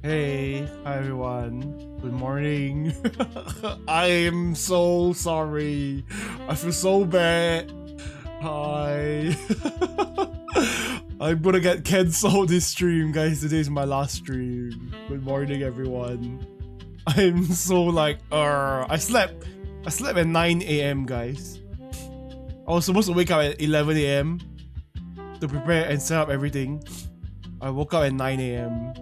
Hey, hi everyone. Good morning. I am so sorry. I feel so bad. Hi. I'm gonna get cancelled this stream, guys. Today is my last stream. Good morning, everyone. I'm so like, I slept at 9 a.m. guys. I was supposed to wake up at 11 a.m. to prepare and set up everything. I woke up at 9 a.m.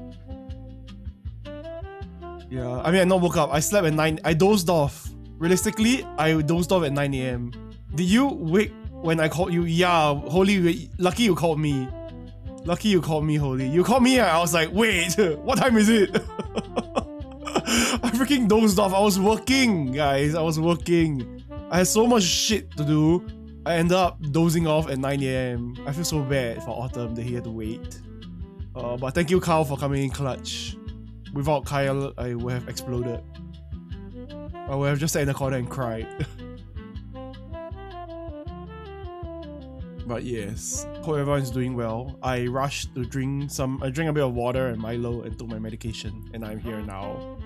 Yeah, I mean, I not woke up. I slept at 9. I dozed off. Realistically, I dozed off at 9 a.m. Did you wake when I called you? Yeah, Holy, lucky you called me. Lucky you called me, Holy. You called me and I was like, wait, what time is it? I freaking dozed off. I was working, guys. I was working. I had so much shit to do. I ended up dozing off at 9 a.m. I feel so bad for Autumn that he had to wait. But thank you, Kyle, for coming in clutch. Without Kyle, I would have exploded. I would have just sat in the corner and cried. But yes, hope everyone's doing well. I rushed to drink I drank a bit of water and Milo and took my medication, and I'm here now.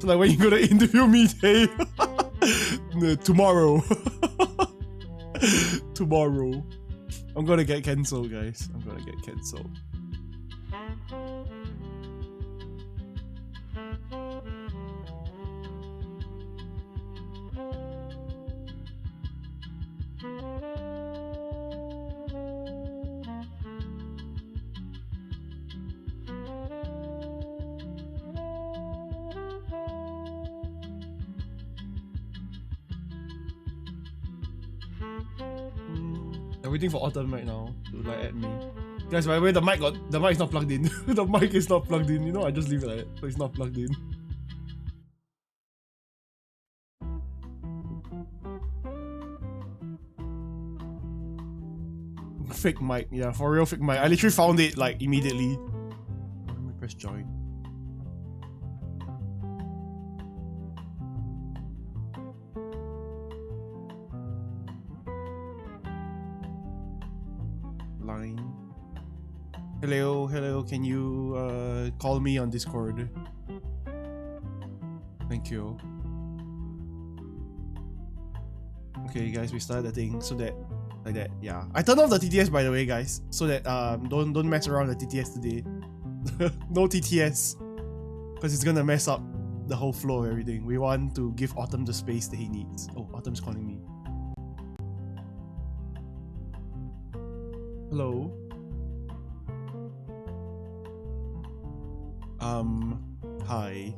So like, when you gonna interview me, Tay? No, tomorrow. Tomorrow. I'm gonna get cancelled, guys. I'm gonna get cancelled. I'm waiting for Autumn right now to like add me. Guys, by the way, the mic is not plugged in. The mic is not plugged in. You know, I just leave it like that, so it's not plugged in. Fake mic, yeah, for real fake mic. I literally found it like immediately. Let me press join. Line. Hello, can you call me on Discord? Thank you. Okay guys, we started the thing so that like that, yeah. I turned off the TTS by the way, guys, so that don't mess around with the TTS today. No TTS, because it's gonna mess up the whole flow of everything. We want to give Autumn the space that he needs. Oh, Autumn's calling me. Hello. Hi.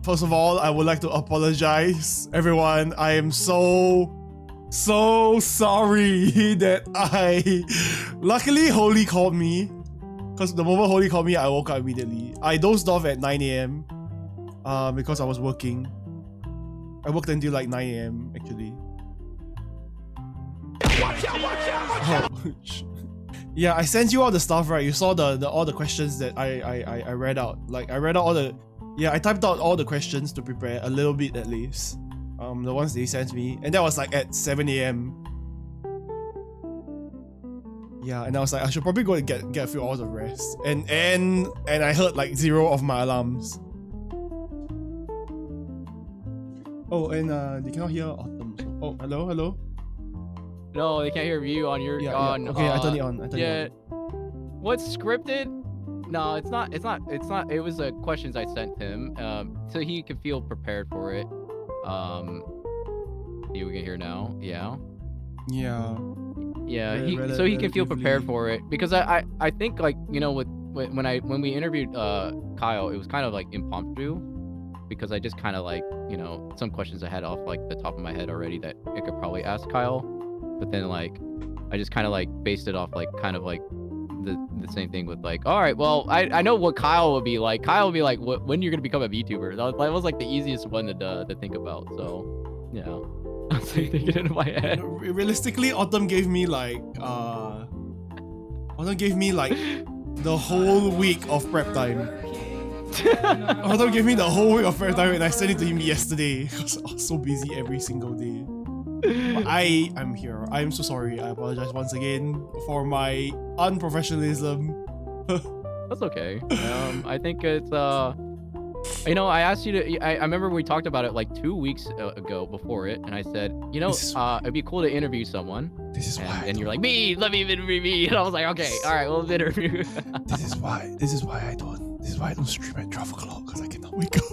First of all, I would like to apologize, everyone. I am so sorry that luckily Holy called me, because the moment Holy called me, I woke up immediately. I dozed off at 9 a.m. Because I was working. I worked until like 9 a.m. actually. Watch out. Yeah, I sent you all the stuff, right? You saw all the questions that I read out. Like I read out all the, yeah, I typed out all the questions to prepare a little bit at least. The ones they sent me, and that was like at 7 a.m. Yeah, and I was like, I should probably go and get a few hours of rest. And I heard like 0 of my alarms. Oh, and they cannot hear Autumn. So. Oh, hello. No, they can't hear you on your on. Okay, I turned it on. What's scripted? No, it's not. It was questions I sent him, so he could feel prepared for it. You can hear now. Yeah. Yeah. Yeah. So he can feel prepared for it, because I think, like, you know, when we interviewed Kyle, it was kind of like impromptu, because I just kind of like, you know, some questions I had off like the top of my head already that I could probably ask Kyle. But then like I just kind of like based it off like kind of like the same thing with like, all right, well, I know what Kyle would be like. Kyle would be like, when you're gonna become a VTuber. That was like the easiest one to think about. So yeah, I was like thinking in my head. Realistically, Autumn gave me like the whole week of prep time. Autumn gave me the whole week of prep time and I sent it to him yesterday because I was so busy every single day. But I'm here. I'm so sorry. I apologize once again for my unprofessionalism. That's okay. I think it's you know, I asked you to. I remember we talked about it like 2 weeks ago before it, and I said, you know, it'd be cool to interview someone. This is why. And you're like, let me interview me, and I was like, okay, all right, we'll interview. This is why I don't stream at 12 o'clock because I cannot wake up.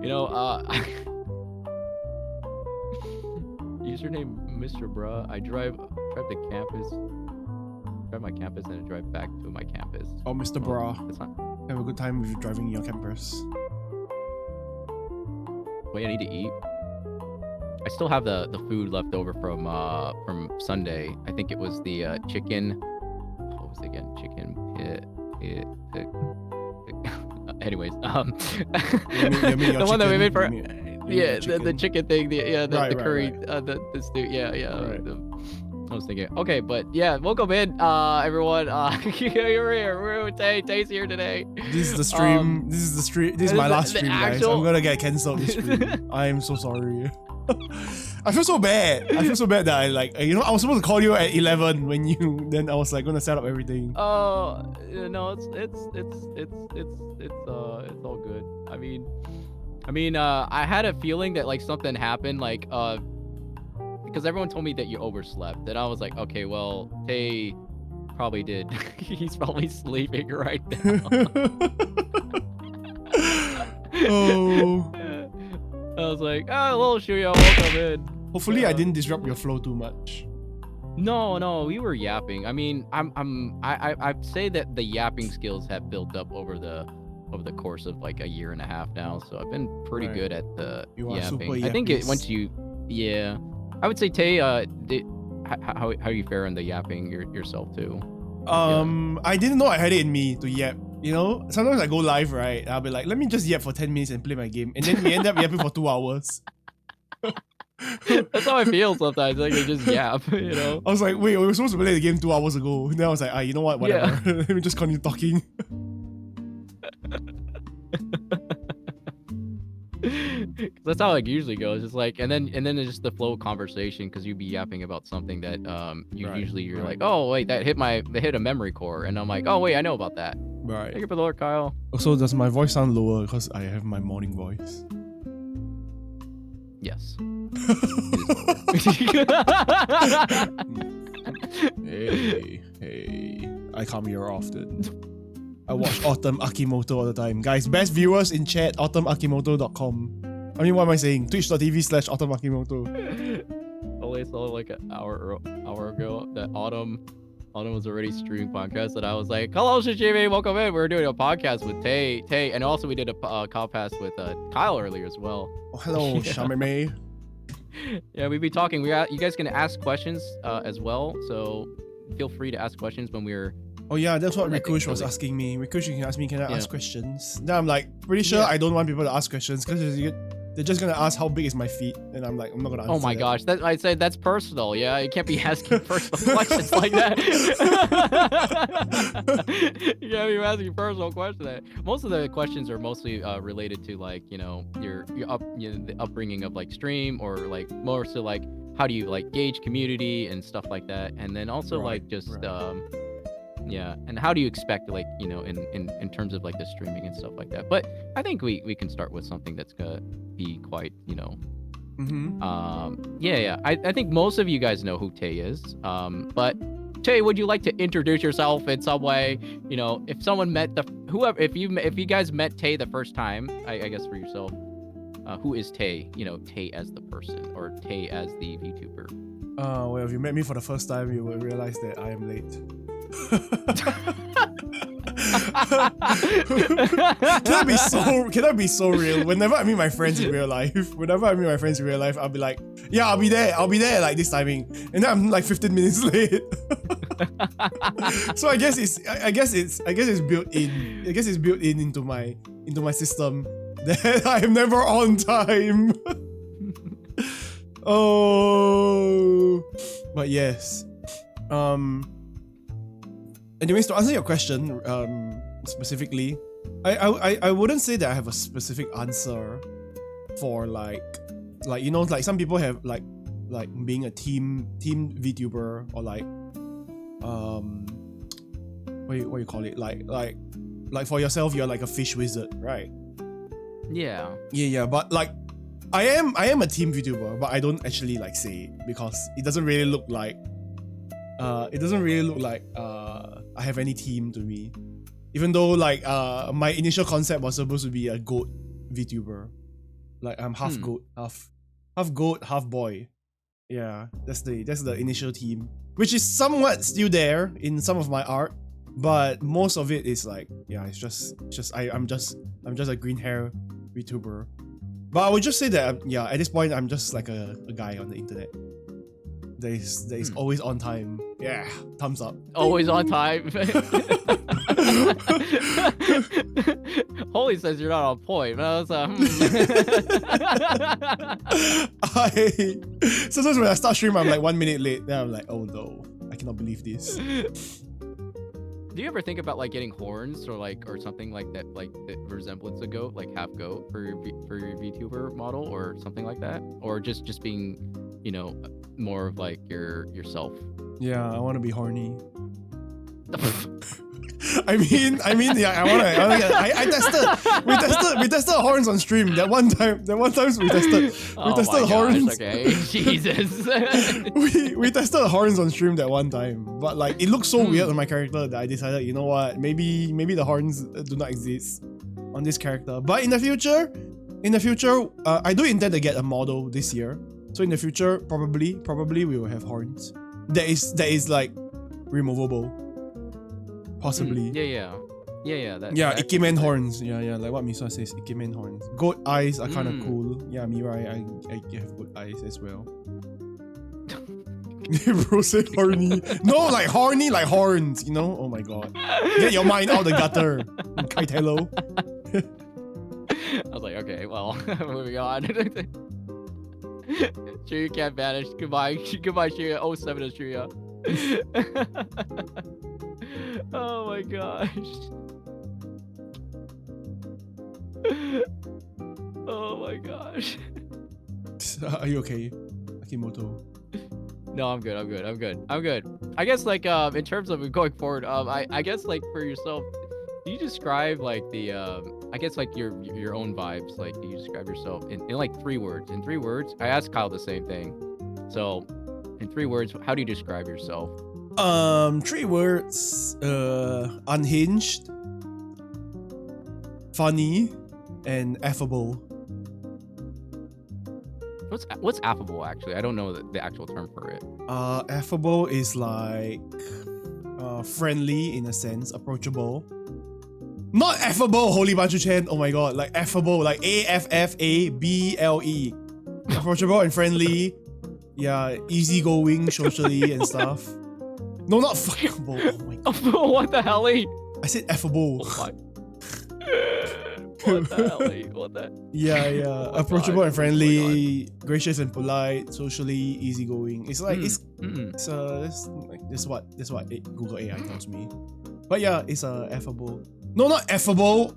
You know, username Mr. Bruh. I drive to campus. Drive my campus and then drive back to my campus. Oh, Mr. Bra. That's not... Have a good time with driving your campus. Wait, I need to eat. I still have the food left over from Sunday. I think it was the chicken. What was it again? Chicken. Anyways, the one that we made for the chicken thing. The curry. Right. The stew. Yeah. Right. I was thinking, okay, but yeah, welcome in, everyone. You're here. We're with Tay. Tay's here today. This is the stream. This is my last stream, guys. I'm gonna get cancelled this stream. I am so sorry. I feel so bad. That I I was supposed to call you at 11 when then I was like gonna set up everything. No, it's all good. I mean, I had a feeling that like something happened, like because everyone told me that you overslept, and I was like, okay, well, Tay probably did. He's probably sleeping right now. Oh. I was like, hello, Shuyo, welcome in. Hopefully, I didn't disrupt your flow too much. No, we were yapping. I mean, I'd say that the yapping skills have built up over the course of like a year and a half now, so I've been pretty good at the yapping. I think once you, I would say Tay, how you fare in the yapping yourself too? I didn't know I had it in me to yap. You know, sometimes I go live, right? I'll be like, let me just yap for 10 minutes and play my game, and then we end up yapping for 2 hours. That's how I feel sometimes. Like, I just yap, you know? I was like, wait, we were supposed to play the game 2 hours ago. And then I was like, you know what? Whatever. Yeah. Let me just continue talking. That's how it usually goes. It's like, and then it's just the flow of conversation, because you'd be yapping about something that you're like, oh wait, that hit a memory core, and I'm like, oh wait, I know about that. Right. Thank you for the Lord, Kyle. Also, does my voice sound lower because I have my morning voice? Yes. Hey, I come here often. I watch Autumn Akimoto all the time. Guys, best viewers in chat, autumnakimoto.com. I mean, what am I saying? Twitch.tv/Autumn Akimoto. Only saw like an hour ago that Autumn was already streaming podcast, and I was like, hello, Shijimi, welcome in. We're doing a podcast with Tay, and also we did a call pass with Kyle earlier as well. Oh, hello, Shamime. Yeah, we'd be talking. You guys can ask questions as well, so feel free to ask questions when we're... Oh yeah, that's what Rikush was asking me. Rikush, you can ask me, can I ask questions? Then I'm like, pretty sure I don't want people to ask questions because they're just gonna ask how big is my feet, and I'm like, I'm not gonna answer. Oh my gosh, I'd say that's personal. Yeah, you can't be asking personal questions like that. You can't be asking personal questions. Most of the questions are mostly related to like, you know, the upbringing of like stream, or like more so like how do you like gauge community and stuff like that, and then also like just yeah, and how do you expect, like, you know, in terms of like the streaming and stuff like that. But I think we can start with something that's gonna be quite, you know, I think most of you guys know who Tay is, but Tay, would you like to introduce yourself in some way? You know, if someone met if you guys met Tay the first time, I guess for yourself, who is Tay? You know, Tay as the person, or Tay as the VTuber. Well, if you met me for the first time, you will realize that I am late. Can I be so real? Whenever I meet my friends in real life, I'll be like, yeah, I'll be there like this timing, and then I'm like 15 minutes late. So I guess it's built in. I guess it's built into my system that I am never on time. Oh, but yes. anyways, to answer your question, specifically, I wouldn't say that I have a specific answer for like you know, like some people have like being a team VTuber, or like what you call it, like for yourself you're like a fish wizard, right? Yeah, but like I am a team VTuber, but I don't actually like say it because it doesn't really look like I have any team to me. Even though like my initial concept was supposed to be a goat VTuber. Like I'm half goat, half goat, half boy. Yeah, that's the initial team, which is somewhat still there in some of my art, but most of it is like, yeah, it's just I'm just a green hair VTuber. But I would just say that yeah, at this point I'm just like a guy on the internet that is always on time. Yeah, thumbs up. Always on time. Holy says you're not on point. But I was sometimes when I start stream, I'm like 1 minute late. Then I'm like, oh no, I cannot believe this. Do you ever think about like getting horns or something like that, like the resemblance of goat, like half goat for your VTuber model or something like that, or just being, you know, more of like yourself? Yeah, I want to be horny. I mean, yeah, I tested. We tested horns on stream. That one time we tested horns. Okay, Jesus. we tested horns on stream that one time, but like it looked so weird on my character that I decided, you know what, maybe the horns do not exist on this character. But in the future, I do intend to get a model this year. So in the future, probably we will have horns. That is like removable. Possibly. Yeah. Ikemen horns. Yeah, like what Miswa says, Ikemen horns. Goat eyes are kind of cool. Yeah, Mirai, I have good eyes as well. Bro said horny. No, like horny, like horns, you know? Oh my god. Get your mind out of the gutter. Kite hello. I was like, okay, well, moving on. Sure, you can't vanish. Goodbye, Shirya. 07 is Shirya. Oh my gosh. Oh my gosh. Are you okay, Akimoto? No, I'm good. I guess like in terms of going forward, I guess like for yourself, do you describe like the I guess like your own vibes? Like, do you describe yourself in like 3 words? In 3 words, I asked Kyle the same thing. So, in 3 words, how do you describe yourself? 3 words: unhinged, funny, and affable. What's affable actually? I don't know the actual term for it. Affable is like friendly in a sense, approachable. Not affable, Holy Banchu Chen. Oh my god, like affable, like AFFABLE. Approachable and friendly. Yeah, easygoing socially and stuff. No, not fuckable. Oh my god. What the hell? I said affable. Oh my. What the hell? What the? Yeah. Approachable and friendly, gracious and polite, socially easygoing. It's like it's like this what Google AI tells me. But yeah, it's affable. No, not affable.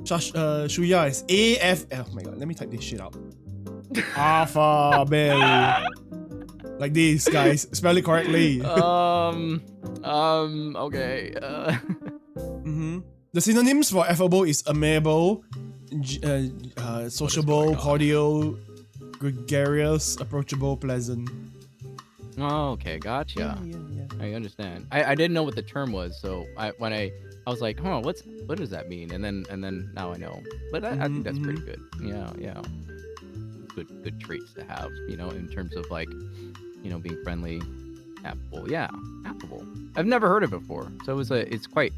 Shuya is AF. Oh my god, let me type this shit out. Affable. Like this, guys. Spell it correctly. Okay. The synonyms for affable is amiable, sociable, cordial, gregarious, approachable, pleasant. Oh, okay, gotcha. Yeah. I understand. I didn't know what the term was, so I was like, huh, what does that mean? And then now I know. But I think that's pretty good. Yeah. Good traits to have, you know, in terms of like, you know, being friendly, affable. Yeah, affable. I've never heard of it before, so it's quite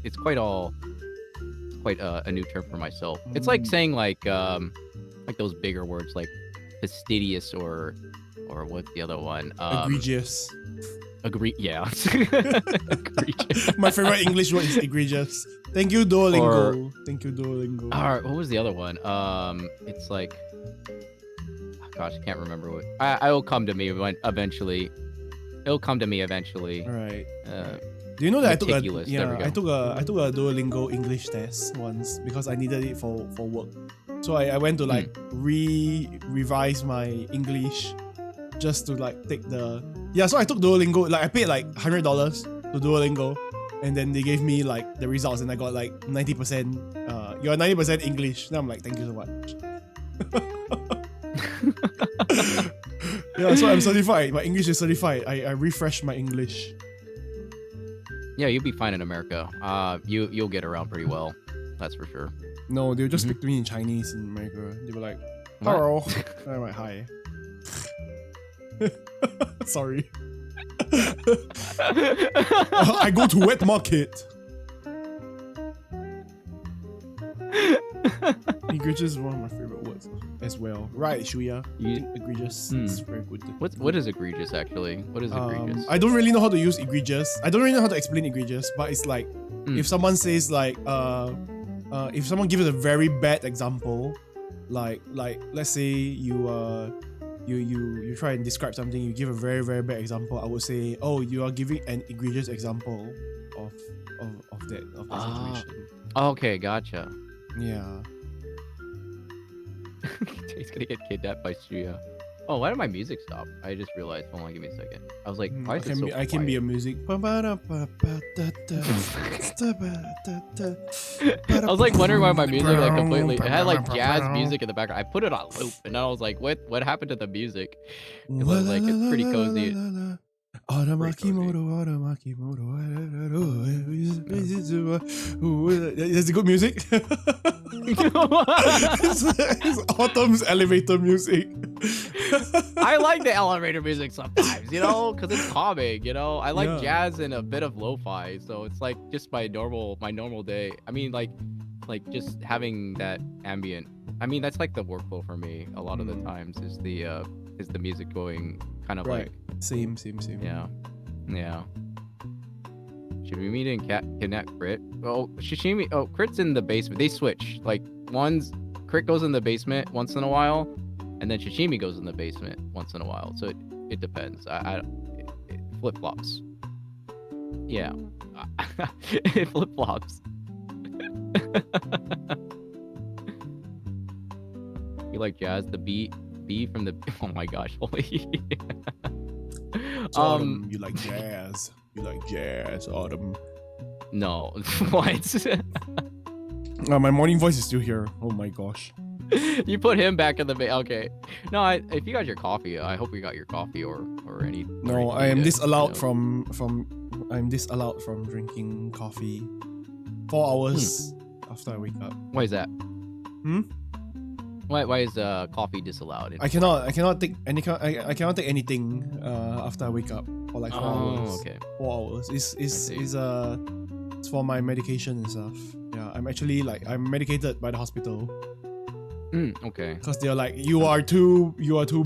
a new term for myself. It's like saying like those bigger words like fastidious or what's the other one? Egregious. Yeah. Egregious. My favorite English word is egregious. Thank you, Duolingo. Alright, what was the other one? It's like, oh gosh, I can't remember what. It'll come to me eventually. All right. Do you know that I took a Meticulous. There we go. I took a Duolingo English test once because I needed it for work. So I went to like revise my English just to like take the so I took Duolingo, like I paid like $100 to Duolingo, and then they gave me like the results and I got like 90%. You're 90% English. Then I'm like, thank you so much. Yeah, so I'm certified. My English is certified. I refreshed my English. Yeah, you'll be fine in America. You'll get around pretty well. That's for sure. No, they'll just speak to me in Chinese in America. They were like, hello. I'm like, hi. Sorry. I go to wet market. Egregious is one of my favorite words as well. Right, Shuya? I think egregious is very good. What is egregious actually? What is egregious? I don't really know how to use egregious. I don't really know how to explain egregious, but it's like if someone says like if someone gives a very bad example, like let's say you try and describe something, you give a very, very bad example, I would say, oh, you are giving an egregious example of that situation. Okay, gotcha. Yeah. He's gonna get kidnapped by Shuya. Oh, why did my music stop? I just realized. Hold on, give me a second. I was like, why is it so quiet? I can be a music. I was like wondering why my music like completely. It had like jazz music in the background. I put it on loop, and I was like, what happened to the music? Because I was like, it's pretty cozy. Is it good music? It's Autumn's elevator music. I like the elevator music sometimes, because it's calming, I like jazz and a bit of lo-fi, so it's like just my normal day. I mean, like just having that ambient. I mean, that's like the workflow for me a lot of the times is the music going kind of like same. Yeah. Should we meet and kidnap Crit? Oh, Shishimi. Oh, Crit's in the basement. They switch. Like Crit goes in the basement once in a while, and then Shishimi goes in the basement once in a while. So it depends. It flip flops. Yeah, it flip flops. You like jazz? The B from the. Oh my gosh! Holy. Autumn, you like jazz. You like jazz, Autumn. No. What? My morning voice is still here. Oh my gosh. You put him back in the okay. No, if you got your coffee, I hope you got your coffee or any. No, I am disallowed from I'm disallowed from drinking coffee 4 hours after I wake up. Why is that? Why is coffee disallowed? I cannot take any. I cannot take anything after I wake up for like 4 hours. Okay. 4 hours. It's for my medication and stuff. Yeah, I'm medicated by the hospital. Okay. Because they're like, you are too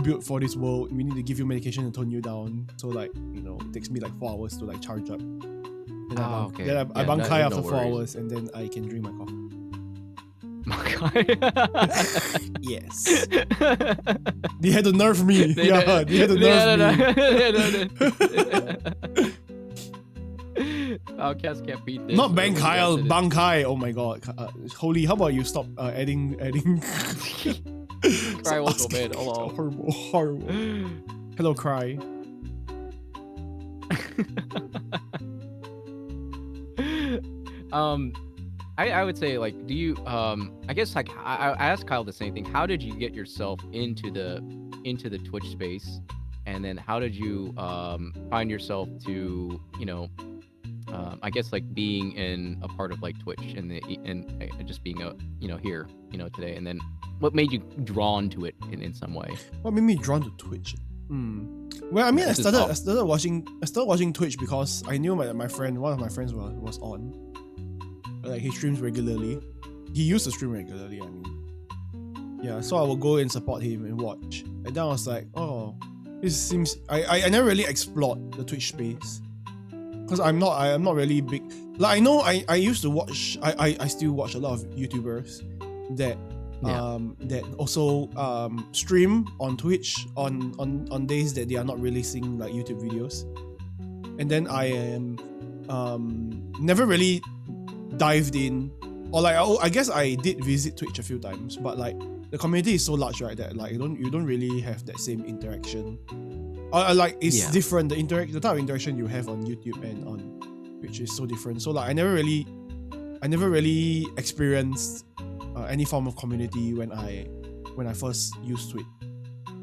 built for this world. We need to give you medication to tone you down. So like, it takes me like 4 hours to like charge up. Then I bunk high after 4 hours, and then I can drink my coffee. Yes. They had to nerf me. They had to nerf me. Outcast can't beat this. Not Bankai, Bankai. Oh my god. Holy, how about you stop adding Cry will go bad. Hello. Horrible. Hello, Cry. I would say like, do you I guess like I asked Kyle the same thing. How did you get yourself into the Twitch space, and then how did you find yourself to I guess like being in a part of like Twitch and just being here today, and then what made you drawn to it in some way? What made me drawn to Twitch? Well, I mean, I started watching Twitch because I knew one of my friends was on. Like, he streams regularly. He used to stream regularly, I mean. Yeah, so I would go and support him and watch. And then I was like, oh, this seems... I never really explored the Twitch space. Because I am not really big... Like, I know I used to watch... I still watch a lot of YouTubers that that also stream on Twitch on days that they are not releasing like YouTube videos. And then I am never really dived in, or like I guess I did visit Twitch a few times, but like the community is so large, right, that like you don't really have that same interaction. Like it's different. The type of interaction you have on YouTube and on Twitch is so different. So like I never really experienced any form of community when I first used Twitch.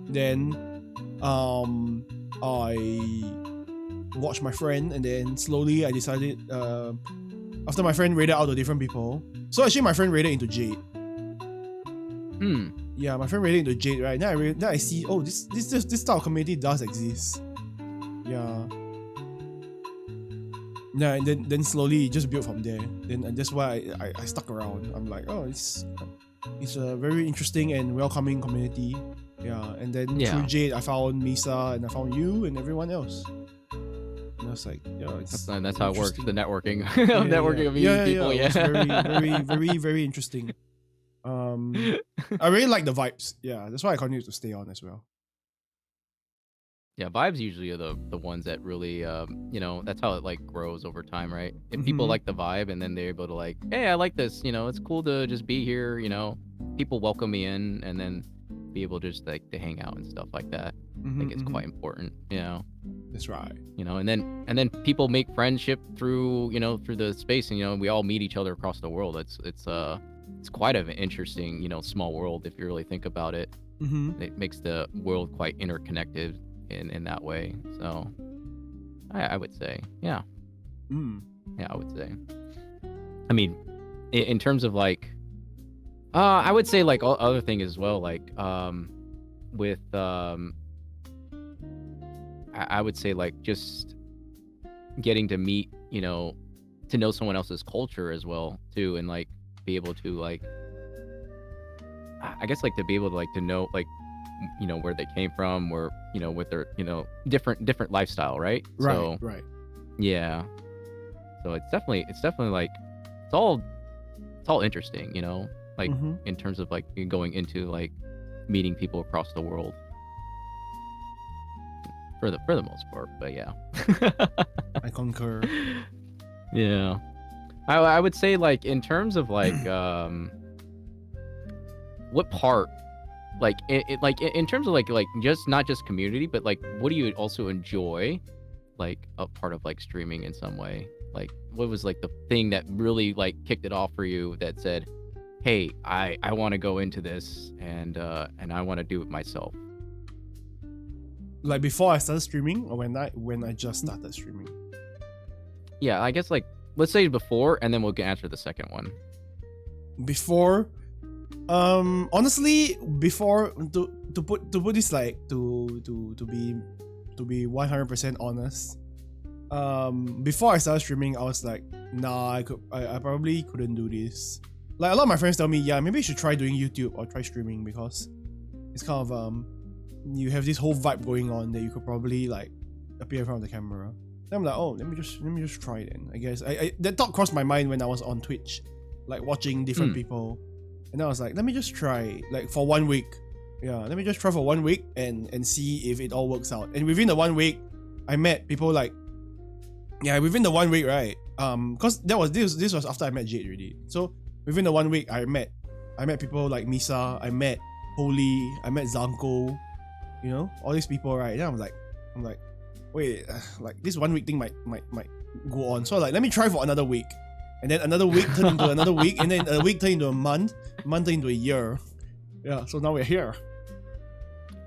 Then I watched my friend, and then slowly I decided after my friend raided out to different people. So actually my friend raided into Jade. Yeah, my friend raided into Jade, right? Then I see, oh, this type of community does exist. Yeah. Yeah, and then slowly it just built from there. And that's why I stuck around. I'm like, oh, it's a very interesting and welcoming community. Yeah, and then through Jade I found Misa, and I found you and everyone else. And I was like, yeah, that's how it works. The networking, networking of meeting people. Yeah, it's very, very interesting. I really like the vibes. Yeah, that's why I continue to stay on as well. Yeah, vibes usually are the ones that really, that's how it like grows over time, right? If people like the vibe, and then they're able to like, hey, I like this, it's cool to just be here, people welcome me in, and then be able just like to hang out and stuff like that. I think it's quite important, That's right. And then people make friendship through, through the space, and we all meet each other across the world. It's quite an interesting, small world if you really think about it. It makes the world quite interconnected in that way. So I would say, yeah, I would say. I mean, in terms of like, I would say like other thing as well, like with I would say like just getting to meet, to know someone else's culture as well too, and like be able to like, I guess like to be able to like to know like, where they came from, or with their different lifestyle, right? Right. Yeah. So it's definitely like it's all interesting, like in terms of like going into like meeting people across the world. For the most part, but yeah. I concur. Yeah. I would say like in terms of like what part, like like in terms of like just not just community, but like what do you also enjoy like a part of like streaming in some way? Like what was like the thing that really like kicked it off for you that said, hey, I want to go into this and I want to do it myself? Like before I started streaming, or when I just started streaming? Yeah, I guess like let's say before, and then we'll answer the second one. Before, honestly, before to put this like to be 100% honest, before I started streaming, I was like, nah, I probably couldn't do this. Like a lot of my friends tell me, yeah, maybe you should try doing YouTube or try streaming, because it's kind of you have this whole vibe going on that you could probably like appear in front of the camera. Then I'm like, oh, let me just try it then. I guess that thought crossed my mind when I was on Twitch, like watching different people, and I was like, let me just try like for 1 week. Yeah, let me just try for 1 week and see if it all works out. And within the 1 week, I met people like, yeah, within the 1 week, right? Cause this was after I met Jade already. So within the 1 week, I met people like Misa, I met Holy, I met Zanko, all these people, right? Then I'm like, wait, like this 1 week thing might go on. So like, let me try for another week, and then another week turned into another week, and then a week turned into a month turned into a year. Yeah, so now we're here.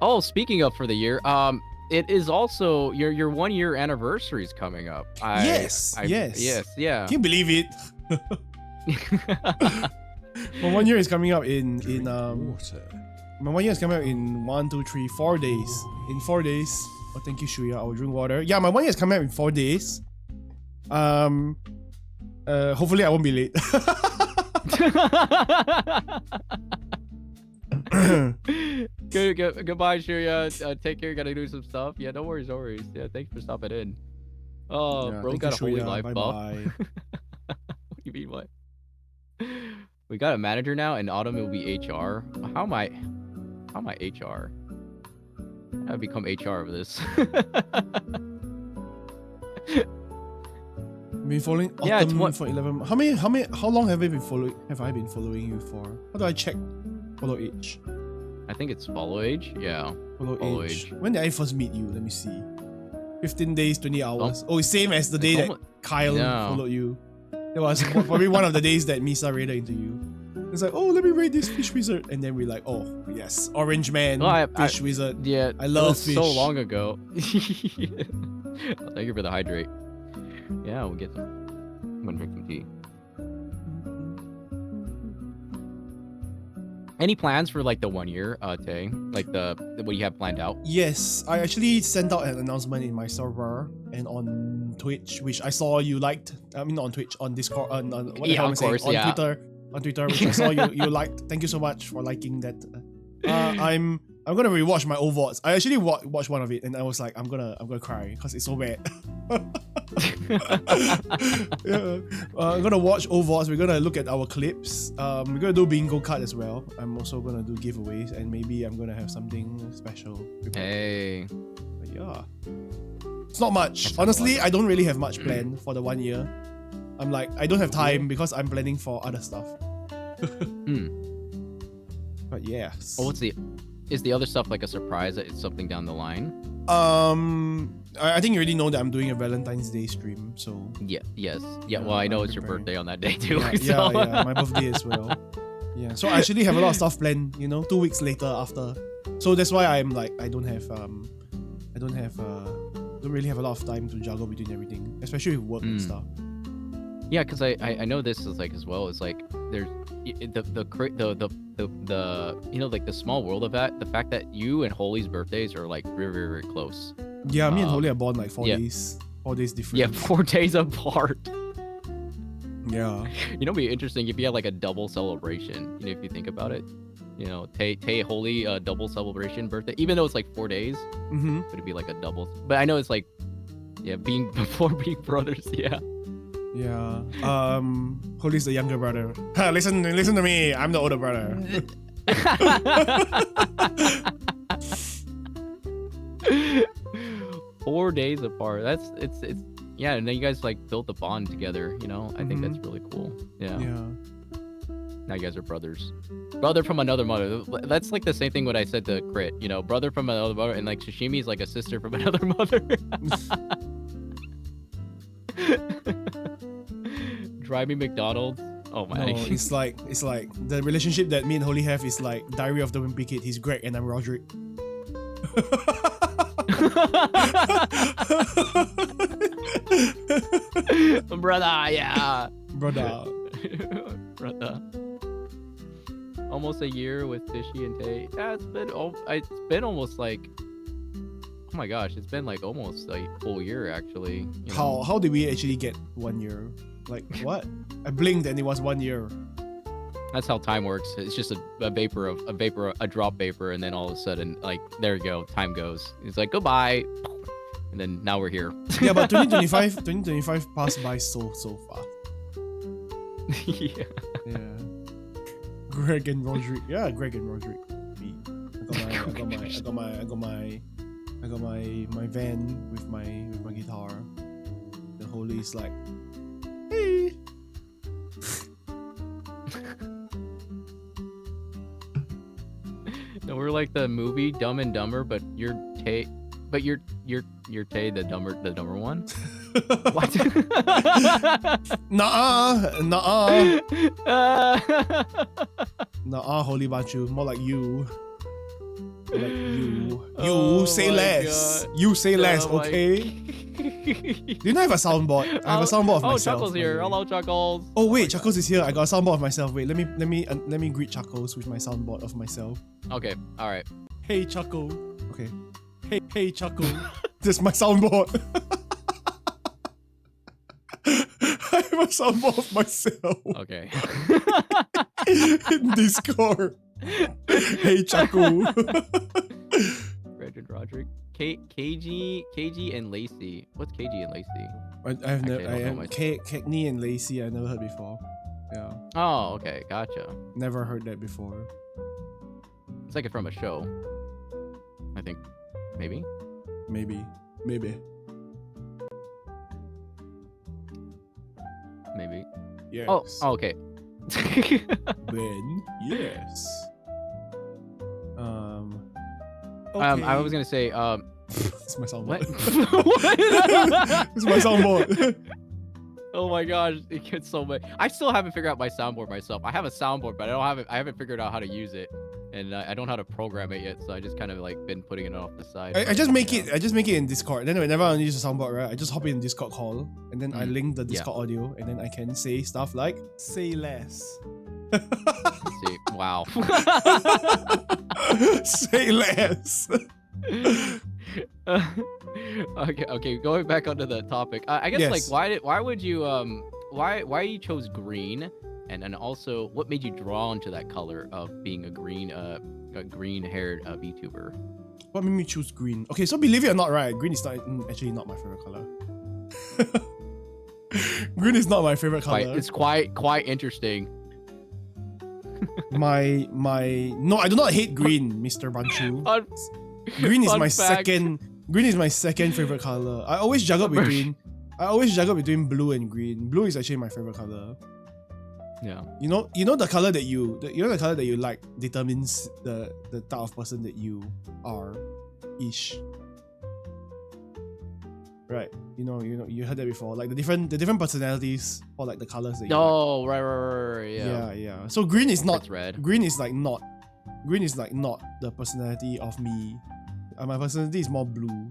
Oh, speaking of for the year, it is also your 1 year anniversary is coming up. Yes. Yeah. Can you believe it? My 1 year is coming up in my 1 year is coming up in 4 days. In 4 days. Oh, thank you, Shuya. I will drink water. Yeah, my 1 year is coming up in 4 days. Hopefully I won't be late. Goodbye, Shuya. Take care. Gotta do some stuff. Yeah, no worries. Yeah, thanks for stopping in. Oh, yeah, bro, got a holy life buff. What do you mean, what? We got a manager now, and Autumn will be HR. How am I HR? I've become HR of this. Been following Yeah, it's Autumn for 11. How long have I been following you for? How do I check follow age? I think it's follow age. Yeah. Follow age. When did I first meet you? Let me see. 15 days, 20 hours. Oh, it's same as the day that Kyle followed you. It was probably one of the days that Misa raided into you. It's like, oh, let me raid this fish wizard. And then we're like, oh, yes. Orange man, fish wizard. Yeah, I love fish. So long ago. Thank you for the hydrate. Yeah, we'll get some. I'm gonna drink some tea. Any plans for like the 1 year, Tay? Like what you have planned out? Yes, I actually sent out an announcement in my server and on Twitch, which I saw you liked. I mean, not on Twitch, on Discord, on what the hell am I saying? On Twitter, which I saw you liked. Thank you so much for liking that. I'm gonna rewatch my OVODs. I actually watched one of it and I was like, I'm gonna cry because it's so bad. Yeah. I'm gonna watch OVODs. We're gonna look at our clips. We're gonna do bingo card as well. I'm also gonna do giveaways and maybe I'm gonna have something special prepared. Hey. But yeah. It's not much. Honestly, I don't really have much planned for the 1 year. I'm like, I don't have time because I'm planning for other stuff. But yes. Oh, is the other stuff like a surprise that it's something down the line? I think you already know that I'm doing a Valentine's Day stream, so yes. Yeah, well, I know it's your birthday on that day too. Yeah, my birthday as well. Yeah, so I actually have a lot of stuff planned, 2 weeks later after. So that's why I'm like, I don't really have a lot of time to juggle between everything, especially with work and stuff. Yeah, because I know this is like as well. It's like there's the like the small world of that. The fact that you and Holy's birthdays are like very, very, very close. Yeah, me and Holy are born like 4 days. 4 days different. Yeah, 4 days apart. Yeah. It'd be interesting if you had like a double celebration. If you think about it. Tay Holy double celebration birthday. Even though it's like 4 days, it'd be like a double. But I know it's like, being brothers. Yeah. Yeah. Holy's the younger brother. Listen to me. I'm the older brother. 4 days apart. It's yeah, and then you guys like built the bond together, I think that's really cool. Yeah. Now you guys are brothers. Brother from another mother. That's like the same thing what I said to Crit, brother from another mother, and like Sashimi is like a sister from another mother. Driving McDonald's. Oh my. No, it's like the relationship that me and Holy have is like Diary of the Wimpy Kid. He's Greg and I'm Roderick. Brother, yeah. Brother. Almost a year with Fishy and Tay. Yeah, it's been almost like, oh my gosh, it's been like almost like a full year actually. How did we actually get 1 year? Like what? I blinked and it was 1 year. That's how time works. It's just a drop vapor, and then all of a sudden, like, there you go, time goes. It's like goodbye, and then now we're here. Yeah, but 2025 passed by so fast. Yeah. Greg and Roderick. Yeah, Greg and Roderick. Me. I got my van with my guitar. The Holy's like, hey. No, we're like the movie Dumb and Dumber, but you're Tay, the dumber one. What? Nuh-uh. Nuh-uh, Holy Bachu. More like you. Like you. You say less. God. You say less, okay? Do you know I have a soundboard? I have a soundboard of myself. Oh, Chuckles here. Hello, Chuckles. Oh wait, Chuckles is here. I got a soundboard of myself. Wait, let me greet Chuckles with my soundboard of myself. Okay, all right. Hey, Chuckle. Okay. Hey, Chuckle. This is my soundboard. I have a soundboard of myself. Okay. In Discord. Hey, Chuckle. Frederick Roderick. KG and Lacey. What's KG and Lacey? Cagney and Lacey. I never heard before. Yeah. Oh, okay, gotcha. Never heard that before. It's like from a show. I think, maybe. maybe. Yes. Oh, okay. Ben, yes. I was gonna say, it's my soundboard. what? It's my soundboard. Oh my gosh, it gets so much. I still haven't figured out my soundboard myself. I have a soundboard, but I haven't figured out how to use it, and I don't know how to program it yet. So I just kind of like been putting it off the side. I just make it. I just make it in Discord. Then whenever I use a soundboard, right, I just hop in Discord call, and then I link the Discord audio, and then I can say stuff like "say less." Let's see. Wow. Say less. Okay. Going back onto the topic, I guess Yes. like why would you why you chose green, and also what made you drawn to that color of being a green haired VTuber? What made me choose green? Okay, so believe it or not, right? Green is not actually not my favorite color. Green is not my favorite color. It's quite interesting. No, I do not hate green, Mr. Banchu. Green is Fun my fact. second favorite color. I always juggle between blue and green. Blue is actually my favorite color. Yeah. You know the color that you like determines the type of person that you are ish. Right. You heard that before. Like the different personalities or like the colors that you like. Oh, right. Yeah. Yeah. So green is not It's red. Green is not the personality of me. My personality is more blue.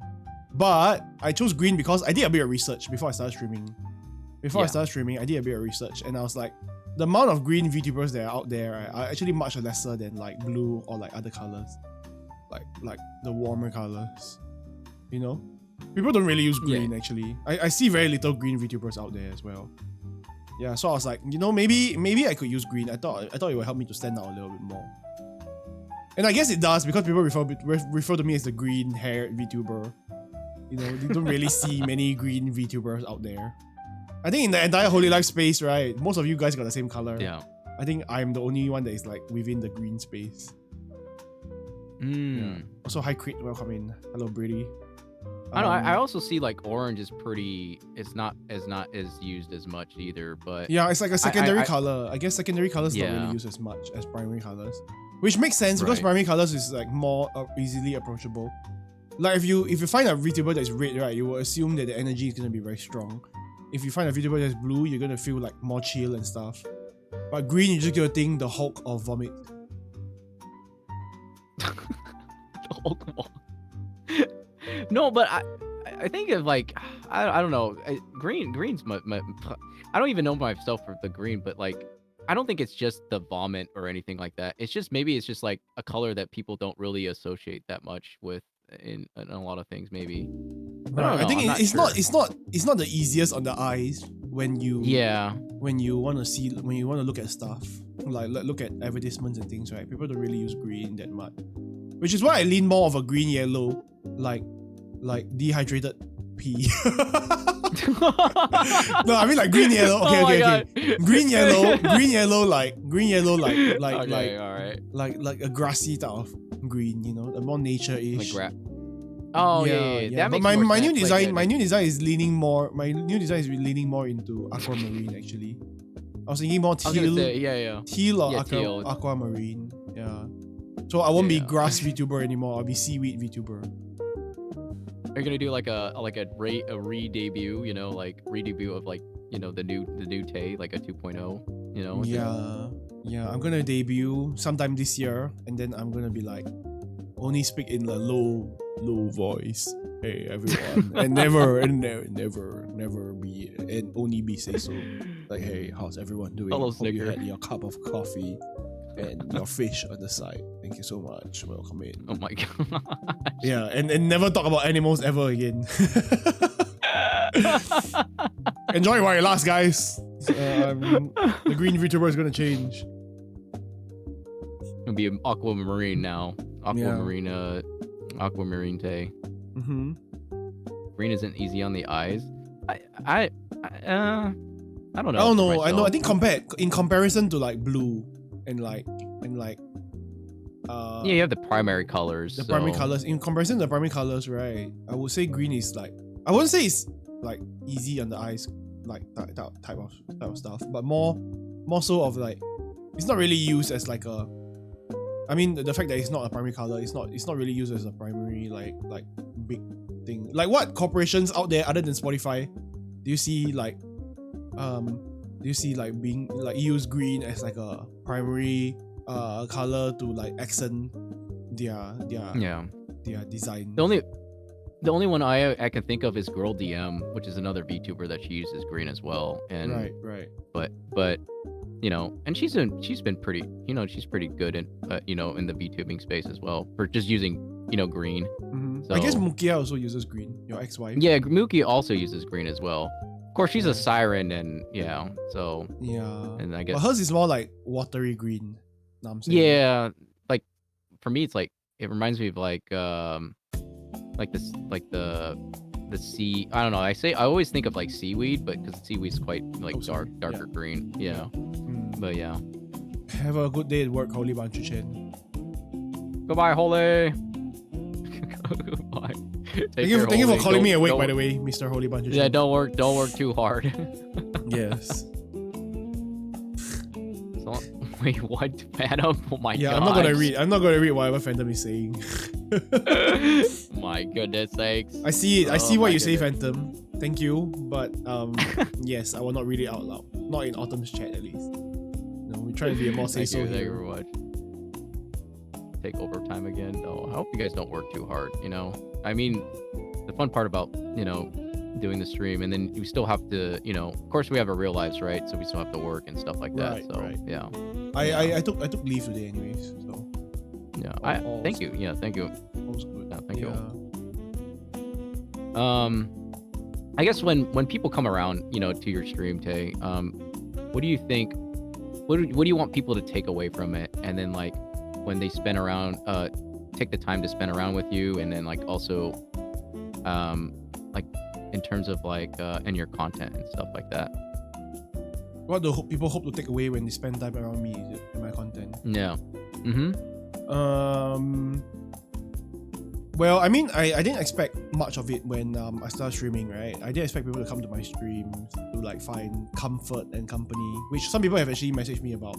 But I chose green because I did a bit of research before I started streaming. I did a bit of research, and I was like, the amount of green VTubers that are out there are actually much lesser than like blue or like other colors, like the warmer colors. People don't really use green actually. I see very little green VTubers out there as well. Yeah, so I was like, maybe I could use green. I thought it would help me to stand out a little bit more. And I guess it does because people refer to me as the green-haired VTuber. You don't really see many green VTubers out there. I think in the entire Holy Life space, right, most of you guys got the same color. Yeah. I think I'm the only one that is like within the green space. Yeah. Also, hi Crit, welcome in. Hello, Brady. I don't know. I also see like orange is pretty. It's not as used as much either. But yeah, it's like a secondary color. I guess secondary colors don't really use as much as primary colors, which makes sense because primary colors is like more easily approachable. Like if you find a VTuber that is red, right, you will assume that the energy is gonna be very strong. If you find a VTuber that is blue, you're gonna feel like more chill and stuff. But green, you're just gonna think the Hulk or vomit. The Hulk. No, but I think of like I don't know. Green's my I don't even know myself for the green, but like I don't think it's just the vomit or anything like that. It's just maybe it's just like a color that people don't really associate that much with in a lot of things maybe. I think it's not the easiest on the eyes when you want to look at stuff like look at advertisements and things, right? People don't really use green that much, which is why I lean more of a green yellow like dehydrated pee. No, I mean like green yellow. Okay. Green yellow like a grassy type of green, a more nature-ish. Like yeah. That makes but more my sense. new design, my new design is leaning more into aquamarine actually. I was thinking more teal or aquamarine. Yeah. So I won't be grass VTuber anymore. I'll be seaweed VTuber. Are you gonna do like a re-debut, re-debut of like, the new Tay, like a 2.0, Yeah, I'm gonna debut sometime this year, and then I'm gonna be like, only speak in a low voice. Hey everyone, and never be, and only be say so. Like, hey, how's everyone doing? Hello, Hope you Snicker. had your cup of coffee and your fish on the side. Thank you so much. Welcome in. Oh my god. Yeah, and never talk about animals ever again. Enjoy while it lasts, guys. The green VTuber is gonna change. It'll be an aquamarine now. Aquamarine Tay. Mm-hmm. Green isn't easy on the eyes. I don't know. I don't know. I know. I think in comparison to like blue and like yeah, you have the primary colors. Primary colors. In comparison to the primary colors, right? I would say green is like, I wouldn't say it's like easy on the eyes. like that type of stuff, but more so of like it's not really used as like a. I mean, the fact that it's not a primary color, it's not really used as a primary like big thing. Like what corporations out there other than Spotify do you see like being like use green as like a primary color to like accent their design? The only one I can think of is Girl DM, which is another VTuber that she uses green as well. And right. But you know, and she's been pretty, you know, she's pretty good in you know, in the VTubing space as well for just using, you know, green. Mm-hmm. So, I guess Mukia also uses green. Your ex-wife. Yeah, Mukia also uses green as well. Of course, she's a siren, and yeah, so yeah. And I guess but hers is more like watery green. Know what I'm saying? Yeah, like for me, it's like it reminds me of like the sea. I don't know. I always think of like seaweed, but because seaweed's quite like darker green. Yeah. But yeah. Have a good day at work, Holy Banchu Chen. Goodbye, Holy. Goodbye. Thank you for calling me awake, by the way, Mr. Holy Banchu Chen. Yeah, don't work too hard. Yes. So, wait, what? Phantom? Oh my god. Yeah, I'm not gonna read whatever Phantom is saying. My goodness sakes. I see it. I see what you say, Phantom. Thank you, but yes, I will not read it out loud. Not in Autumn's chat, at least. No, we try to be a more say so. Thank you very much. Take overtime again. Oh, I hope you guys don't work too hard. You know, I mean, the fun part about doing the stream, and then we still have to, of course we have our real lives, right? So we still have to work and stuff like that. Yeah. I took leave today, anyways. So. Yeah. Thank you. Yeah. Thank you. All's good. Yeah, thank you. I guess when people come around, to your stream, Tay, what do you think? What do you want people to take away from it? And then like when they spend around, take the time to spend around with you, and then like also, like in terms of like and your content and stuff like that. What do people hope to take away when they spend time around me and my content? Yeah. Well, I mean, I didn't expect much of it when I started streaming, right? I didn't expect people to come to my streams to like find comfort and company, which some people have actually messaged me about.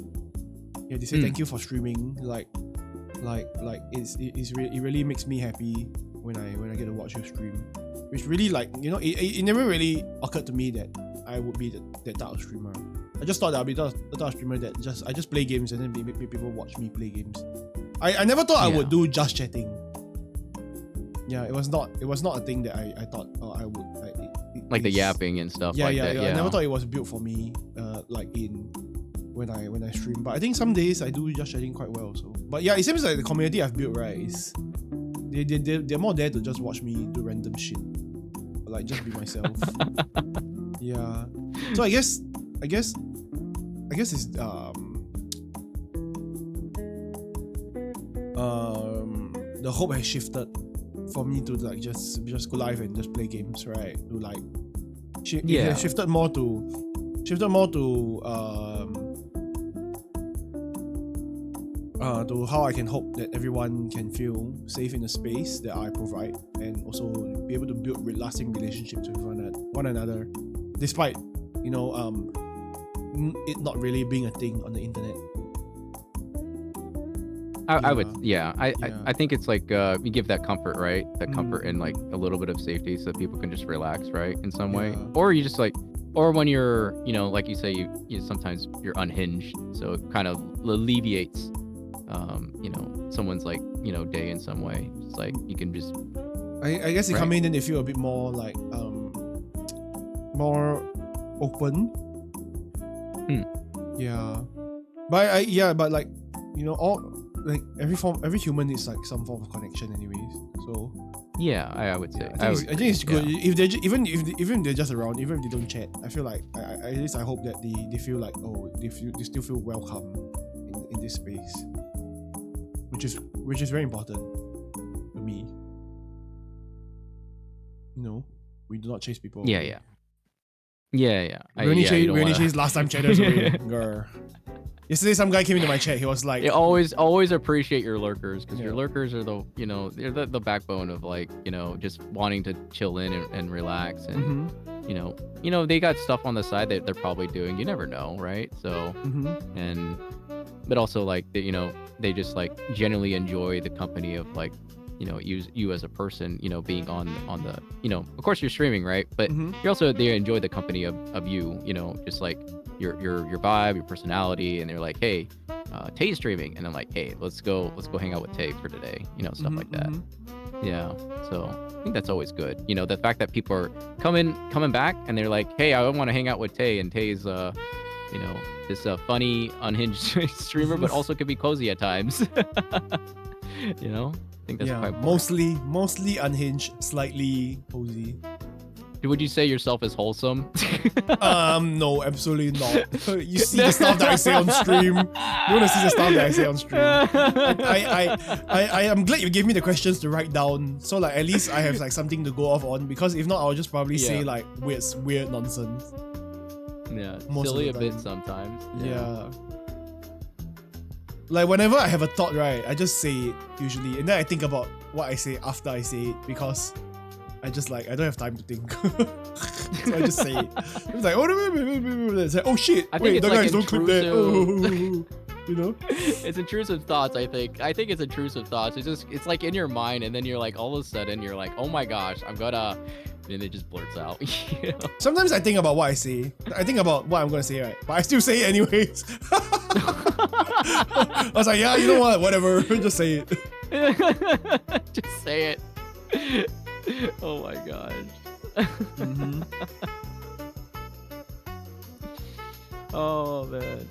Yeah, they say thank you for streaming. Like it really makes me happy when I get to watch you stream. Which really it never really occurred to me that I would be that type of streamer. I just thought that I'd be the type of streamer that I just play games and then people watch me play games. I never thought I would do just chatting. Yeah, it was not a thing that I thought I would like the yapping and stuff like that. Yeah, I never thought it was built for me when I stream. But I think some days I do just chatting quite well. So, but yeah, it seems like the community I've built, right, is they're more there to just watch me do random shit, like just be myself. Yeah. So I guess it's the hope has shifted for me to like just go live and just play games, right? To like it has shifted more to how I can hope that everyone can feel safe in the space that I provide, and also be able to build lasting relationships with one another, despite it not really being a thing on the internet. I think it's like you give that comfort, right? That comfort and like a little bit of safety so that people can just relax, right? In some way. Or you just like, or when you're, like you say, you sometimes you're unhinged, so it kind of alleviates someone's like, day in some way. It's like you can just I guess they come in and they feel a bit more like more open. Yeah. But like, all like every human needs like some form of connection anyways. So yeah, I would say. I think it's good if they even they're just around, even if they don't chat. I feel like at least I hope that they feel like they still feel welcome in this space, which is very important to me. We do not chase people. Yeah. We only chased last time chatters away. Grr. Yesterday, some guy came into my chat. He was like, "Always appreciate your lurkers, because your lurkers are they're the backbone of like just wanting to chill in and relax, and they got stuff on the side that they're probably doing. You never know, right? So, and but also like they just like genuinely enjoy the company of like you as a person, being on the of course you're streaming, right? But they enjoy the company of you, just like your vibe, your personality, and they're like, hey, Tay's streaming, and I'm like, hey, let's go hang out with Tay for today, stuff like that. Yeah, so I think that's always good. The fact that people are coming back and they're like, hey, I want to hang out with Tay, and Tay's this funny, unhinged streamer, but also could be cozy at times. I think that's quite important. Mostly unhinged, slightly cozy. Would you say yourself is wholesome? No, absolutely not. You see the stuff that I say on stream. You want to see the stuff that I say on stream. I am glad you gave me the questions to write down, so like at least I have like something to go off on, because if not, I'll just probably say like weird nonsense. Yeah, silly a bit sometimes. Yeah. Like whenever I have a thought, right, I just say it usually, and then I think about what I say after I say it, because I just like, I don't have time to think. So I just say it. It's like, it's like, oh shit, wait, the guys don't clip that. It's intrusive thoughts. I think it's intrusive thoughts. It's like in your mind, and then you're like, all of a sudden you're like, oh my gosh, I'm gonna, and it just blurts out. Sometimes I think about what I say. I think about what I'm gonna say, right? But I still say it anyways. I was like, yeah, you know what? Whatever. Just say it. Just say it. Oh my gosh. Oh man.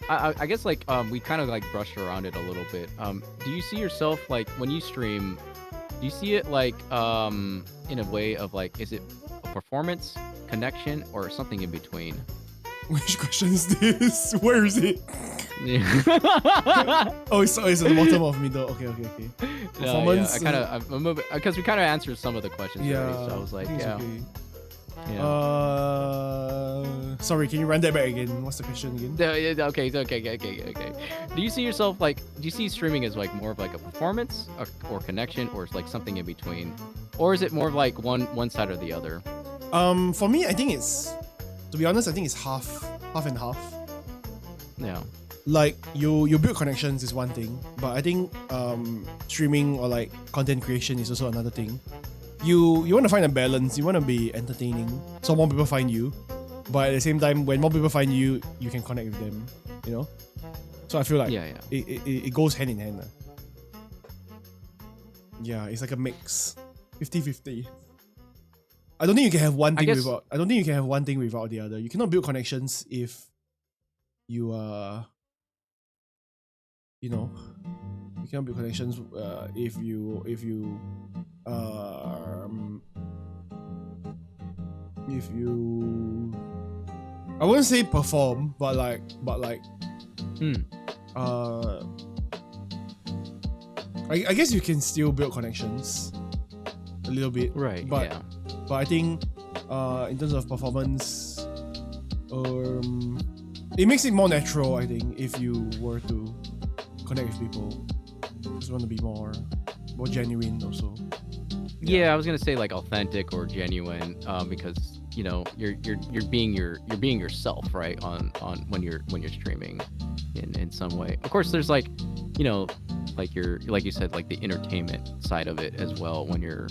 I guess like we kind of like brushed around it a little bit. Do you see yourself like when you stream? Do you see it like in a way of like, is it a performance, connection, or something in between? Which question is this? Where is it? Yeah. Oh, it's at the bottom of middle. Okay. Performance. Yeah, I kind of because we kind of answered some of the questions already, so I was like, yeah. Okay. Sorry, can you run that back again? What's the question again? Okay. Do you see yourself like? Do you see streaming as like more of like a performance or connection, or like something in between, or is it more of like one side or the other? For me, I think it's, to be honest, I think it's half and half. Yeah. Like you build connections is one thing, but I think streaming or like content creation is also another thing. You want to find a balance. You want to be entertaining, so more people find you. But at the same time, when more people find you, you can connect with them. So I feel like it goes hand in hand. Yeah, it's like a mix, 50-50. I don't think you can have one thing without. I don't think you can have one thing without the other. You cannot build connections if you are. You cannot build connections if you I wouldn't say perform, but like I guess you can still build connections a little bit, right? But I think in terms of performance, it makes it more natural, I think, if you were to connect with people. Just want to be more genuine also. Yeah, I was gonna say like authentic or genuine, because you're being yourself, right? On when you're streaming, in some way. Of course, there's like, like you said, like the entertainment side of it as well when you're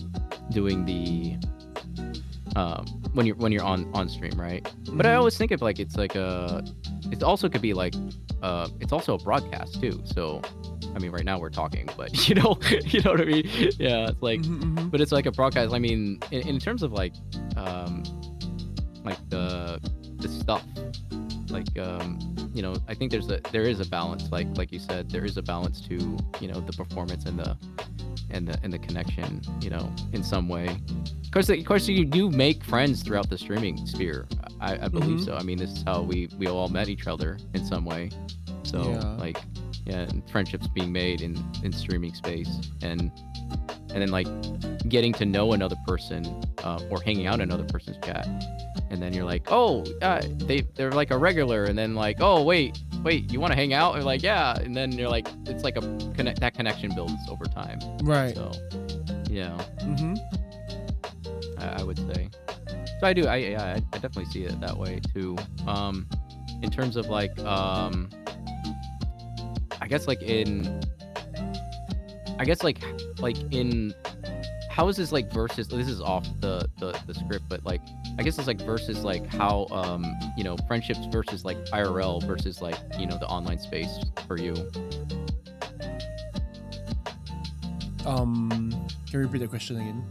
doing the when you're on stream, right? But I always think of like it's also could be like it's also a broadcast too. So I mean, right now we're talking, but you know what I mean? Yeah, it's like, but it's like a broadcast. I mean, in terms of like the stuff, like I think there is a balance. Like you said, there is a balance to the performance and the connection, in some way. Of course, you do make friends throughout the streaming sphere. I believe so. I mean, this is how we all met each other in some way. So and friendships being made in streaming space, and then like getting to know another person or hanging out in another person's chat, and then you're like, oh, they're like a regular, and then like, oh wait, you want to hang out? And like, yeah, and then you're like, it's like that connection builds over time, right? So yeah, I would say. So I do. I definitely see it that way too. In terms of like, I guess like in, I guess like in, how is this like versus? This is off the script, but like I guess it's like versus like how you know, friendships versus like IRL versus like, you know, the online space for you. Can you repeat the question again?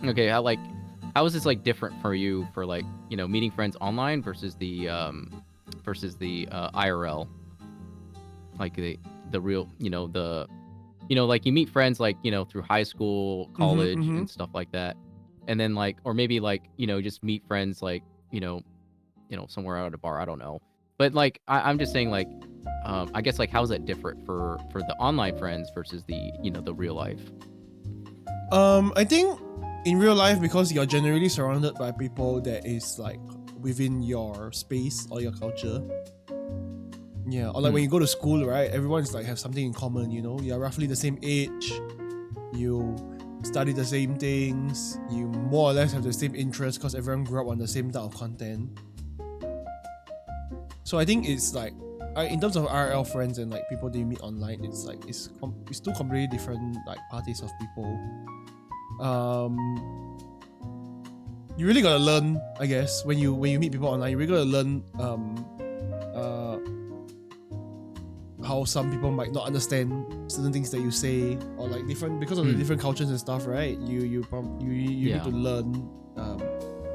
Okay, how is this like different for you for like, you know, meeting friends online versus the IRL, like the real, you know, the, you know, like you meet friends like, you know, through high school, college, and stuff like that, and then like, or maybe like, you know, just meet friends like, you know, somewhere out at a bar, I don't know, but like I'm just saying like, I guess like how's that different for the online friends versus the, you know, the real life? I think in real life, because you're generally surrounded by people that is like within your space or your culture. Yeah, or like when you go to school, right? Everyone's like have something in common, you know? You're roughly the same age, you study the same things, you more or less have the same interests because everyone grew up on the same type of content. So I think it's like, in terms of IRL friends and like people that you meet online, it's like it's two completely different like parties of people. You really gotta learn, I guess, when you meet people online. You really gotta learn how some people might not understand certain things that you say, or like different because of the different cultures and stuff, right? You need to learn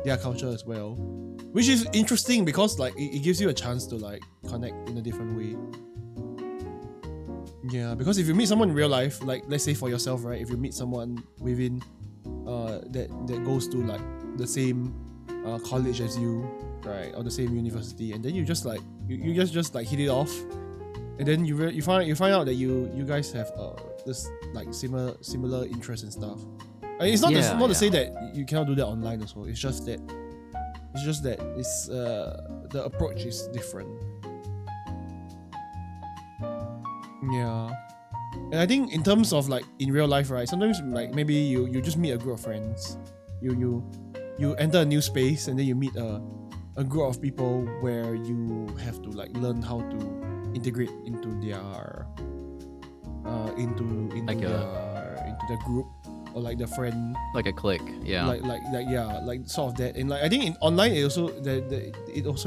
their culture as well, which is interesting because like it gives you a chance to like connect in a different way. Yeah, because if you meet someone in real life, like let's say for yourself, right? If you meet someone within that goes to like the same college as you, right, or the same university, and then you just like you just like hit it off, and then you find out that you guys have this like similar interests and stuff. I mean, it's not to say that you cannot do that online also. It's just that it's the approach is different. Yeah. And I think in terms of like in real life, right, sometimes like maybe you just meet a group of friends, you enter a new space, and then you meet a group of people where you have to like learn how to integrate into their into their group, or like the friend, like a clique. Yeah, like sort of that. And like I think in online it also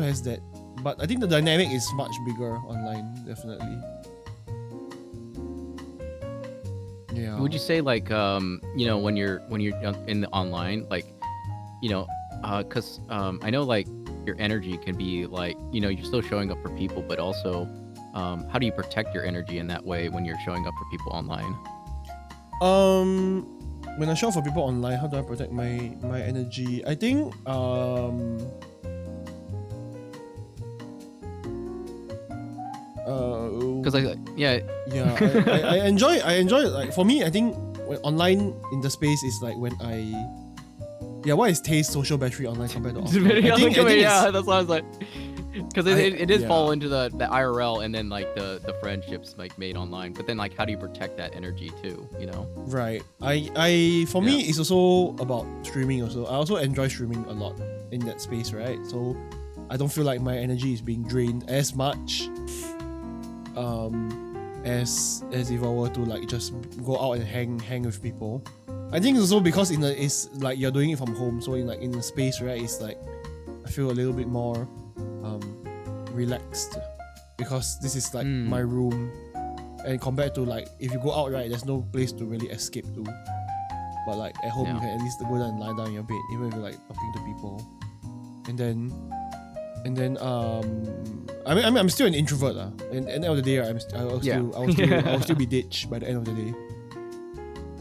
has that, but I think the dynamic is much bigger online, definitely. Yeah. Would you say like you know, when you're in the online, like, you know, because I know like your energy can be like, you know, you're still showing up for people, but also how do you protect your energy in that way when you're showing up for people online? When I show up for people online, how do I protect my energy? I think because I enjoy like, for me I think when online in the space is like when what is Tay's social battery online compared to offline? I think that's what I was like, because it did fall into the IRL and then like the friendships like made online, but then like how do you protect that energy too, you know? Right. For me it's also about streaming also. I also enjoy streaming a lot in that space, right? So I don't feel like my energy is being drained as much as if I were to like just go out and hang with people. I think it's also because it's like you're doing it from home, so in the space, right, it's like I feel a little bit more relaxed because this is like my room, and compared to like if you go out, right, there's no place to really escape to, but like at home you can at least go down and lie down in your bed even if you're like talking to people. And then I'm still an introvert and at the end of the day I'll still be ditched by the end of the day.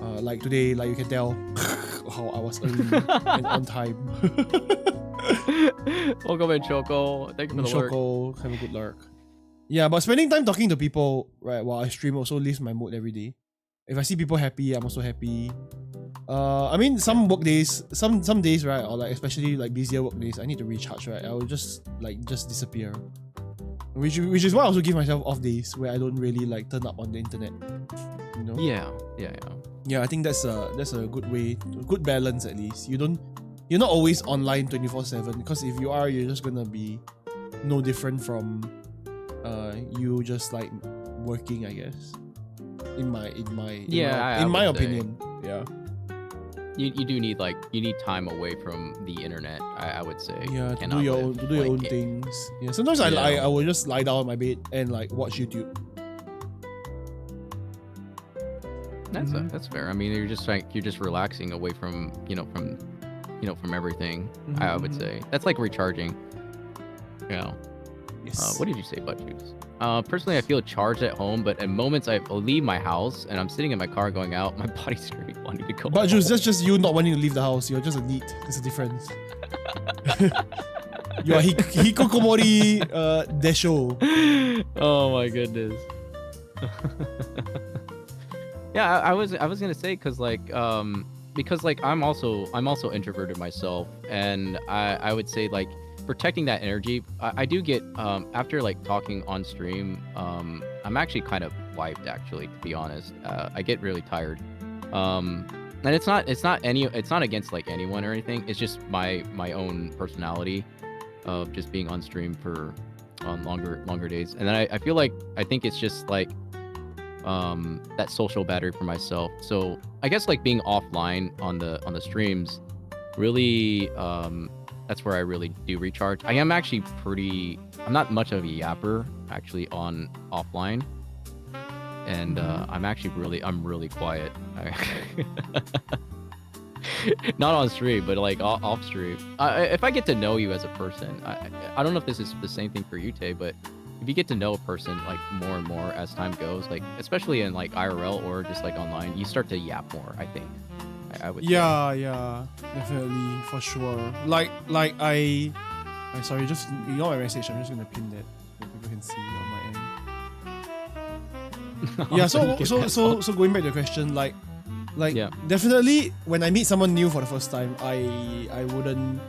Like today, like you can tell how I was early and on time. Welcome in, Choco. Thank you for the Choco, lurk. have a good lurk. Yeah, but spending time talking to people, right, while I stream also lifts my mood every day. If I see people happy, I'm also happy. I mean, some work days, some days, right, or like especially like busier work days, I need to recharge, right? I will just disappear. Which is why I also give myself off days where I don't really like turn up on the internet. You know? Yeah. Yeah, I think that's a good way, good balance at least. You don't you're not always online 24/7, because if you are, you're just gonna be no different from you just like working, I guess. In my opinion. Yeah. You do need time away from the internet, I would say. Yeah, to do your own things. Yeah. Sometimes I will just lie down on my bed and like watch YouTube. That's fair. I mean, you're just relaxing away from from everything. I would say that's like recharging. Yes. What did you say, Butt Juice? Personally, I feel charged at home, but at moments I leave my house and I'm sitting in my car going out, my body's screaming wanting to go. But Juice, that's just you not wanting to leave the house. You're just a NEET. There's a difference. You are Hikokomori Desho. Oh my goodness. Yeah, I was gonna say because I'm also introverted myself, and I would say like protecting that energy. I do get after like talking on stream, I'm actually kind of wiped, actually, to be honest. I get really tired, and it's not against like anyone or anything. It's just my own personality of just being on stream for longer days, and then I think it's just like that social battery for myself. So I guess like being offline on the streams really that's where I really do recharge. I am actually I'm not much of a yapper actually on offline, and I'm really quiet. Not on stream, but like off stream. If I get to know you as a person, I don't know if this is the same thing for you, Tay, but if you get to know a person like more and more as time goes, like especially in like IRL or just like online, you start to yap more, I think. I would say. Yeah, definitely, for sure. Like I sorry, just ignore my message. I'm just gonna pin that so people can see on my end. Yeah, so going back to the question, like yeah. Definitely when I meet someone new for the first time, I wouldn't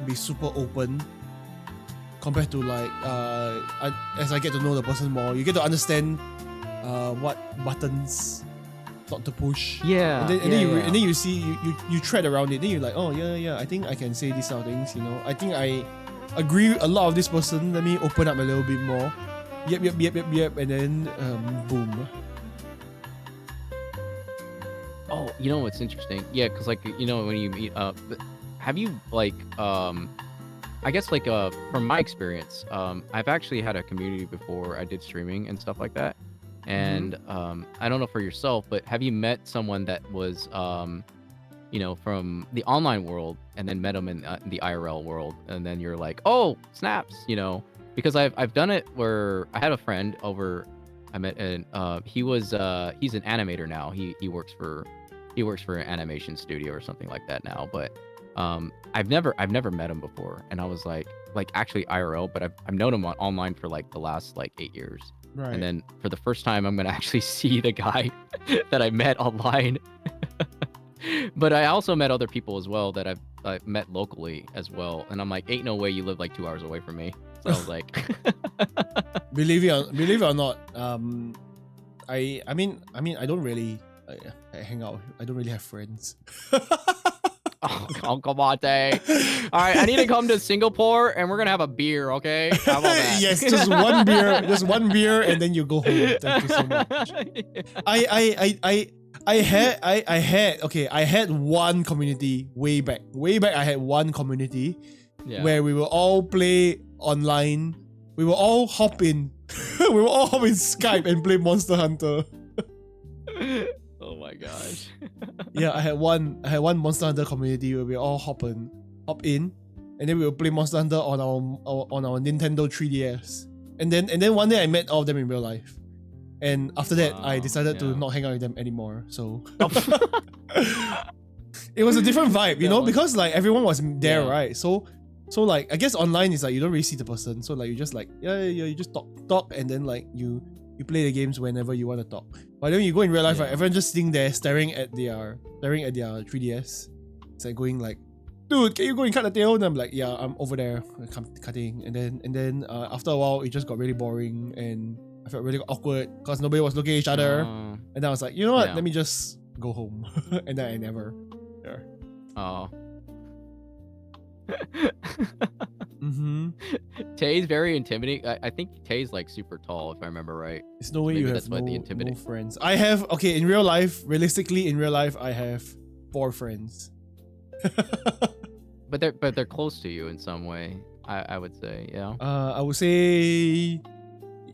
be super open compared to like as I get to know the person more. You get to understand what buttons not to push. Yeah. And then you see you tread around it. Then you're like, oh yeah, I think I can say these sort of things. I think I agree a lot of this person. Let me open up a little bit more. Yep, and then boom. Oh, what's interesting? Yeah, because like when you meet up, have you like I guess like from my experience, I've actually had a community before I did streaming and stuff like that. And I don't know for yourself, but have you met someone that was from the online world and then met them in the IRL world, and then you're like, oh, snaps, because I've done it where I had a friend over I met, and he's an animator now. He works for an animation studio or something like that now, but I've never met him before, and I was like actually IRL, but I've known him online for like the last like 8 years. Right. And then for the first time, I'm gonna actually see the guy that I met online. But I also met other people as well that I've met locally as well, and I'm like, ain't no way you live like 2 hours away from me. So I was like, believe it or not, I mean I don't really I hang out. I don't really have friends. Oh, come on, Tay. All right, I need to come to Singapore and we're gonna have a beer, okay? How about that? Yes, just one beer, and then you go home. Thank you so much. I had one community way back. I had one community where we will all play online. We will all hop in. We will all hop in Skype and play Monster Hunter. Oh my gosh. Yeah, I had one Monster Hunter community where we all hop in, and then we will play Monster Hunter on our Nintendo 3DS. And then one day I met all of them in real life. And after that, I decided to not hang out with them anymore. So it was a different vibe, because like everyone was there, right? So like I guess online is like you don't really see the person. So like you just like you just talk, and then like you play the games whenever you want to talk. But then you go in real life, right? Everyone just sitting there staring at their 3DS. It's like going like, dude, can you go and cut the tail? And I'm like, yeah, I'm over there cutting. And then after a while, it just got really boring, and I felt really awkward because nobody was looking at each other. And then I was like, you know what? Let me just go home. And then I never. Yeah. Oh. Mm-hmm. Tay's very intimidating. I think Tay's like super tall, if I remember right. There's no way Maybe you that's have why the no intimidating. friends. I have, okay, in real life, realistically, in real life, I have 4 friends. But they're close to you in some way. I would say, yeah. I would say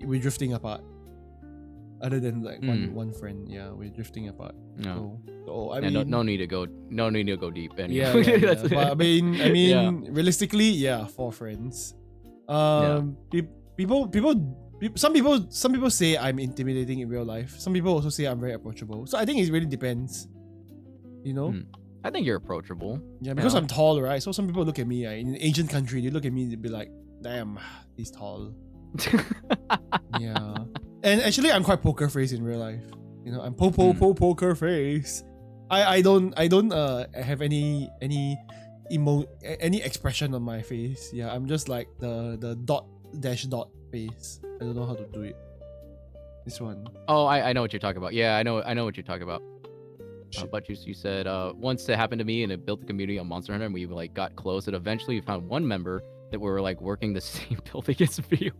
we're drifting apart. Other than like one friend, yeah, we're drifting apart. No. So I Yeah, mean, no need to go deep anyway. yeah, yeah, yeah. But I mean, Yeah. realistically, yeah, 4 friends. Some people say I'm intimidating in real life. Some people also say I'm very approachable. So I think it really depends. You know? I think you're approachable. Yeah, because I'm tall, right? So some people look at me in an Asian country, they look at me and be like, "Damn, he's tall." Yeah. And actually, I'm quite poker face in real life. You know, I'm poker face. I don't have any expression on my face. Yeah, I'm just like the dot face. I don't know how to do it. This one. Oh, I know what you're talking about. Yeah, I know what you're talking about. But you said once it happened to me, and it built a community on Monster Hunter, and we like got close, and eventually we found one member that we were like working the same building as video.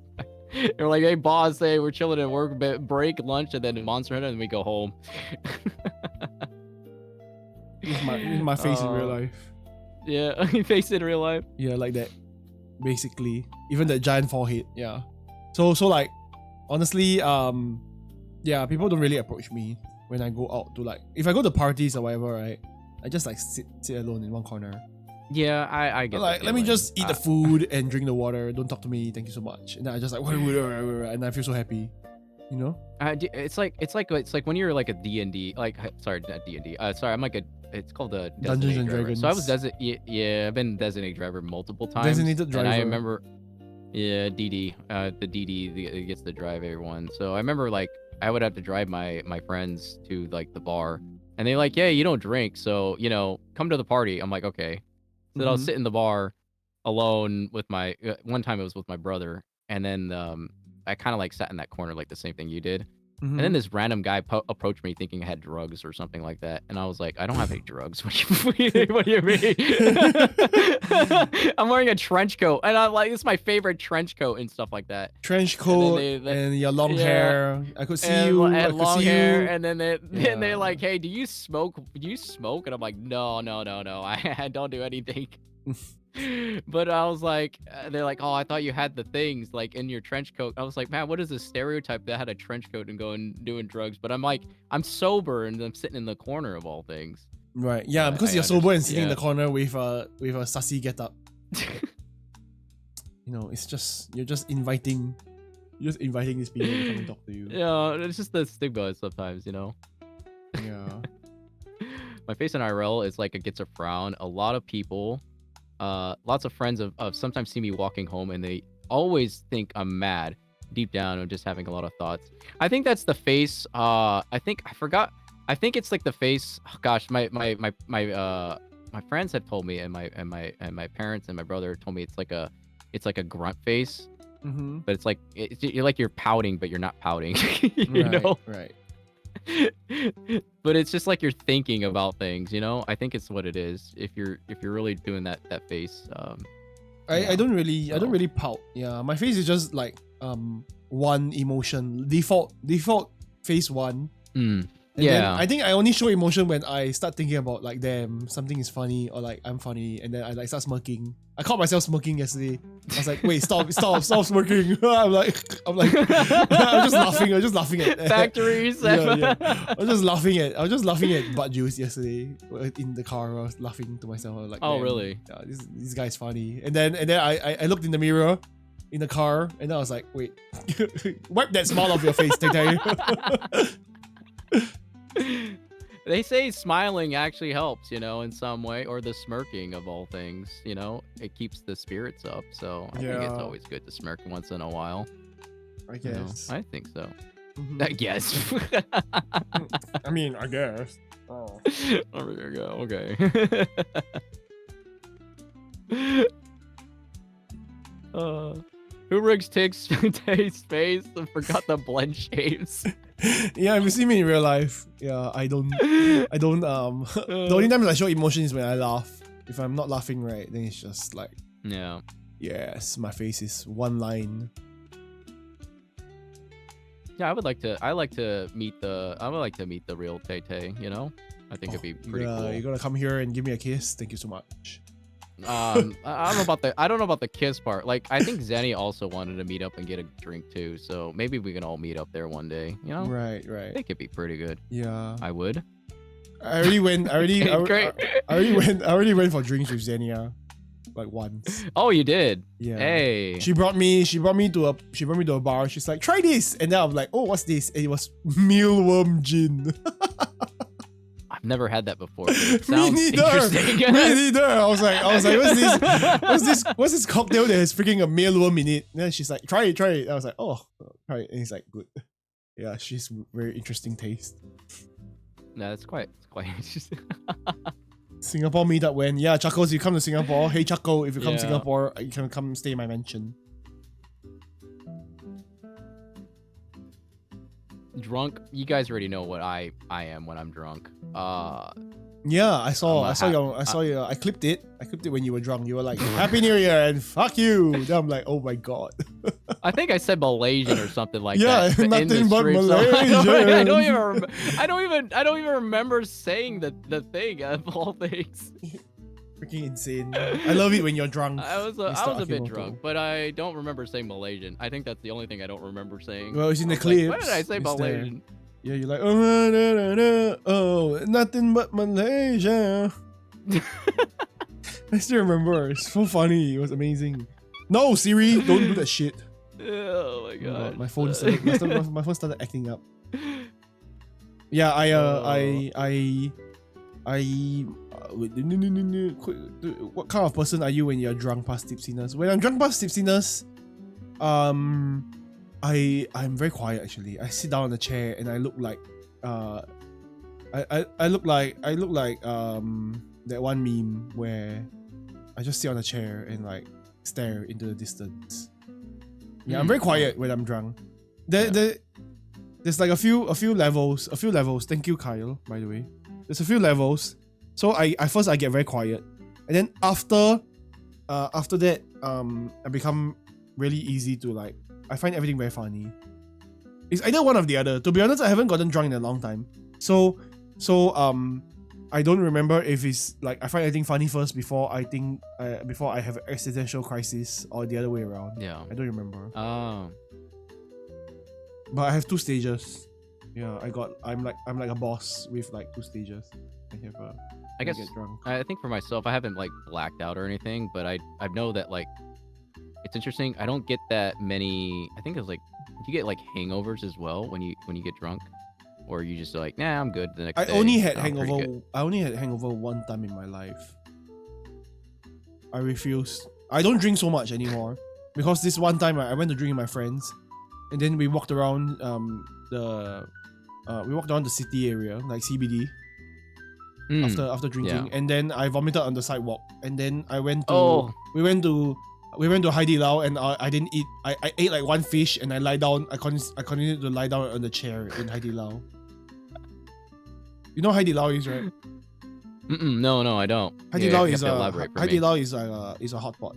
They're like, "Hey boss, hey, we're chilling at work, break, lunch, and then Monster Hunter, and then we go home." my face in real life. Yeah, face in real life. Yeah, like that. Basically, even that giant forehead. Yeah. So like, honestly, yeah, people don't really approach me when I go out to like, if I go to parties or whatever, right? I just like sit alone in one corner. Yeah, I get like, let me just eat the food and drink the water. Don't talk to me. Thank you so much. And then I just like, and I feel so happy. You know? It's like when you're like a D&D, like, sorry, not D&D. Sorry, I'm like it's called a Dungeons and Dragons. So I was I've been designated driver multiple times. Designated driver. And I remember, yeah, DD, the DD gets to drive everyone. So I remember like I would have to drive my friends to like the bar, and they're like, "Yeah, you don't drink, so you know, come to the party." I'm like, "Okay." So I'll sit in the bar alone with my one time it was with my brother, and then I kind of like sat in that corner like the same thing you did. And then this random guy approached me thinking I had drugs or something like that, and I was like, I don't have any drugs. What do you mean? I'm wearing a trench coat, and I'm like, it's my favorite trench coat and stuff like that. Trench coat and your long hair. I could see you. And long hair, and then they're like, "Hey, do you smoke? Do you smoke?" And I'm like, "No, I don't do anything." But I was like, they're like, "Oh, I thought you had the things like in your trench coat." I was like, "Man, what is this stereotype that had a trench coat and going doing drugs?" But I'm like, I'm sober and I'm sitting in the corner of all things. Right? Yeah, because you're sober and sitting in the corner with a sassy getup. You know, it's just you're just inviting these people to come and talk to you. Yeah, it's just the stigma sometimes, you know. Yeah. My face in IRL is like it gets a frown. A lot of people. Lots of friends of sometimes see me walking home and they always think I'm mad. Deep down, I'm just having a lot of thoughts. I think that's the face. I think it's like the face. Oh, gosh, my friends have told me, and my parents and my brother told me it's like a grunt face. But it's like you're pouting, but you're not pouting. you know? Right. But it's just like you're thinking about things, you know. I think it's what it is. If you're really doing that face. I don't really pout. Yeah, my face is just like one emotion, default face one. And then I think I only show emotion when I start thinking about like, damn, something is funny, or like I'm funny, and then I like start smirking. I caught myself smirking yesterday. I was like, wait, stop smirking. I'm like I'm just laughing at factories. Yeah. I was just laughing at butt juice yesterday in the car. I was laughing to myself. I was like, oh really? Yeah, this guy's funny. And then I looked in the mirror in the car, and then I was like, wait, wipe that smile off your face, Tay. They say smiling actually helps, you know, in some way, or the smirking of all things, you know, it keeps the spirits up. So I think it's always good to smirk once in a while. I guess. You know? I think so. I guess. I mean, I guess. Oh. There you go. Okay. Who rigs takes Tay's face and forgot the blend shapes? Yeah, if you see me in real life, yeah, I don't the only time I show emotion is when I laugh. If I'm not laughing right, then it's just like, Yeah. yes, my face is one line. Yeah, I would like to meet the real Tay Tay, you know? I think it'd be pretty cool. You're gonna come here and give me a kiss? Thank you so much. I don't know about the kiss part. Like, I think Zenny also wanted to meet up and get a drink too, so maybe we can all meet up there one day, you know? Right. I think it'd be pretty good. Yeah. I would. I already went Great. I already went for drinks with Xenia. Like once. Oh, you did? Yeah. Hey. She brought me to a bar. She's like, try this. And then I'm like, oh, what's this? And it was mealworm gin. I've never had that before. But it Me sounds neither. interesting. Me neither. I was like, what's this cocktail that has freaking a mealworm in it? And then she's like, try it. I was like, oh, try it. And he's like, good. Yeah, she's very interesting taste. No, it's quite interesting. Singapore meetup when? Yeah, Chuckles, you come to Singapore. Hey, Chuckle, if you come to Yeah. Singapore, you can come stay in my mansion. Drunk, you guys already know what I am when I'm drunk. Yeah, I saw your, I clipped it when you were drunk. You were like, Happy New Year and fuck you. Then I'm like, oh my god. I think I said Malaysian or something like Yeah, that. nothing but I Malaysian. don't even remember saying the thing of all things. Freaking insane. I love it when you're drunk. I was Mr. a bit Akimoto. drunk, but I don't remember saying Malaysian. I think that's the only thing I don't remember saying. Well, it's in the I was clips. like, what did I say It's there. Malaysian? Yeah, you're like, oh, nothing but Malaysia. I still remember. It's so funny. It was amazing. No, Siri, don't do that shit. Oh my Oh god. God, my phone started acting up. Yeah, what kind of person are you when you're drunk past tipsiness? When I'm drunk past tipsiness, I'm very quiet actually. I sit down on the chair and I look like I look like that one meme where I just sit on a chair and like stare into the distance. Yeah, I'm very quiet when I'm drunk. There's like a few levels. Thank you, Kyle, by the way. There's a few levels. So I first get very quiet. And then after that, I become really easy to like, I find everything very funny. It's either one or the other. To be honest, I haven't gotten drunk in a long time. So I don't remember if it's like I find anything funny first before I have an existential crisis or the other way around. Yeah. I don't remember. Oh. But I have 2 stages. Yeah, I'm like a boss with like 2 stages. I guess get drunk. I think for myself, I haven't like blacked out or anything, but I know that like it's interesting. I don't get that many. I think it's like you get like hangovers as well when you get drunk, or you just like, nah, I'm good the next day. I only had I'm pretty good. hangover. I only had hangover one time in my life. I refused. I don't drink so much anymore because this one time I went to drink with my friends, and then we walked around the city area like CBD. After drinking, yeah. and then I vomited on the sidewalk, and then we went to Haidilao, and I didn't eat. I ate like one fish, and I lie down. I continued to lie down on the chair in Haidilao. You know Haidilao is, right? No, I don't. Haidilao You is have to a elaborate for me. Haidilao is a hot pot.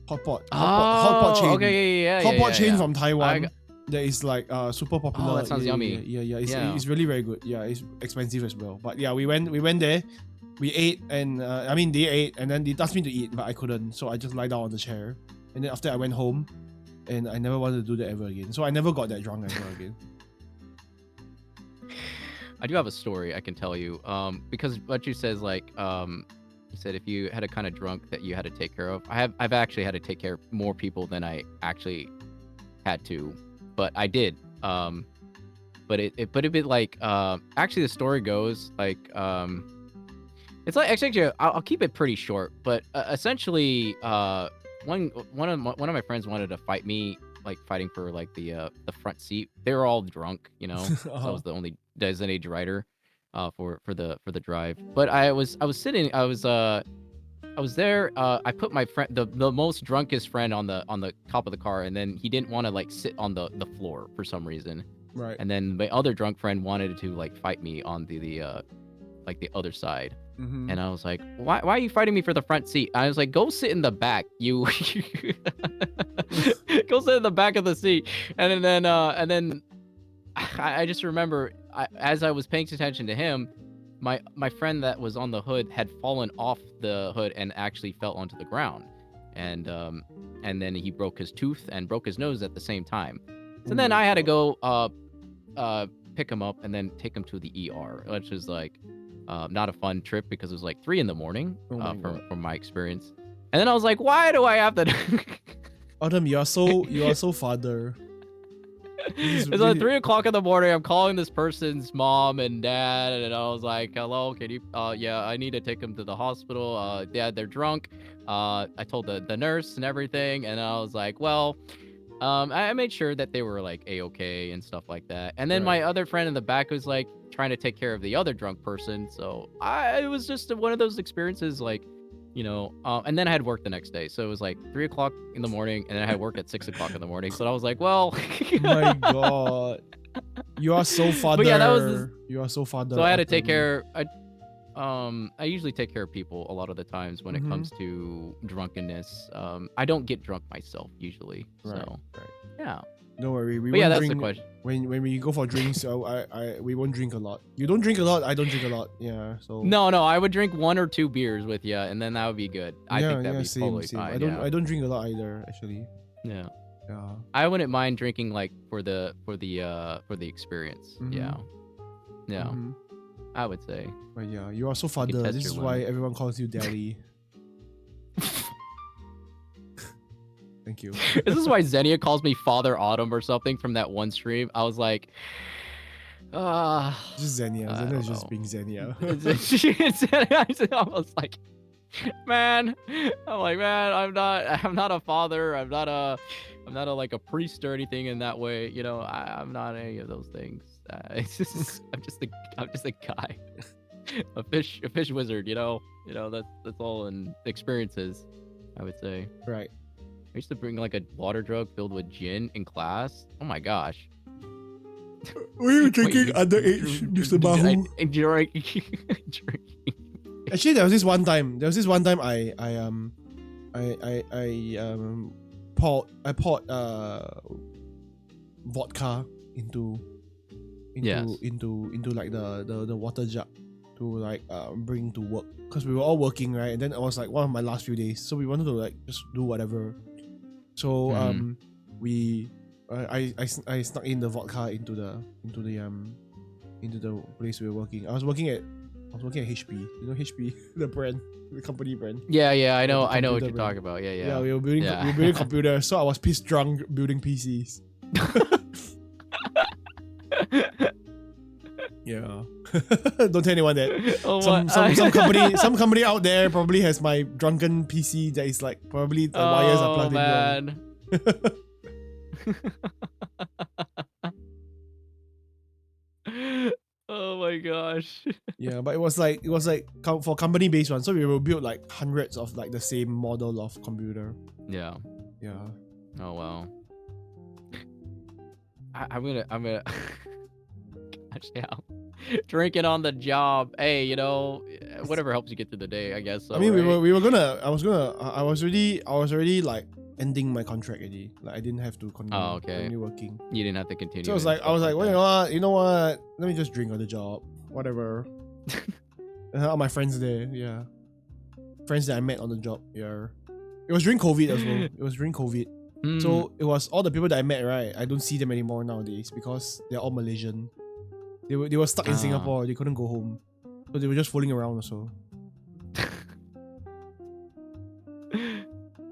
Hot pot chain. Okay, yeah. Hot pot chain yeah. from Taiwan. That is like super popular. Oh, that sounds yummy. Yeah. It's really very good. Yeah, it's expensive as well. But yeah, we went there, we ate, and they ate, and then they asked me to eat, but I couldn't, so I just lie down on the chair. And then after I went home, and I never wanted to do that ever again. So I never got that drunk ever again. I do have a story I can tell you. Because what you said is like, you said if you had a kind of drunk that you had to take care of. I've actually had to take care of more people than I actually had to, but I did. But it bit like actually the story goes like it's like actually I'll keep it pretty short, but essentially one of my friends wanted to fight me, like fighting for like the front seat. They were all drunk, you know. So I was the only designated rider for the drive. But I was sitting, I was I was there. I put my friend, the most drunkest friend, on the top of the car, and then he didn't want to like sit on the floor for some reason. Right. And then my other drunk friend wanted to like fight me on the like the other side. Mm-hmm. And I was like, why are you fighting me for the front seat? I was like, go sit in the back, you. Go sit in the back of the seat. And then I just remember, as I was paying attention to him, my friend that was on the hood had fallen off the hood and actually fell onto the ground. And then he broke his tooth and broke his nose at the same time. So then I had to go pick him up and then take him to the ER, which was like not a fun trip because it was like 3 a.m. from my experience. And then I was like, why do I have to? Adam, you are so father. It's like 3 o'clock in the morning. I'm calling this person's mom and dad, and I was like, "Hello, can you? Yeah, I need to take them to the hospital. Yeah, they're drunk. I told the nurse and everything, and I was like, well, I made sure that they were like a-okay and stuff like that. And then my other friend in the back was like trying to take care of the other drunk person. So it was just one of those experiences, like, you know, and then I had work the next day. So it was like 3 o'clock in the morning, and then I had work at 6 o'clock in the morning. So I was like, well, my God, you are so father. But yeah, you are so father. So I had to take care. I usually take care of people a lot of the times when it comes to drunkenness. I don't get drunk myself usually. So yeah. Don't worry. But yeah, that's the question. When we go for drinks, we won't drink a lot. You don't drink a lot. I don't drink a lot. Yeah. So no, I would drink 1 or 2 beers with you, and then that would be good. I think that'd be totally fine. I don't drink a lot either, actually. Yeah. Yeah. I wouldn't mind drinking like for the experience. Yeah. Yeah. I would say. But yeah, you are so father. This is why everyone calls you daddy. Thank you. This is why Xenia calls me Father Autumn or something from that one stream. I was like, just Xenia. Xenia's just being Xenia. I was like, man, I'm not a father. I'm not a like a priest or anything in that way. You know, I'm not any of those things. I'm just a guy, a fish wizard. You know, that's all in experiences, I would say. Right. I used to bring like a water jug filled with gin in class. Oh my gosh. Were you drinking underage, Mr. Bahu? Drinking. Actually, there was this one time I poured vodka into like the water jug to like bring to work, because we were all working, right? And then it was like one of my last few days, so we wanted to like just do whatever. So I snuck in the vodka into the place we were working. I was working at HP. You know HP, the brand, the company brand. Yeah, I know what you're talking about. Yeah. Yeah, we were building computers, so I was pissed drunk building PCs. Yeah. Don't tell anyone that. Some company out there probably has my drunken PC that is like probably the wires are plugged in wrong. Oh my gosh. Yeah, but it was like for company based one, so we will build like hundreds of like the same model of computer. Yeah. Oh wow. I'm gonna gosh, yeah. Drinking on the job. Hey, you know, whatever helps you get through the day, I guess. So, I mean, right? I was already like ending my contract already. Like I didn't have to continue working. You didn't have to continue. So I was like, well, you know what? Let me just drink on the job. Whatever. All my friends there, yeah. Friends that I met on the job, yeah. It was during COVID as well. It was during COVID. So it was all the people that I met, right? I don't see them anymore nowadays because they're all Malaysian. They were stuck in Singapore. They couldn't go home, so they were just fooling around also.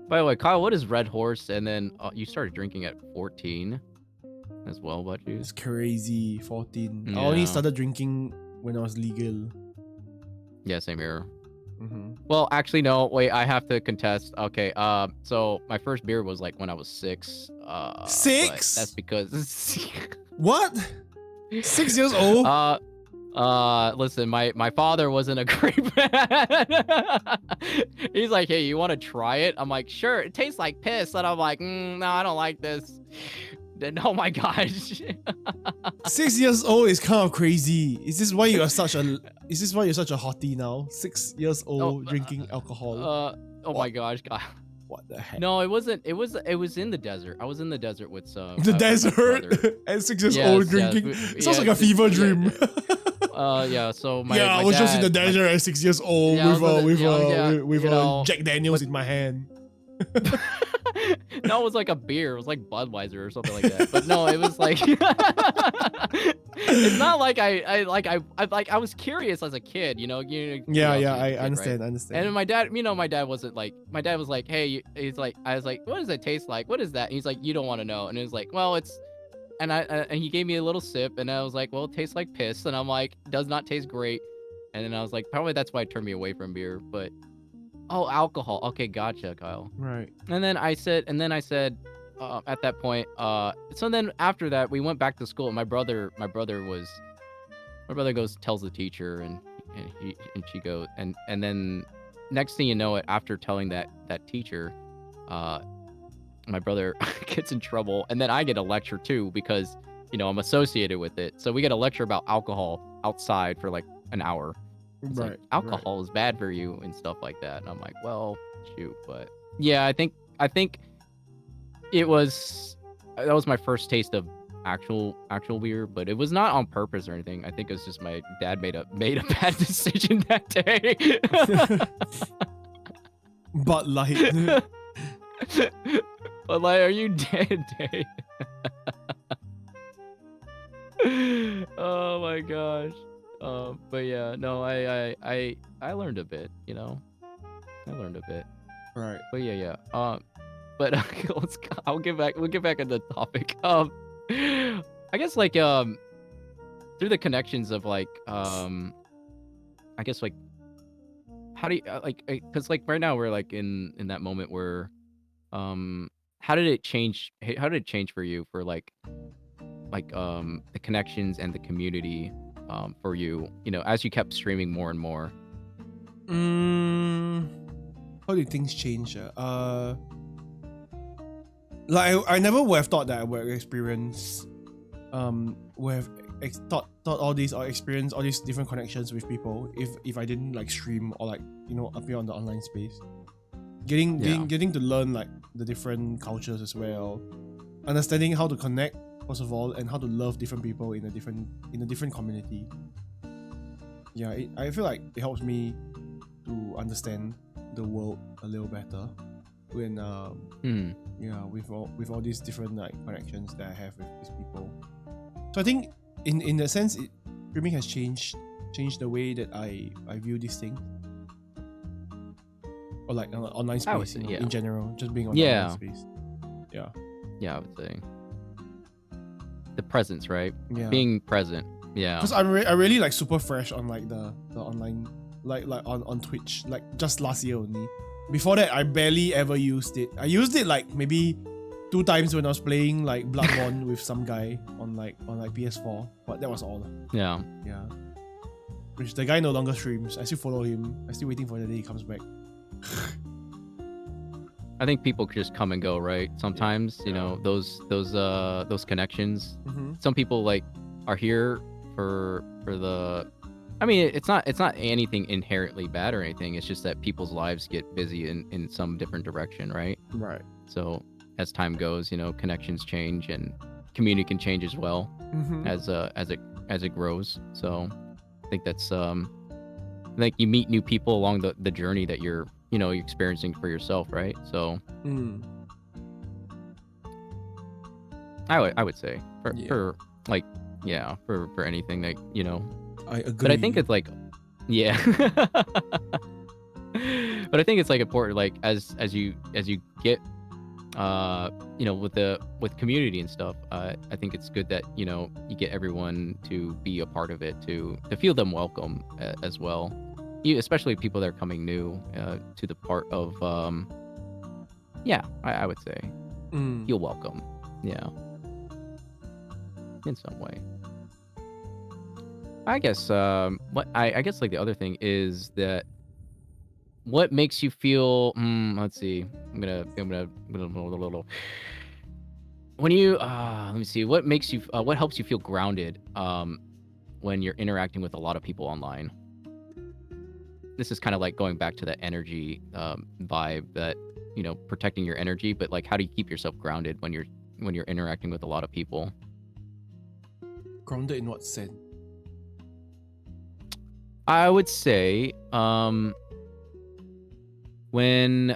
By the way, Kyle, what is Red Horse? And then you started drinking at 14 as well, but you? It's crazy. 14. Yeah. I only started drinking when I was legal. Yeah, same here. Well, actually, no. Wait, I have to contest. Okay. So my first beer was like when I was 6. 6? That's because. What? 6 years old? Listen, my father wasn't a great fan. He's like, hey, you want to try it? I'm like, sure. It tastes like piss, and I'm like, no, I don't like this. Then, oh my gosh. 6 years old is kind of crazy. Is this why you are such a? Is this why you're such a hottie now? 6 years old drinking alcohol. Oh my gosh, God. What the heck? No, it wasn't. It was in the desert. I was in the desert with some. The desert at 6 years old drinking. It sounds like a fever dream. Yeah. So my I was just in the desert at 6 years old with Jack Daniels in my hand. No, it was like a beer. It was like Budweiser or something like that. But no, it was like it's not like I was curious as a kid, you know. I understand, right? I understand. And my dad wasn't like, my dad was like, hey, he's like, I was like, what does it taste like? What is that? And he's like, you don't want to know. And it was like, well, it's, and and he gave me a little sip, and I was like, well, it tastes like piss. And I'm like, does not taste great. And then I was like, probably that's why it turned me away from beer. But oh, alcohol. Okay, gotcha, Kyle. Right. And then I said, at that point, so then after that, we went back to school. My brother goes, tells the teacher, and she goes, and then next thing you know, it after telling that teacher, my brother gets in trouble, and then I get a lecture too because I'm associated with it. So we get a lecture about alcohol outside for like an hour. It's right. Like, alcohol is bad for you and stuff like that. And I'm like, well, shoot, but yeah, I think it was, that was my first taste of actual beer, but it was not on purpose or anything. I think it was just my dad made a bad decision that day. But Light. But like, are you dead, Dave? Oh my gosh. But yeah, no, I learned a bit, I learned a bit. Right. But yeah. But we'll get back on the topic. I guess like through the connections of like I guess like how do you like, because like right now we're like in that moment where how did it change for you for like the connections and the community for you, as you kept streaming more and more? How did things change? Like I never would have thought that I would experience would have thought all these or experience all these different connections with people if I didn't like stream or like appear on the online space. Getting to learn like the different cultures as well, understanding how to connect first of all, and how to love different people in a different community. Yeah, I feel like it helps me to understand the world a little better when with all these different like connections that I have with these people. So I think in that sense, streaming has changed the way that I view these things, or like online space in general, just being on online space. Yeah, I would say the presence, right? Yeah, being present. Yeah, because I really like super fresh on like the online, like on Twitch, like just last year only. Before that, I barely ever used it. I used it like maybe 2 times when I was playing like Bloodborne with some guy on PS4, but that was all. Yeah. Which the guy no longer streams. I still follow him. I'm still waiting for the day he comes back. I think people just come and go, right? Sometimes, those connections. Mm-hmm. Some people like are here for the. I mean, it's not anything inherently bad or anything. It's just that people's lives get busy in some different direction, right? Right. So as time goes, connections change and community can change as well, as it grows. So I think that's like you meet new people along the journey that you're experiencing for yourself, right? So I would say for like for anything that I agree. But I think it's like but I think it's like important, like as you get with community and stuff. I think it's good that you get everyone to be a part of it, to feel them welcome as well. Especially people that are coming new to the part of I would say feel welcome, in some way. I guess what I guess like the other thing is that what makes you feel let's see. When you let me see, what makes you what helps you feel grounded when you're interacting with a lot of people online? This is kind of like going back to that energy vibe that, protecting your energy, but like how do you keep yourself grounded when you're interacting with a lot of people? Grounded in what sense? I would say when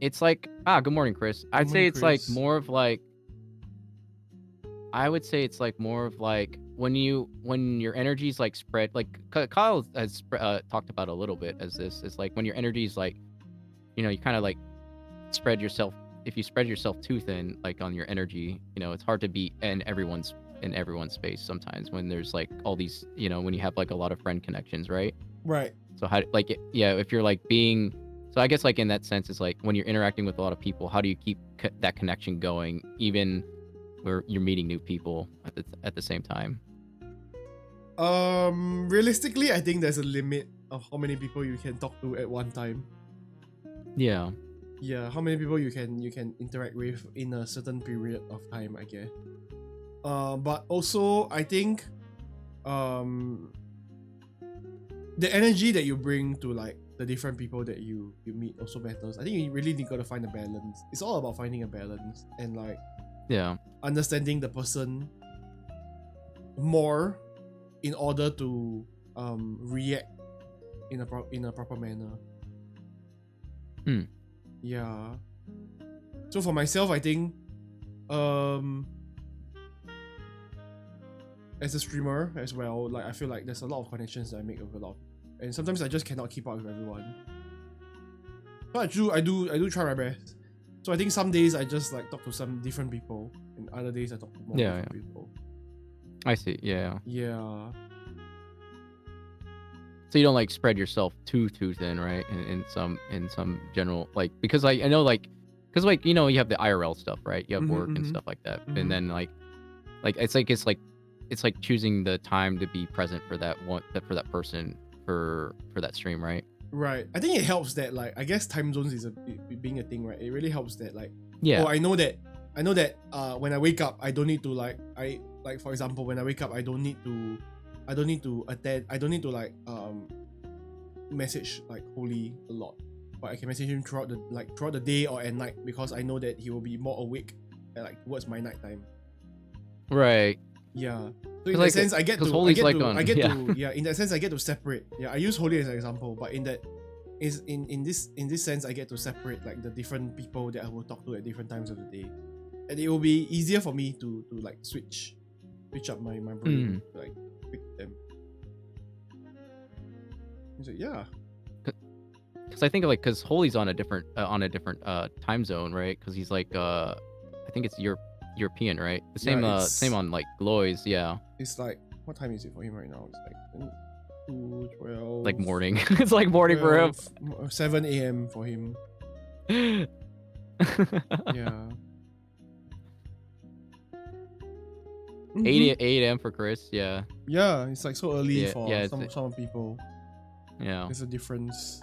it's like good morning, Chris. I'd say it's like more of like I would say it's like more of like when your energy's like spread, like Kyle has talked about a little bit as this. It's like when your energy's like, you kind of like spread yourself. If you spread yourself too thin, like on your energy, it's hard to be in everyone's space sometimes when there's like all these, when you have like a lot of friend connections, right? Right. So how like if you're like being, so I guess like in that sense, it's like when you're interacting with a lot of people, how do you keep that connection going even where you're meeting new people at the same time? Realistically, I think there's a limit of how many people you can talk to at one time. Yeah. Yeah, how many people you can interact with in a certain period of time, I guess. But also I think the energy that you bring to like the different people that you meet also matters. I think you really got to find a balance. It's all about finding a balance and like understanding the person more in order to react in a proper manner. Yeah. So for myself, I think as a streamer as well, like I feel like there's a lot of connections that I make with a lot, and sometimes I just cannot keep up with everyone. But I do try my best. So I think some days I just like talk to some different people, and other days I talk to more different people. I see. Yeah. Yeah. So you don't like spread yourself too thin, right? In some general, like, because I know like, because like you have the IRL stuff, right? You have work and stuff like that, and then like it's like choosing the time to be present for that person for that stream, right? Right. I think it helps that like I guess time zones is being a thing, right? It really helps that like I know that when I wake up I don't need to like for example when I wake up I don't need to attend, I don't need to like message like Holy a lot, but I can message him throughout the day or at night because I know that he will be more awake at like towards my nighttime. Right. Yeah. So in that sense, I get to separate. Yeah, I use Holy as an example, but in this sense, I get to separate like the different people that I will talk to at different times of the day, and it will be easier for me to like switch up my brain to like pick them. So yeah. Because I think like because Holy's on a different time zone, right? Because he's like I think it's European, right? The same same on like Gloy's, yeah. It's like, what time is it for him right now? It's like 2:12. Like morning. It's like morning 12, for him. 7 a.m. for him. Yeah. 8 a.m. for Chris, yeah. Yeah, it's like so early for some people. Yeah. There's a difference.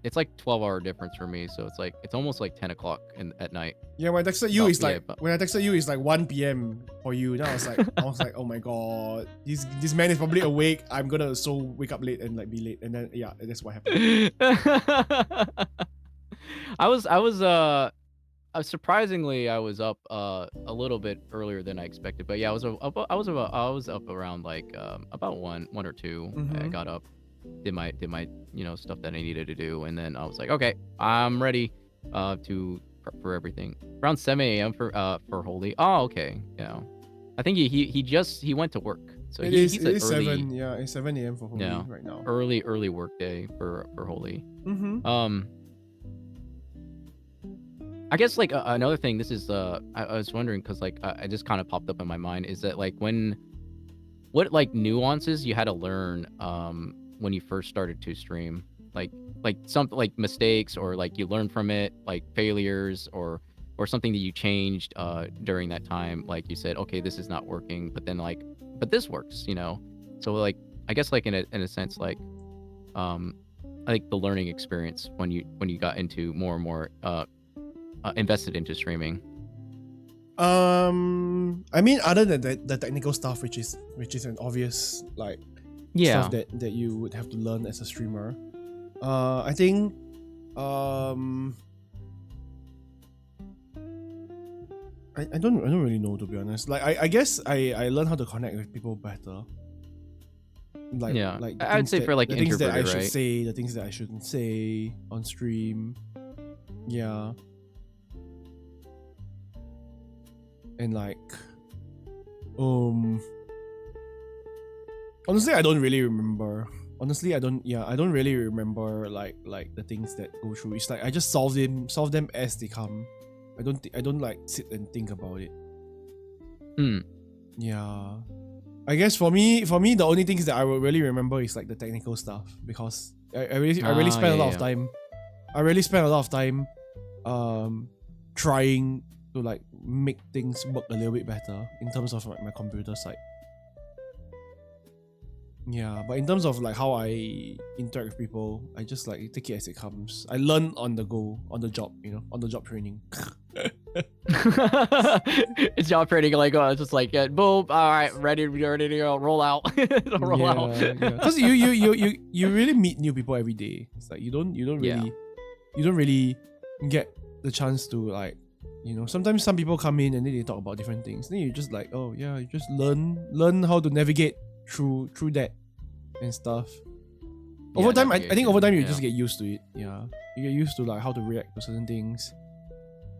It's like 12-hour difference for me, so it's almost like 10 o'clock at night. Yeah, when I texted you, it's like when I texted you, it's like 1 p.m. for you. Now I was like, oh my god, this man is probably awake. I'm gonna wake up late and like be late, and then that's what happened. I was surprisingly I was up a little bit earlier than I expected, but yeah, I was up around like about 1 or 2. I got up, did my stuff that I needed to do, and then I was like, okay, I'm ready to prep for everything. Around 7 a.m. for Holy. Oh, okay. Yeah, I think he went to work, so he's early, 7. Yeah, it's 7 a.m. for Holy right now. Early work day for Holy. I guess like another thing, this is I was wondering because like I just kind of popped up in my mind is that like what like nuances you had to learn when you first started to stream, like something like mistakes, or like you learn from it, like failures, or what like nuances you had to learn when you first started to stream, like something like mistakes, or like you learn from it, like failures, or what like nuances you had to learn when you first started to stream, like something like mistakes, or like you learn from it, like failures, or what like nuances you had to learn when you first started to stream, like something like mistakes, or like you learn from it, like failures, or what or something that you changed during that time. Like you said, okay, this is not working, but then like, but this works, you know. So like, I guess like in a sense, like I think the learning experience when you got into more and more invested into streaming. I mean, other than the technical stuff, which is an obvious like stuff that you would have to learn as a streamer. I think I don't really know, to be honest. Like I guess I learned how to connect with people better. Like I would say for like the things that I should right? say, the things that I shouldn't say on stream. Yeah. And like honestly, I don't really remember. Honestly, I don't really remember like the things that go through. It's like I just solve them as they come. I don't like sit and think about it. Yeah. I guess for me the only things that I will really remember is like the technical stuff, because I really spent a lot of time. I really spent a lot of time trying to like make things work a little bit better in terms of like my computer side. Yeah, but in terms of like how I interact with people, I just like take it as it comes. I learn on the go, on the job, you know, on the job training. It's job training, like it's just like boom, all right, ready to go, roll out. Roll out. Because you really meet new people every day. It's like you don't really get the chance to like, you know, sometimes some people come in and then they talk about different things. Then you just like, oh yeah, you just learn how to navigate through that and stuff. Over time, I think over time you just get used to it. Yeah, you get used to like how to react to certain things.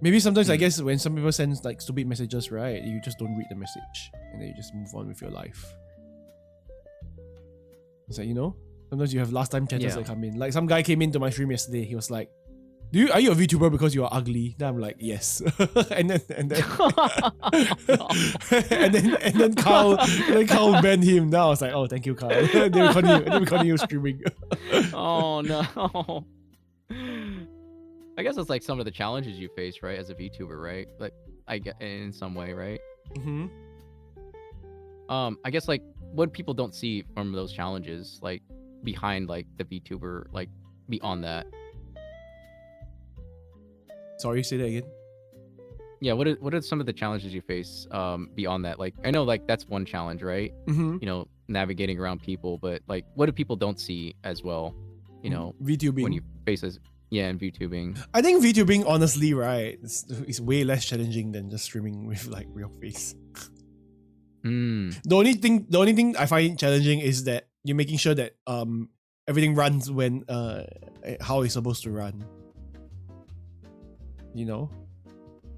Maybe sometimes I guess when some people send like stupid messages, right, you just don't read the message and then you just move on with your life. It's like, you know, sometimes you have last time chatters that come in. Like some guy came into my stream yesterday. He was like, are you a VTuber because you are ugly? Then I'm like, yes. and then and then Carl banned him. Now I was like, oh, thank you, Carl. then we continue streaming. Oh no. I guess it's like some of the challenges you face, right, as a VTuber, right? Like I get in some way, right? Mm-hmm. I guess like what people don't see from those challenges, like behind like the VTuber, like beyond that. Sorry, say that again. Yeah, what are some of the challenges you face beyond that? Like I know like that's one challenge, right? Mm-hmm. You know, navigating around people, but like what do people don't see as well? You know, VTubing. When you face as and VTubing. I think VTubing, honestly, right, is way less challenging than just streaming with like real face. The only thing I find challenging is that you're making sure that everything runs when how it's supposed to run. You know,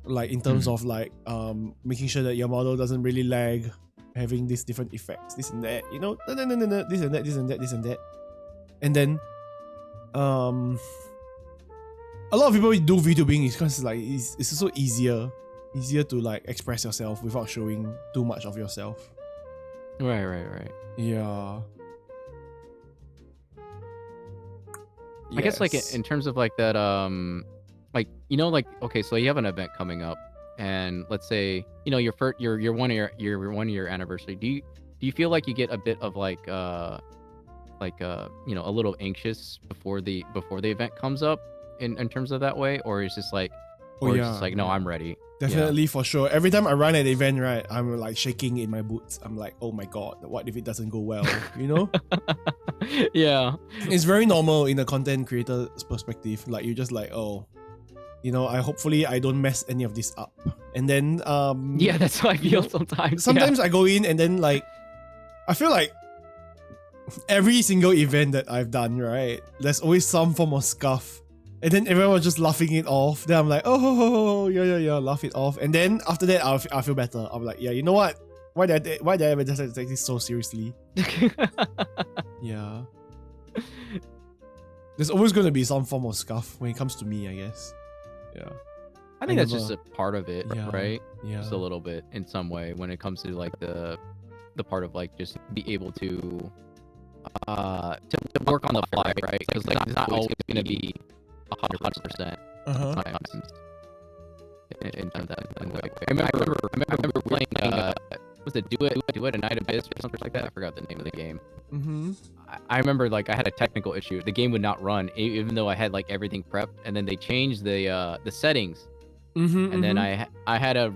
like in terms of like making sure that your model doesn't really lag, having these different effects, this and that, you know, no, this and that, and then a lot of people do VTubing is because like it's also easier to like express yourself without showing too much of yourself. Right. Yeah. I guess like in terms of like that like, you know, like, okay, so you have an event coming up and let's say, you know, your 1 year anniversary. Do you feel like you get a bit of like you know, a little anxious before the event comes up in terms of that way, or it's just like, just like, no, I'm ready? Definitely, for sure. Every time I run an event, right, I'm like shaking in my boots. I'm like, oh my god, what if it doesn't go well? You know? Yeah. It's very normal in a content creator's perspective. Like you're just like, oh, you know, hopefully I don't mess any of this up. And then yeah, that's how I feel sometimes. Sometimes I go in and then like I feel like every single event that I've done, right, there's always some form of scuff. And then everyone was just laughing it off. Then I'm like, oh, yeah, laugh it off. And then after that, I'll feel better. I'm like, yeah, you know what? Why did I ever just take this so seriously? Yeah. There's always going to be some form of scuff when it comes to me, I guess. Yeah. I think that's just a part of it, right? Yeah. Just a little bit in some way when it comes to like the part of like just be able to work on the fly, right? Because like it's not always going to be 100%. in terms of that. And, like, I remember playing was it Do It a Night Abyss or something like that? I forgot the name of the game. Mm-hmm. I remember like I had a technical issue. The game would not run even though I had like everything prepped, and then they changed the settings. Mm-hmm. And then I had to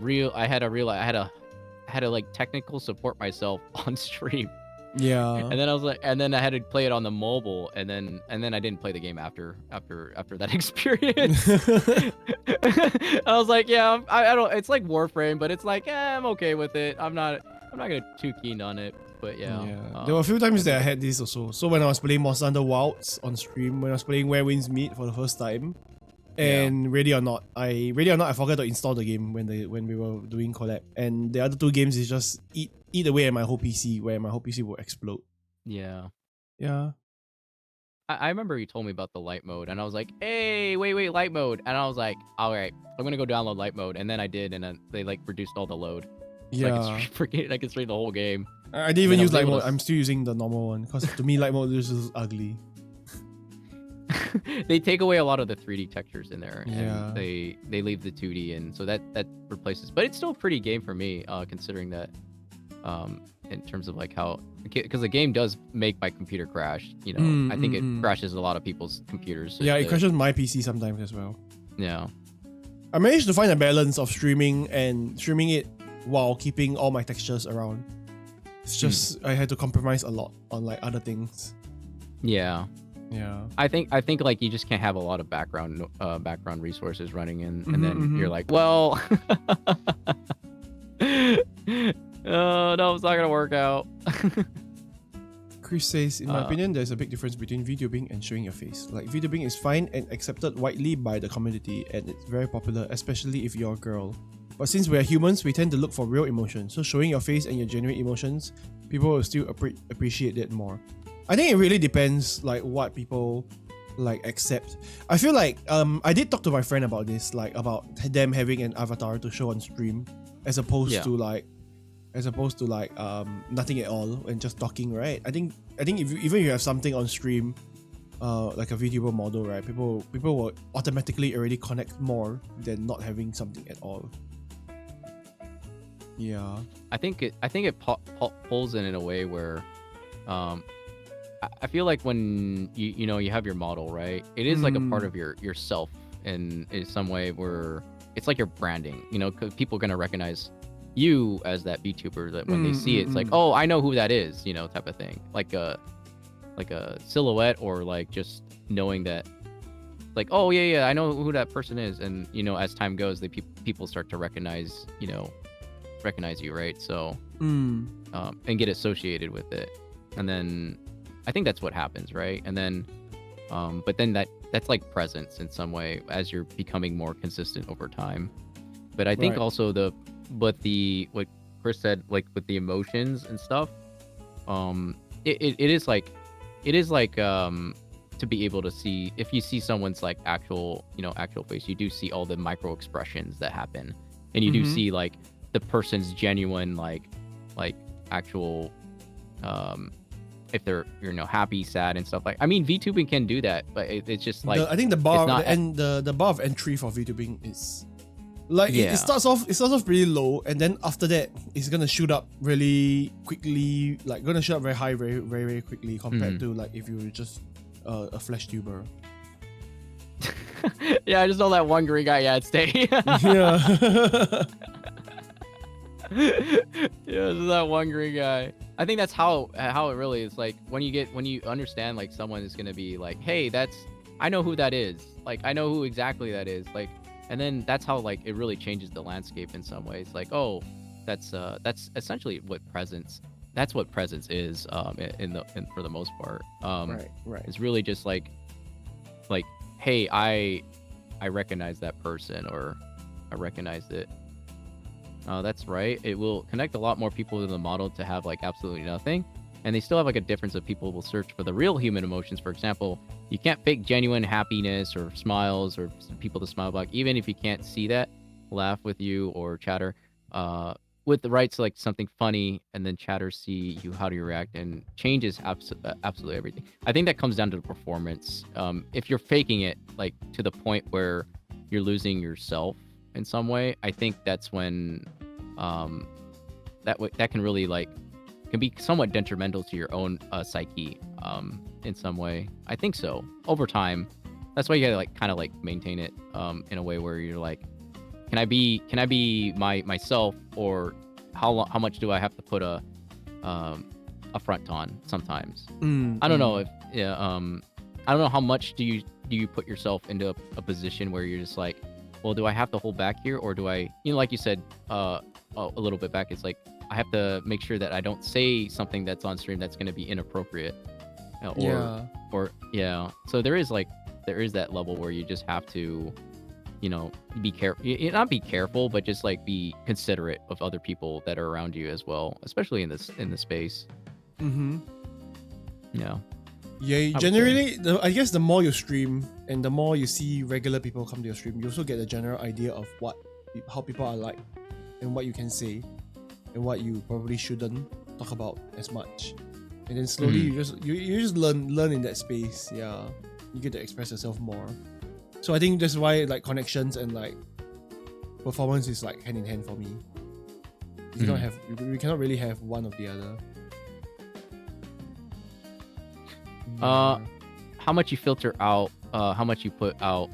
like technical support myself on stream. Yeah. And then I was like, and then I had to play it on the mobile, and then I didn't play the game after that experience. I was like, yeah, I don't. It's like Warframe, but it's like, I'm okay with it. I'm not gonna too keen on it. But yeah. There were a few times that I had this also. So when I was playing Monster Hunter Wilds on stream, when I was playing Where Winds Meet for the first time, and Ready or Not, I forgot to install the game when we were doing collab. And the other two games is just eat away at my whole PC, where my whole PC will explode. Yeah. Yeah. I remember you told me about the light mode, and I was like, hey, wait, light mode. And I was like, all right, I'm gonna go download light mode. And then I did, and then they like reduced all the load. So Yeah. I can stream the whole game. I didn't even use light mode. I'm still using the normal one because to me light mode is just ugly. They take away a lot of the 3D textures in there, Yeah. and they leave the 2D, and so that replaces. But it's still a pretty game for me, considering that, in terms of like how, because the game does make my computer crash. You know, I think it crashes a lot of people's computers. Yeah, it crashes my PC sometimes as well. Yeah. I managed to find a balance of streaming it while keeping all my textures around. It's just I had to compromise a lot on like other things. Yeah. Yeah. I think like you just can't have a lot of background resources running in, and then you're like, well, oh no, it's not gonna work out. Chris says, in my opinion, there's a big difference between VTubing and showing your face. Like, VTubing is fine and accepted widely by the community, and it's very popular, especially if you're a girl. But since we're humans, we tend to look for real emotion. So showing your face and your genuine emotions, people will still appreciate it more. I think it really depends, like, what people like accept. I feel like I did talk to my friend about this, like about them having an avatar to show on stream, as opposed to like nothing at all and just talking, right? I think if even if you have something on stream, like a VTuber model, right? People will automatically already connect more than not having something at all. Yeah. I think it pulls in a way where, I feel like when you have your model, right? It is like a part of yourself in some way, where it's like your branding, because people are gonna recognize you as that VTuber, that when they see it, it's like, oh, I know who that is, type of thing. Like a silhouette, or like just knowing that, like, oh yeah, I know who that person is. And as time goes, people start to recognize you, right? So and get associated with it. And then I think that's what happens, right? And then but then that's like presence in some way as you're becoming more consistent over time. But I think also what Chris said, like with the emotions and stuff, it is like to be able to see, if you see someone's like actual face, you do see all the micro expressions that happen, and you do see like the person's genuine like actual if they're happy, sad, and stuff. Like, I mean, VTubing can do that, but it's just like, I think the bar the bar of entry for VTubing is like, it starts off pretty low, and then after that it's gonna shoot up really quickly, like gonna shoot up very high very very, very quickly compared to like if you were just a flash tuber. Yeah, I just know that one green guy. Yeah, it's Stay. Yeah. Yeah, this is that one green guy. I think that's how it really is. Like, when you understand, like, someone is gonna be like, hey, I know who that is. Like, I know who exactly that is. Like, and then that's how like it really changes the landscape in some ways. Like, oh, that's essentially what presence. That's what presence is. For the most part. Right. It's really just like, hey, I recognize that person, or I recognize it. That's right. It will connect a lot more people to the model to have like absolutely nothing. And they still have like a difference of people will search for the real human emotions. For example, you can't fake genuine happiness or smiles or people to smile back, even if you can't see that, laugh with you or chatter. With the rights, like something funny, and then chatters see you, how do you react, and changes absolutely everything. I think that comes down to the performance. If you're faking it like to the point where you're losing yourself in some way, I think that's when that can really like can be somewhat detrimental to your own psyche in some way. I think so. Over time, that's why you gotta like kind of like maintain it in a way where you're like, can I be myself, or how much do I have to put a front on sometimes? I don't know if I don't know how much do you put yourself into a position where you're just like, well, do I have to hold back here, or do I, like you said a little bit back, it's like I have to make sure that I don't say something that's on stream that's going to be inappropriate, or so there is that level where you just have to be careful, not be careful, but just like be considerate of other people that are around you as well, especially in this space. Yeah, generally, I guess the more you stream and the more you see regular people come to your stream, you also get a general idea of how people are like, and what you can say, and what you probably shouldn't talk about as much. And then slowly you just learn in that space. Yeah, you get to express yourself more. So I think that's why like connections and like performance is like hand in hand for me. We cannot really have one of the other. How much you filter out, how much you put out.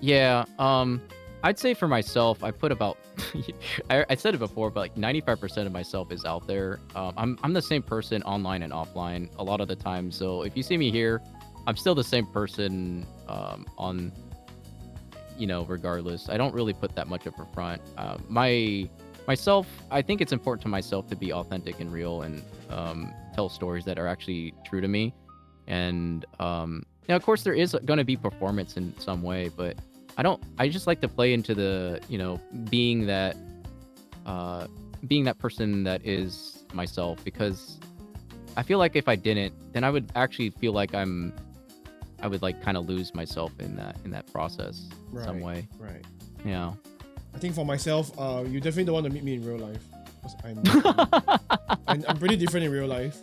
I'd say for myself, I put about I said it before, but like 95% of myself is out there. I'm the same person online and offline a lot of the time, so if you see me here, I'm still the same person on regardless. I don't really put that much up front. Myself, I think it's important to myself to be authentic and real and tell stories that are actually true to me. And now, of course, there is going to be performance in some way, but I just like to play into the, being that person that is myself, because I feel like if I didn't, then I would actually feel like I would like kind of lose myself in that process in some way. Right. Yeah. I think for myself, you definitely don't want to meet me in real life, because I'm pretty different in real life.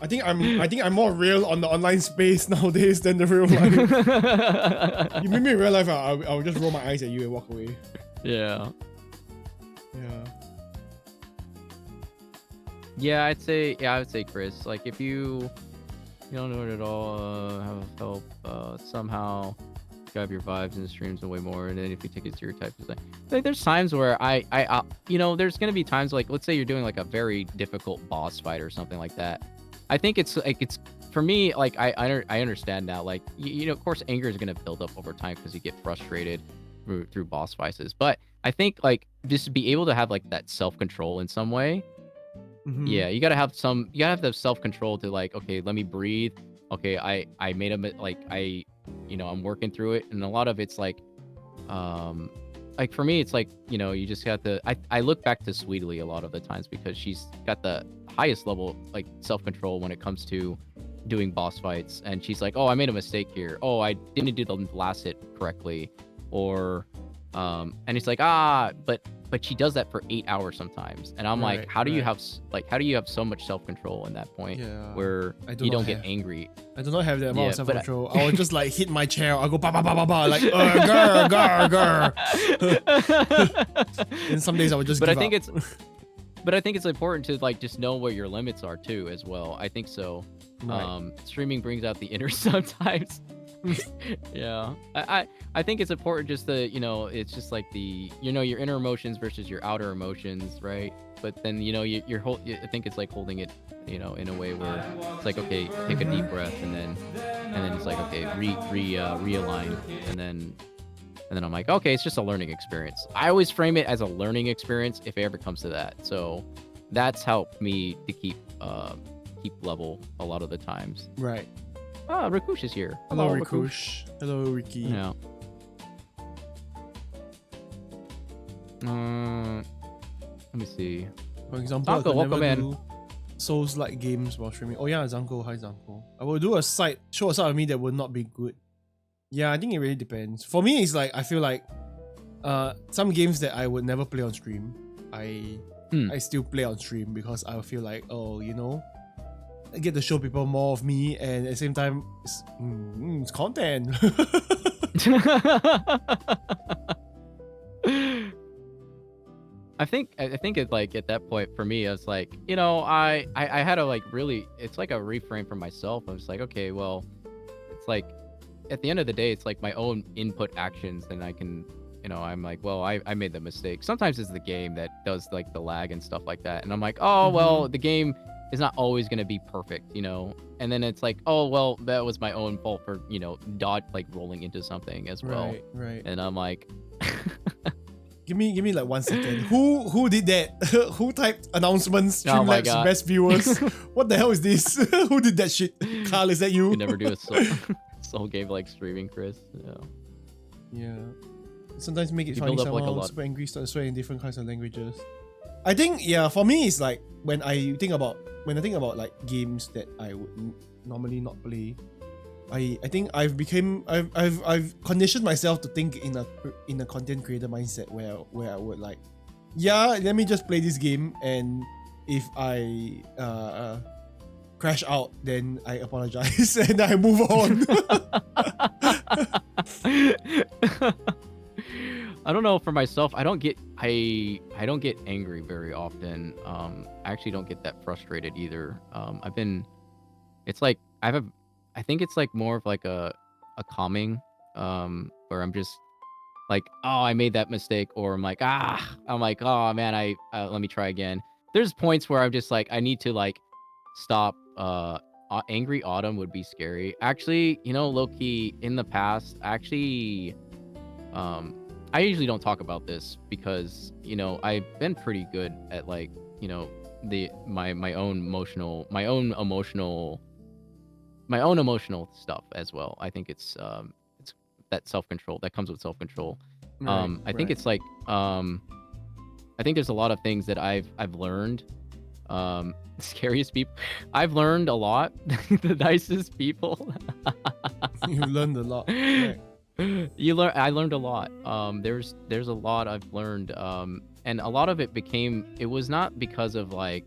I think I'm more real on the online space nowadays than the real life. You meet me in real life, I'll just roll my eyes at you and walk away. Yeah. Yeah, I would say Chris. Like if you don't know it at all, have help somehow grab your vibes and streams and way more, and then if you take it to your type of thing. Like there's times where I there's gonna be times like, let's say you're doing like a very difficult boss fight or something like that. I think it's for me, like I understand now, like of course anger is gonna build up over time because you get frustrated through boss fights, but I think like just be able to have like that self-control in some way. Yeah, you gotta have the self-control to like, okay, let me breathe. Okay, I made I'm working through it, and a lot of it's like for me, it's like, you just have to, I look back to Sweetly a lot of the times because she's got the highest level like self-control when it comes to doing boss fights, and she's like, oh, I made a mistake here, oh, I didn't do the last hit correctly, or and it's like, but she does that for 8 hours sometimes, and I'm like, how do you have so much self-control in that point where you don't get angry? I do not have that amount of self-control. I would just like hit my chair, I'll go ba ba ba ba ba, like grr. And some days I would just give up. But I think it's important to like just know where your limits are too as well. I think so. Streaming brings out the inner sometimes. Yeah, I think it's important just to, it's just like the, your inner emotions versus your outer emotions, right? But then I think it's like holding it, in a way where it's like, okay, take a deep breath, and then it's like, okay, realign, and then I'm like, okay, it's just a learning experience. I always frame it as a learning experience if it ever comes to that. So that's helped me to keep level a lot of the times. Right. Ah, Rikush is here. Hello, Rikush. Hello, Ricky. Yeah. Let me see. For example, Zanko, welcome in. Souls-like games while streaming. Oh yeah, Zanko. Hi, Zanko. I will do show a side of me that would not be good. Yeah, I think it really depends. For me, it's like, I feel like some games that I would never play on stream, I still play on stream because I feel like, I get to show people more of me, and at the same time, it's content. I think it's like at that point for me, it's like, you know, I had to like really, it's like a reframe for myself. I was like, okay, well, it's like at the end of the day, it's like my own input actions, and I can, you know, I'm like, well, I made the mistake. Sometimes it's the game that does like the lag and stuff like that, and I'm like, oh well, the game is not always gonna be perfect, you know. And then it's like, oh well, that was my own fault for, you know, like rolling into something as well. Right. And I'm like. Give me like 1 second. Who did that? Who typed announcements? Oh my Streamlabs God. best viewers. What the hell is this? Who did that shit? Carl, is that you? You never do a soul game like streaming, Chris. Yeah. Yeah. Sometimes make it You funny build up, like, a somehow. lot. Super angry, start swearing in different kinds of languages. I think for me it's like when I think about like games that I would normally not play. I think I've conditioned myself to think in a content creator mindset where I would like, yeah, let me just play this game, and if I crash out, then I apologize and I move on. I don't know, for myself, I don't get angry very often. I actually don't get that frustrated either. I think it's like more of like a calming, where I'm just like, oh, I made that mistake, or I'm like, oh man, let me try again. There's points where I'm just like, I need to like stop. Angry Autumn would be scary. Actually, you know, low-key in the past, actually, I usually don't talk about this because, you know, I've been pretty good at like, you know, my own emotional stuff as well. I think it's that self-control that comes with self-control. I think it's like I think there's a lot of things that I've learned. Scariest people. I've learned a lot. The nicest people. You learned a lot. Right. I learned a lot. There's a lot I've learned. And a lot of it was not because of like,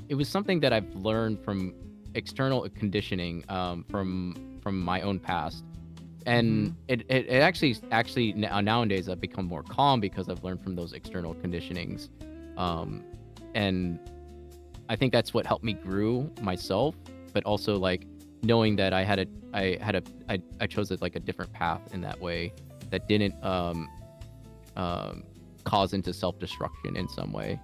it was something that I've learned from external conditioning, from my own past. And it actually nowadays I've become more calm because I've learned from those external conditionings. And I think that's what helped me grow myself, but also like knowing that I chose like a different path in that way that didn't cause into self-destruction in some way.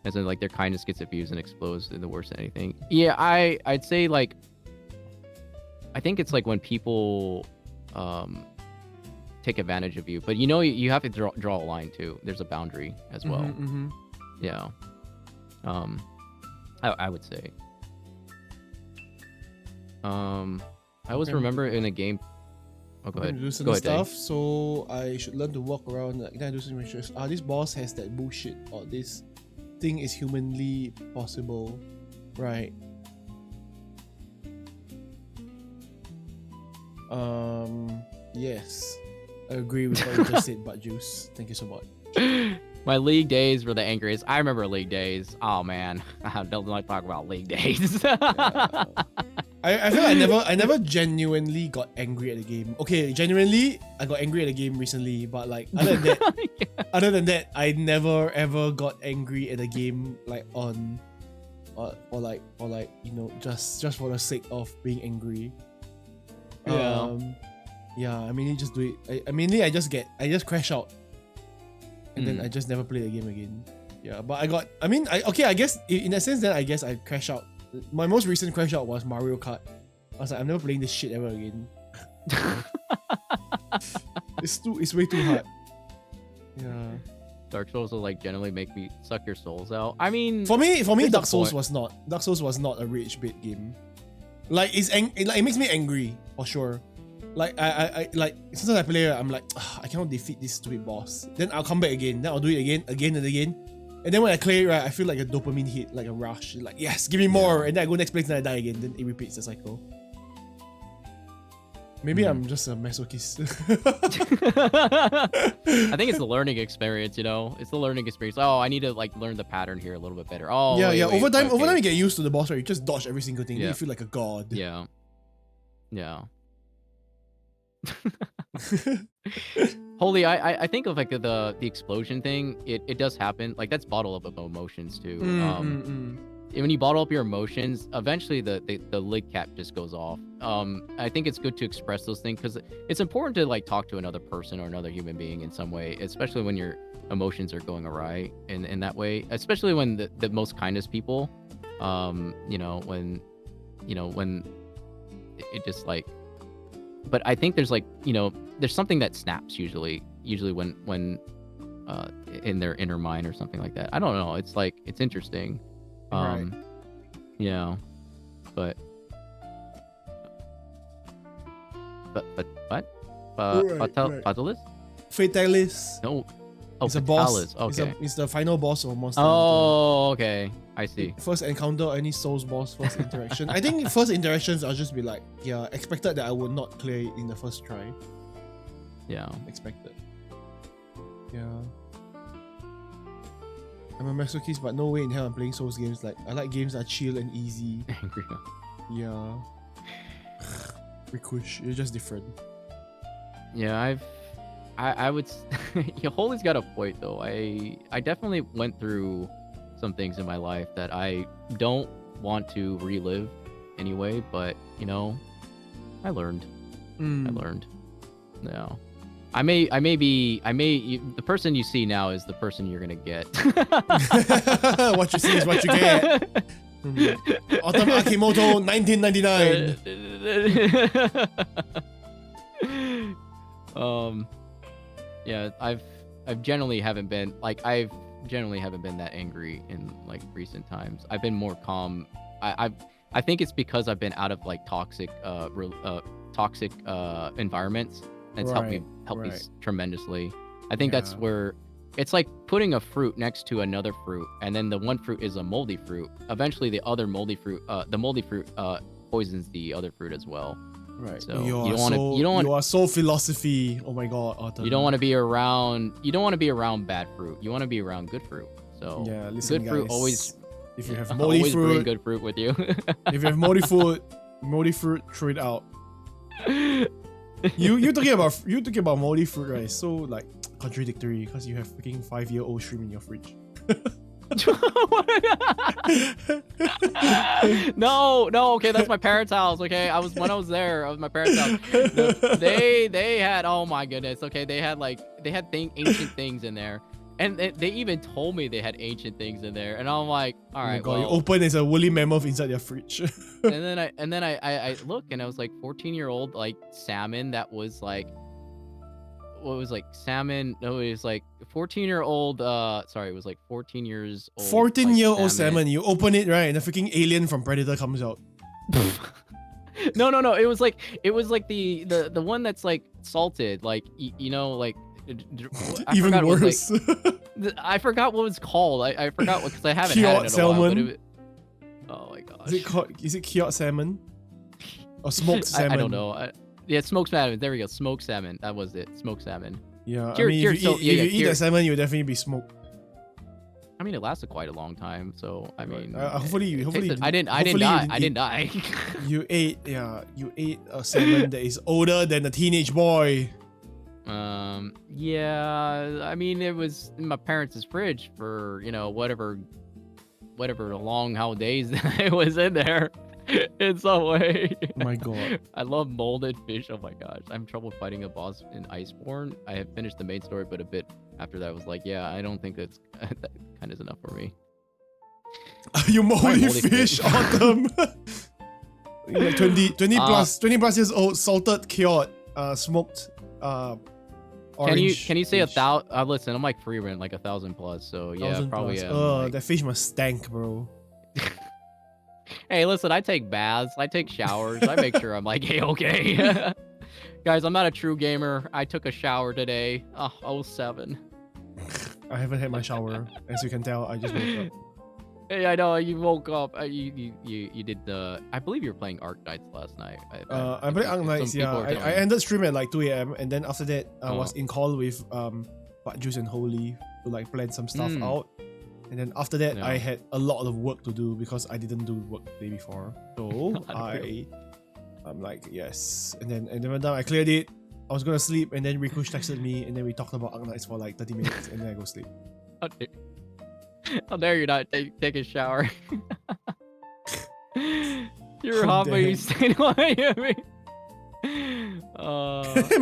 As in like their kindness gets abused and exposed in the worst of anything. Yeah, I'd say like, I think it's like when people take advantage of you, but you know, you have to draw a line too. There's a boundary as well. Yeah. I would say. I always remember in a game. Oh, go ahead. Do some stuff, so I should learn to walk around. Like, then I do some research. This boss has that bullshit, or this thing is humanly possible, right? Yes, I agree with what you just said, Butt Juice. Thank you so much. My League days were the angriest. I remember League days. Oh man, I don't like talk about League days. I feel I never genuinely got angry at the game. Okay, genuinely, I got angry at the game recently, but like other than that, I never ever got angry at the game like on, or like you know, just for the sake of being angry. Yeah. I mainly just do it. I just crash out, and then I just never play the game again. Yeah, but I guess in a sense, then I guess I crash out. My most recent crash out was Mario Kart. I was like, I'm never playing this shit ever again. It's way too hard. Yeah. Dark Souls will like generally make me suck your souls out. I mean, for me, Dark Souls was not a rage bait game. Like it makes me angry for sure. Like I like sometimes I play, I'm like, I cannot defeat this stupid boss. Then I'll come back again. Then I'll do it again and again. And then when I clear it, right, I feel like a dopamine hit, like a rush. Like, yes, give me more. And then I go next place and I die again. Then it repeats the cycle. Maybe I'm just a masochist. I think it's the learning experience, you know? It's the learning experience. Oh, I need to like learn the pattern here a little bit better. Oh, yeah, wait, yeah. wait, Over time, okay. you get used to the boss, right? You just dodge every single thing. Then you feel like a god. Yeah. Yeah. Holy, I think of like the explosion thing. It does happen. Like that's bottle up of emotions too. When you bottle up your emotions, eventually the lid cap just goes off. I think it's good to express those things because it's important to like talk to another person or another human being in some way, especially when your emotions are going awry in that way. Especially when the most kindest people, when it just like. But I think there's like there's something that snaps usually when in their inner mind or something like that. I don't know. It's like it's interesting. Right. Yeah, but what? Fatalis? Fatalis. No. Oh, it's a boss. Okay. It's the final boss of Monster Oh, okay. I see. First encounter any Souls boss, first interaction. I think first interactions I'll just be like, yeah, expected that I would not clear it in the first try. Yeah. Expected. Yeah. I'm a masochist, but no way in hell I'm playing Souls games. Like, I like games that are chill and easy. Yeah. Rikush, you're just different. Yeah, I would. Holy's got a point though. I definitely went through some things in my life that I don't want to relive anyway. But I learned. I learned. Yeah. The person you see now is the person you're gonna get. What you see is what you get. Autumn Akimoto, 1999. Yeah, I've generally haven't been that angry in like recent times. I've been more calm. I think it's because I've been out of like toxic environments. It's helped me tremendously. I think that's where it's like putting a fruit next to another fruit, and then the one fruit is a moldy fruit. Eventually, the moldy fruit poisons the other fruit as well. Right. So you are so philosophy. Oh my god, Autumn. You don't want to be around bad fruit. You want to be around good fruit. So yeah, listen, good fruit guys, always. If you have moldy fruit, bring good fruit with you. If you have moldy fruit, throw it out. You talking about moldy fruit, right? So like contradictory because you have freaking 5-year-old shrimp in your fridge. No, okay, that's my parents' house. Okay, when I was there, I was my parents' house. They had, oh my goodness. Okay, they had ancient things in there, and they even told me they had ancient things in there, and I'm like, all right, God, you open, there's a woolly mammoth inside your fridge. and then I look, and I was like 14-year-old like salmon that was like. What was like salmon? No, it was like 14-year-old. Sorry, it was like 14 years old. 14-year-old salmon. You open it, right, and the freaking alien from Predator comes out. No. It was like the one that's like salted, like like. Even worse. I forgot what it was called. I forgot what, because I haven't had it in a salmon. while. Oh my gosh. Is it Kiot salmon? Or smoked salmon? I don't know. Yeah, smoked salmon. There we go. Smoked salmon. That was it. Smoked salmon. Yeah, if you eat that salmon, you'll definitely be smoked. I mean, it lasted quite a long time, so I mean. Hopefully, I didn't die. You ate a salmon that is older than a teenage boy. Yeah. I mean, it was in my parents' fridge for whatever long holidays it was in there. In some way. Oh my god. I love molded fish. Oh my gosh. I'm in trouble fighting a boss in Iceborne. I have finished the main story, but a bit after that I was like, yeah, I don't think that kind of is enough for me. You moldy fish, Autumn. Like 20 plus years old, salted Kiot, smoked orange. Can you say 1,000? Listen, I'm like free rent like 1,000 plus, so yeah, probably. That fish must stank, bro. Hey, listen, I take baths, I take showers, I make sure I'm like, hey, okay. Guys, I'm not a true gamer. I took a shower today. Oh, 07. I haven't had my shower. As you can tell, I just woke up. Hey, I know, you woke up. You did the... I believe you were playing Arknights last night. I played Arknights, yeah. I ended stream at like 2 AM, and then after that, I was in call with Juice and Holy to like plan some stuff out. And then after that, I had a lot of work to do because I didn't do work the day before. So I'm like, yes. And then when I cleared it, I was gonna sleep, and then Rikush texted me, and then we talked about Arknights for like 30 minutes, and then I go sleep. How dare you not take a shower? You're How hot, but dare. you stayed away from me.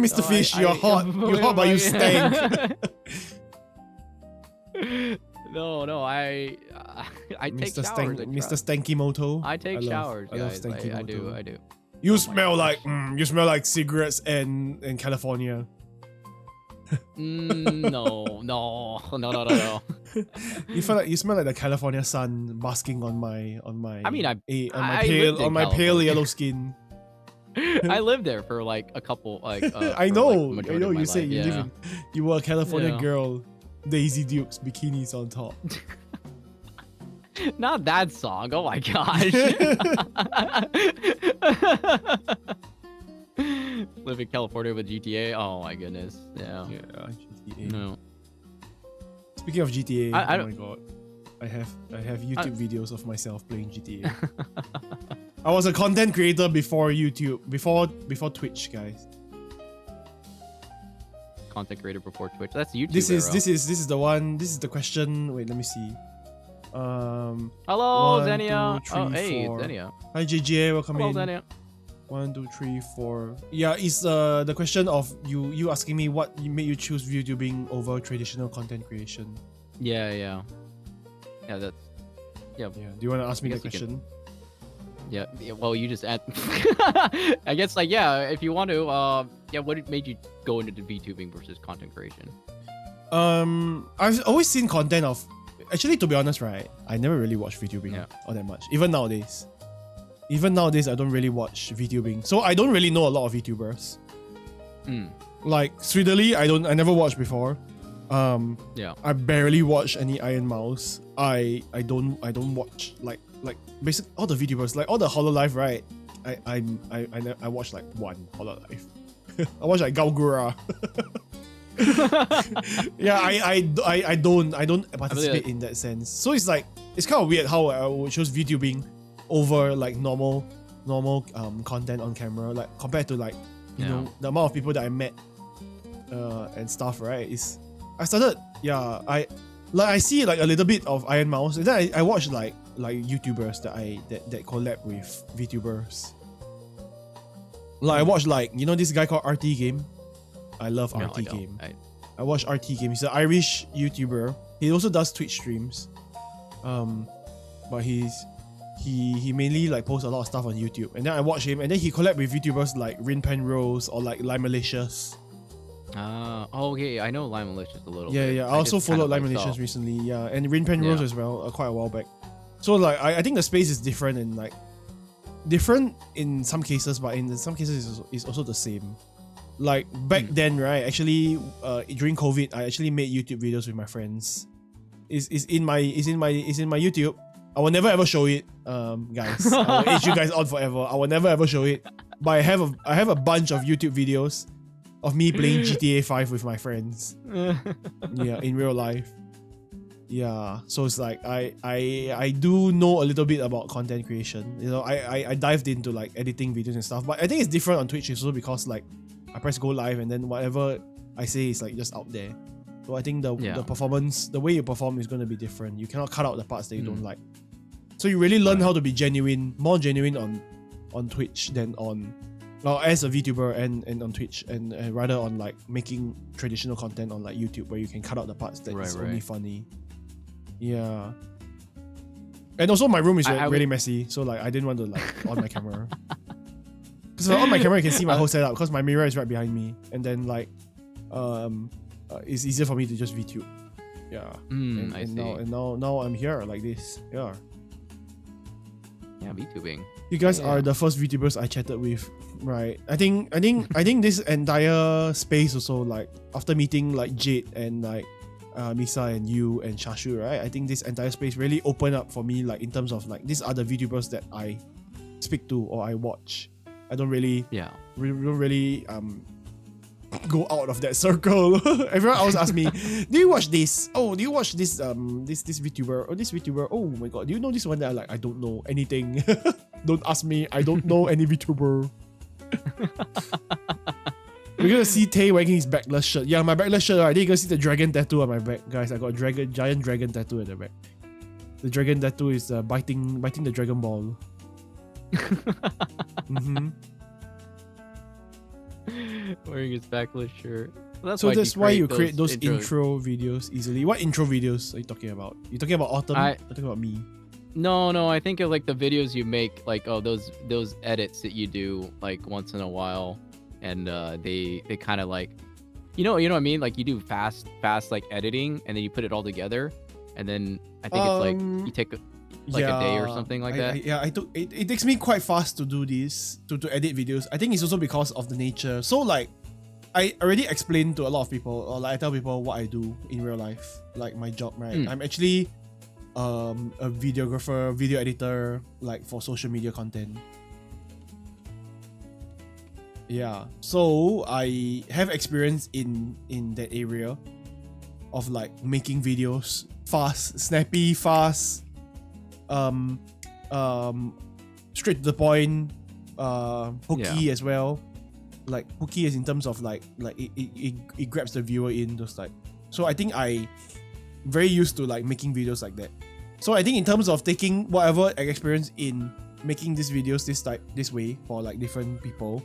Mr. Fish, you're hot. You're hot, but you stank. No, I take Mr. showers. Mr. Stanky Moto. I take showers, I love guys. Stanky I Moto. do. You Oh my smell gosh. like you smell like cigarettes and California. No. You smell like the California sun basking on my I mean, I pale lived in pale California. yellow skin. I lived there for like a couple I for, like, know. majority of my You say life, you yeah. live in. You were a California Yeah. girl. Daisy Dukes, bikinis on top. Not that song. Oh my gosh. Live in California with GTA. Oh my goodness. Yeah. Yeah, GTA. No. Speaking of GTA, I oh don't- my god, I have YouTube videos of myself playing GTA. I was a content creator before YouTube, before Twitch, guys. Content creator before Twitch. That's YouTube. This era. is the one. This is the question. Wait, let me see. Hello, 1, Xenia. 2, 3, Oh, hey, 4. it's Xenia. Hi JJ, welcome Hello, in. Xenia. 1, 2, 3, 4. Yeah, it's the question of you asking me what made you choose VTubing over traditional content creation. Yeah, that's. Yeah, do you want to ask me the guess you can- question? Yeah. Well, you just add. I guess like yeah, if you want to. Yeah, what made you go into the VTubing versus content creation? I've always seen content of. Actually, to be honest, right, I never really watch VTubing Yeah. all that much. Even nowadays, I don't really watch VTubing, so I don't really know a lot of VTubers. Like Sweetly, I never watched before. Yeah. I barely watch any Iron Mouse. I don't watch like basically all the VTubers, like all the Hololive, right? I watch like one Hololive. I watch like Gaugura. Yeah, I don't participate in that sense. So it's like it's kind of weird how I would choose VTubing over like normal content on camera, like compared to like you know the amount of people that I met and stuff, right? Is I started I see like a little bit of Iron Mouse, and then I watch like YouTubers that collab with VTubers. Like I watch like this guy called RT Game. I love No, RT I don't. Game. I watch RT Game. He's an Irish YouTuber. He also does Twitch streams. But he mainly like posts a lot of stuff on YouTube. And then I watch him, and then he collab with YouTubers like Rin Penrose or like Lime Malicious. Okay, I know Lime Malicious a little Yeah, bit. yeah. I also just kind followed of, Lime like, Malicious saw- recently. Yeah, and Rin Penrose Yeah. as well, quite a while back. So like, I think the space is different and like different in some cases, but in some cases it's also the same. Like back then, right? Actually, during COVID, I actually made YouTube videos with my friends. Is in my YouTube. I will never ever show it, guys. I will age you guys on forever. I will never ever show it. But I have a bunch of YouTube videos of me playing GTA 5 with my friends. Yeah, in real life. Yeah, so it's like I do know a little bit about content creation. I dived into like editing videos and stuff. But I think it's different on Twitch also because like I press go live and then whatever I say is like just out there. So I think the performance, the way you perform is going to be different. You cannot cut out the parts that you don't like. So you really learn how to be more genuine on Twitch than on as a VTuber and on Twitch and rather on like making traditional content on like YouTube where you can cut out the parts that is only funny. Yeah. And also my room is really messy, so like I didn't want to like on my camera. Because on my camera you can see my whole setup because my mirror is right behind me, and then like it's easier for me to just VTube. Yeah. I see. Now I'm here like this. Yeah. Yeah, VTubing. You guys are the first VTubers I chatted with, right? I think this entire space also, like after meeting like Jade and like Misa and you and Shashu, right? I think this entire space really opened up for me, like in terms of like these are the VTubers that I speak to or I watch. I don't really go out of that circle. Everyone else asks me, do you watch this? Oh, do you watch this this VTuber or this VTuber? Oh my god, do you know this one that I like? I don't know anything. Don't ask me. I don't know any VTuber. We're gonna see Tay wearing his backless shirt. Yeah, my backless shirt. I think you can see the dragon tattoo on my back, guys. I got a giant dragon tattoo at the back. The dragon tattoo is biting the Dragon Ball. Mm-hmm. Wearing his backless shirt. Well, that's why you create those intros. intro videos easily. What intro videos are you talking about? You talking about Autumn? You're talking about me. No. I think of like the videos you make, like those edits that you do like once in a while, and they kind of like, you know what I mean? Like you do fast like editing, and then you put it all together, and then I think it's like you take a day or something like that. It takes me quite fast to do this, to edit videos. I think it's also because of the nature. So like I already explained to a lot of people, or like I tell people what I do in real life, like my job, right? I'm actually a videographer, video editor, like for social media content. Yeah, so I have experience in that area of like making videos fast, snappy, fast, straight to the point, hooky as well. Like hooky is in terms of like it grabs the viewer in, just like. So I think I very used to like making videos like that. So I think in terms of taking whatever I experienced in making these videos this way for like different people,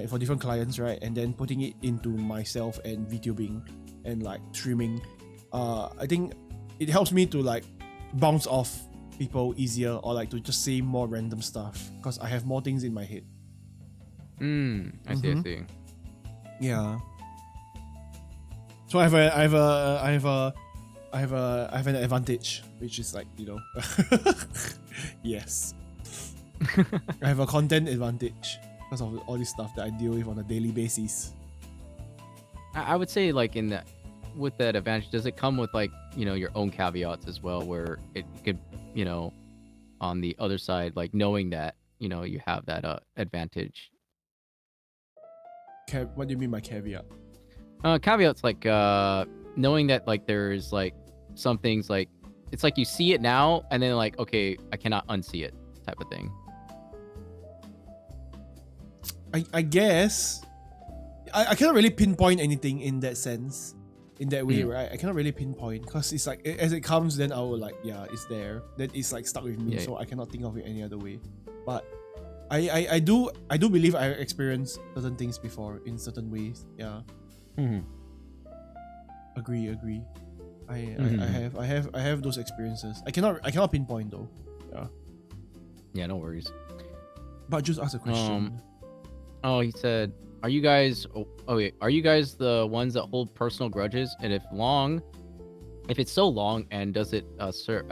for different clients, right, and then putting it into myself and videoing and like streaming, I think it helps me to like bounce off people easier, or like to just say more random stuff because I have more things in my head. I see. Yeah. So I have an advantage, which is like, you know, yes, I have a content advantage because of all this stuff that I deal with on a daily basis. I would say like with that advantage, does it come with like, you know, your own caveats as well, where it could, you know, on the other side, like knowing that, you know, you have that advantage. What do you mean by caveat? Caveats like knowing that like there's like some things like it's like you see it now and then like, okay, I cannot unsee it type of thing. I guess I cannot really pinpoint anything in that sense, in that way, right? I cannot really pinpoint because it's like as it comes, then I will like, yeah, it's there. Then it's like stuck with me, so I cannot think of it any other way. But I do believe I experienced certain things before in certain ways. Yeah. Agree. I have those experiences. I cannot pinpoint though. Yeah. Yeah, no worries. But just ask a question. He said, are you guys the ones that hold personal grudges? And if it's so long, and does it does it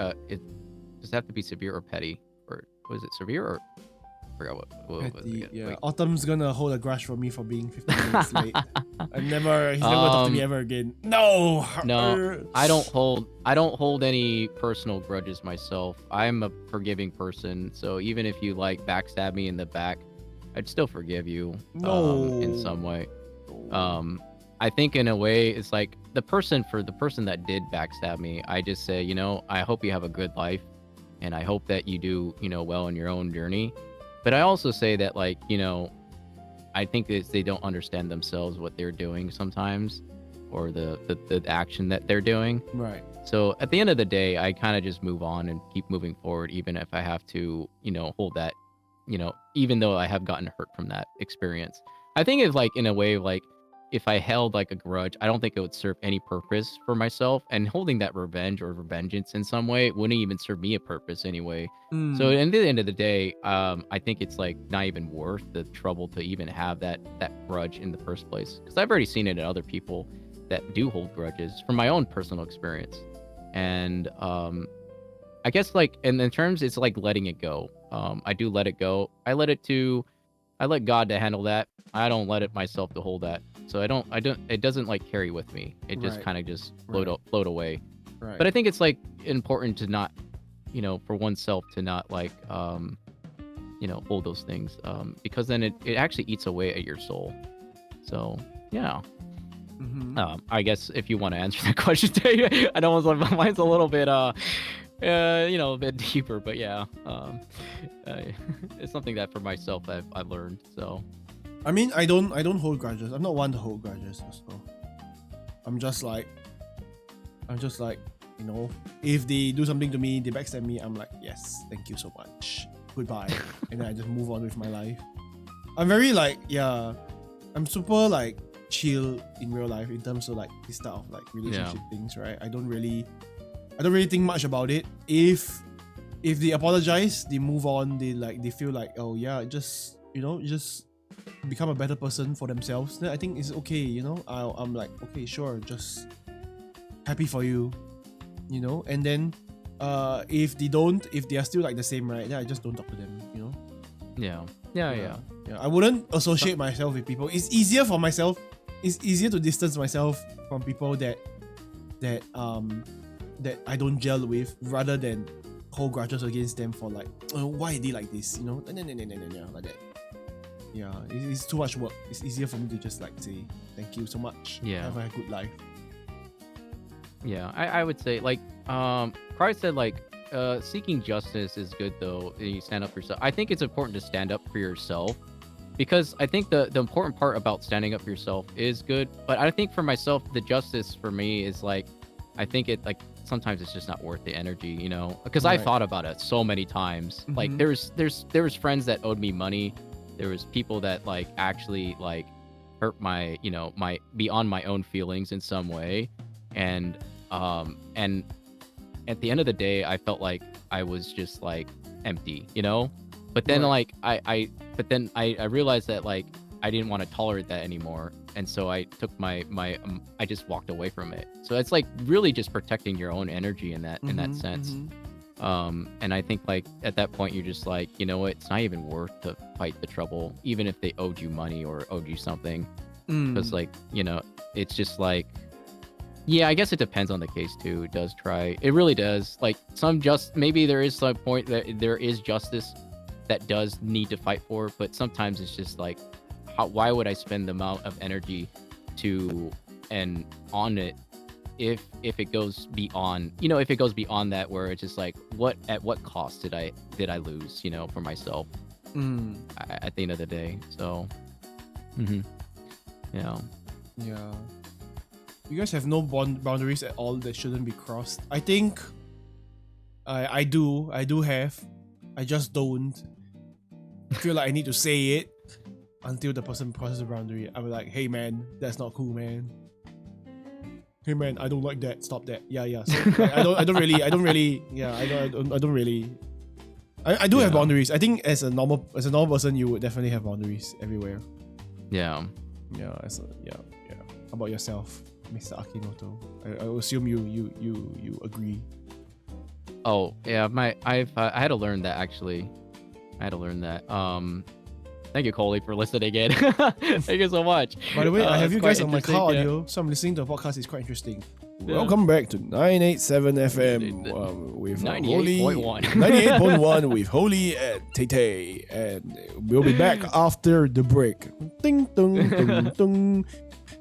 have to be severe or petty? Or was it severe or I forgot what was it again? Yeah. Wait. Autumn's gonna hold a grudge for me for being 15 minutes late. He's never gonna talk to me ever again. No, I don't hold any personal grudges myself. I'm a forgiving person, so even if you like backstab me in the back, I'd still forgive you. In some way. I think in a way it's like the person that did backstab me, I just say, you know, I hope you have a good life, and I hope that you do, you know, well in your own journey. But I also say that, like, you know, I think they don't understand themselves what they're doing sometimes, or the action that they're doing. Right. So at the end of the day, I kind of just move on and keep moving forward, even if I have to, you know, hold that, you know, even though I have gotten hurt from that experience. I think it's like, in a way, like, if I held like a grudge, I don't think it would serve any purpose for myself, and holding that revenge or vengeance in some way wouldn't even serve me a purpose anyway. So at the end of the day, I think it's like not even worth the trouble to even have that grudge in the first place, because I've already seen it in other people that do hold grudges from my own personal experience. And I guess like in terms, it's like letting it go. I do let it go. I let God to handle that. I don't let it myself to hold that. So I don't, it doesn't like carry with me. It just kind of just float away. Right. But I think it's like important to not, you know, for oneself to not like, you know, hold those things, because then it actually eats away at your soul. So yeah. I guess if you want to answer that question, I know mine's a little bit, you know, a bit deeper, but yeah, it's something that for myself I've learned. So I mean, I don't hold grudges. I'm not one to hold grudges. So I'm just like, you know, if they do something to me, they backstab me, I'm like, yes, thank you so much, goodbye, and then I just move on with my life. I'm very like, yeah, I'm super like chill in real life in terms of like this type of like relationship things, right? I don't really think much about it. If they apologize, they move on, they feel like, oh yeah, just, you know, just become a better person for themselves, then I think it's okay, you know. I'm like, okay, sure, just happy for you, you know. And then if they are still like the same, right, then I just don't talk to them, you know. Yeah. I wouldn't associate myself with people. It's easier to distance myself from people that I don't gel with, rather than hold grudges against them for like, oh, why are they like this, you know, like that. Yeah, it's too much work. It's easier for me to just like say thank you so much. Yeah. Have a good life. Yeah, I would say like Christ said like seeking justice is good though. You stand up for yourself. I think it's important to stand up for yourself, because I think the important part about standing up for yourself is good. But I think for myself, the justice for me is like, I think it like sometimes it's just not worth the energy, you know, because I thought about it so many times. Mhm. Like there was friends that owed me money. There was people that like actually like hurt my, you know, my beyond my own feelings in some way. And at the end of the day, I felt like I was just like empty, you know? But then like I realized that like I didn't want to tolerate that anymore. And so I took I just walked away from it. So it's like really just protecting your own energy in that sense. And I think like at that point you're just like, you know what, it's not even worth to fight the trouble, even if they owed you money or owed you something. Because like, you know, it's just like, yeah, I guess it depends on the case too. It really does. Like maybe there is some point that there is justice that does need to fight for, but sometimes it's just like, why would I spend the amount of energy on it if it goes beyond, you know, if it goes beyond that, where it's just like, at what cost did I lose, you know, for myself at the end of the day. So yeah. You guys have no boundaries at all that shouldn't be crossed. I think I do have. I just don't feel like I need to say it until the person crosses the boundary. I'm like, hey man, that's not cool, man. Hey man, I don't like that. Stop that. Yeah. So I don't really. Yeah, I don't really. I do have boundaries. I think as a normal person, you would definitely have boundaries everywhere. Yeah. Yeah. Yeah. How about yourself, Mr. Akimoto? I assume you agree. Oh yeah, I had to learn that actually. Thank you, Coley, for listening in. Thank you so much. By the way, I have you guys on my car audio, so I'm listening to a podcast. It's quite interesting. Yeah. Welcome back to 987 FM with 98.1. 98.1 with Holy and Tay. And we'll be back after the break. Ding, dong, dong, dong.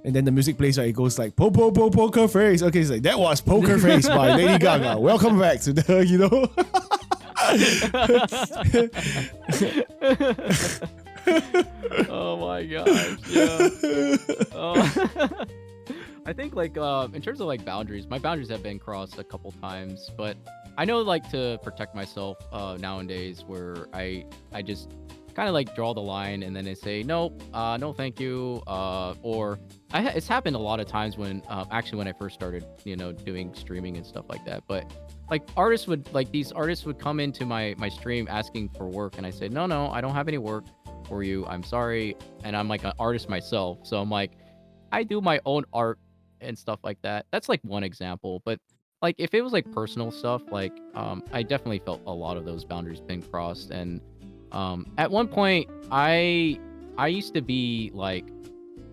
And then the music plays, right? It goes like poker face. Okay, it's like that was Poker Face by Lady Gaga. Welcome back to the, you know. Oh my gosh. Yeah. I think like in terms of like boundaries, my boundaries have been crossed a couple times, but I know like to protect myself nowadays, where I just kind of like draw the line and then they say no thank you, or it's happened a lot of times when actually when I first started, you know, doing streaming and stuff like that. But like these artists would come into my stream asking for work, and I said no, I don't have any work for you, I'm sorry. And I'm like an artist myself, so I'm like, I do my own art and stuff like that. That's like one example. But like if it was like personal stuff, like I definitely felt a lot of those boundaries being crossed. And at one point I used to be like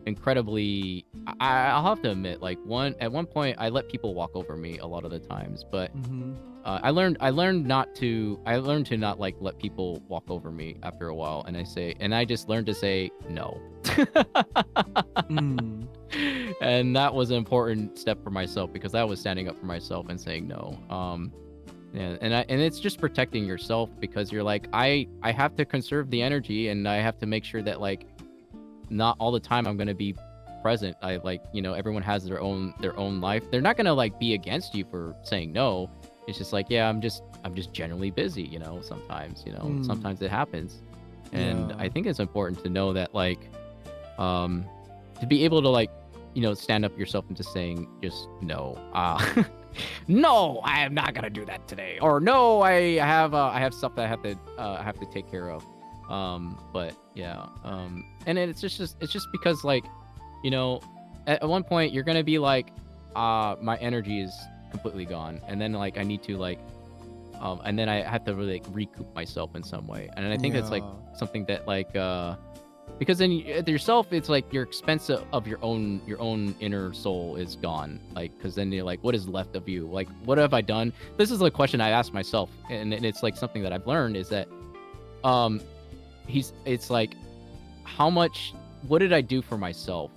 incredibly, I'll have to admit, like at one point I let people walk over me a lot of the times, but I learned to not like let people walk over me after a while, and I just learned to say no. And that was an important step for myself, because I was standing up for myself and saying no. And it's just protecting yourself, because you're like, I have to conserve the energy, and I have to make sure that like not all the time I'm gonna be present. I like, everyone has their own life. They're not gonna like be against you for saying no. It's just like, yeah, I'm just generally busy, sometimes, sometimes it happens. And I think it's important to know that, like, to be able to, like, stand up yourself into saying just no. No, I am not gonna do that today. Or no, I have stuff that I have to take care of. But yeah. And it's just because, like, at one point you're gonna be like, my energy is completely gone, and then like I need to like and then I have to really like recoup myself in some way. And I think that's like something that like because then yourself, it's like your expense of your own inner soul is gone, like, because then you're like, what is left of you? Like, what have I done? This is a question I ask myself, and it's like something that I've learned is that it's like, what did I do for myself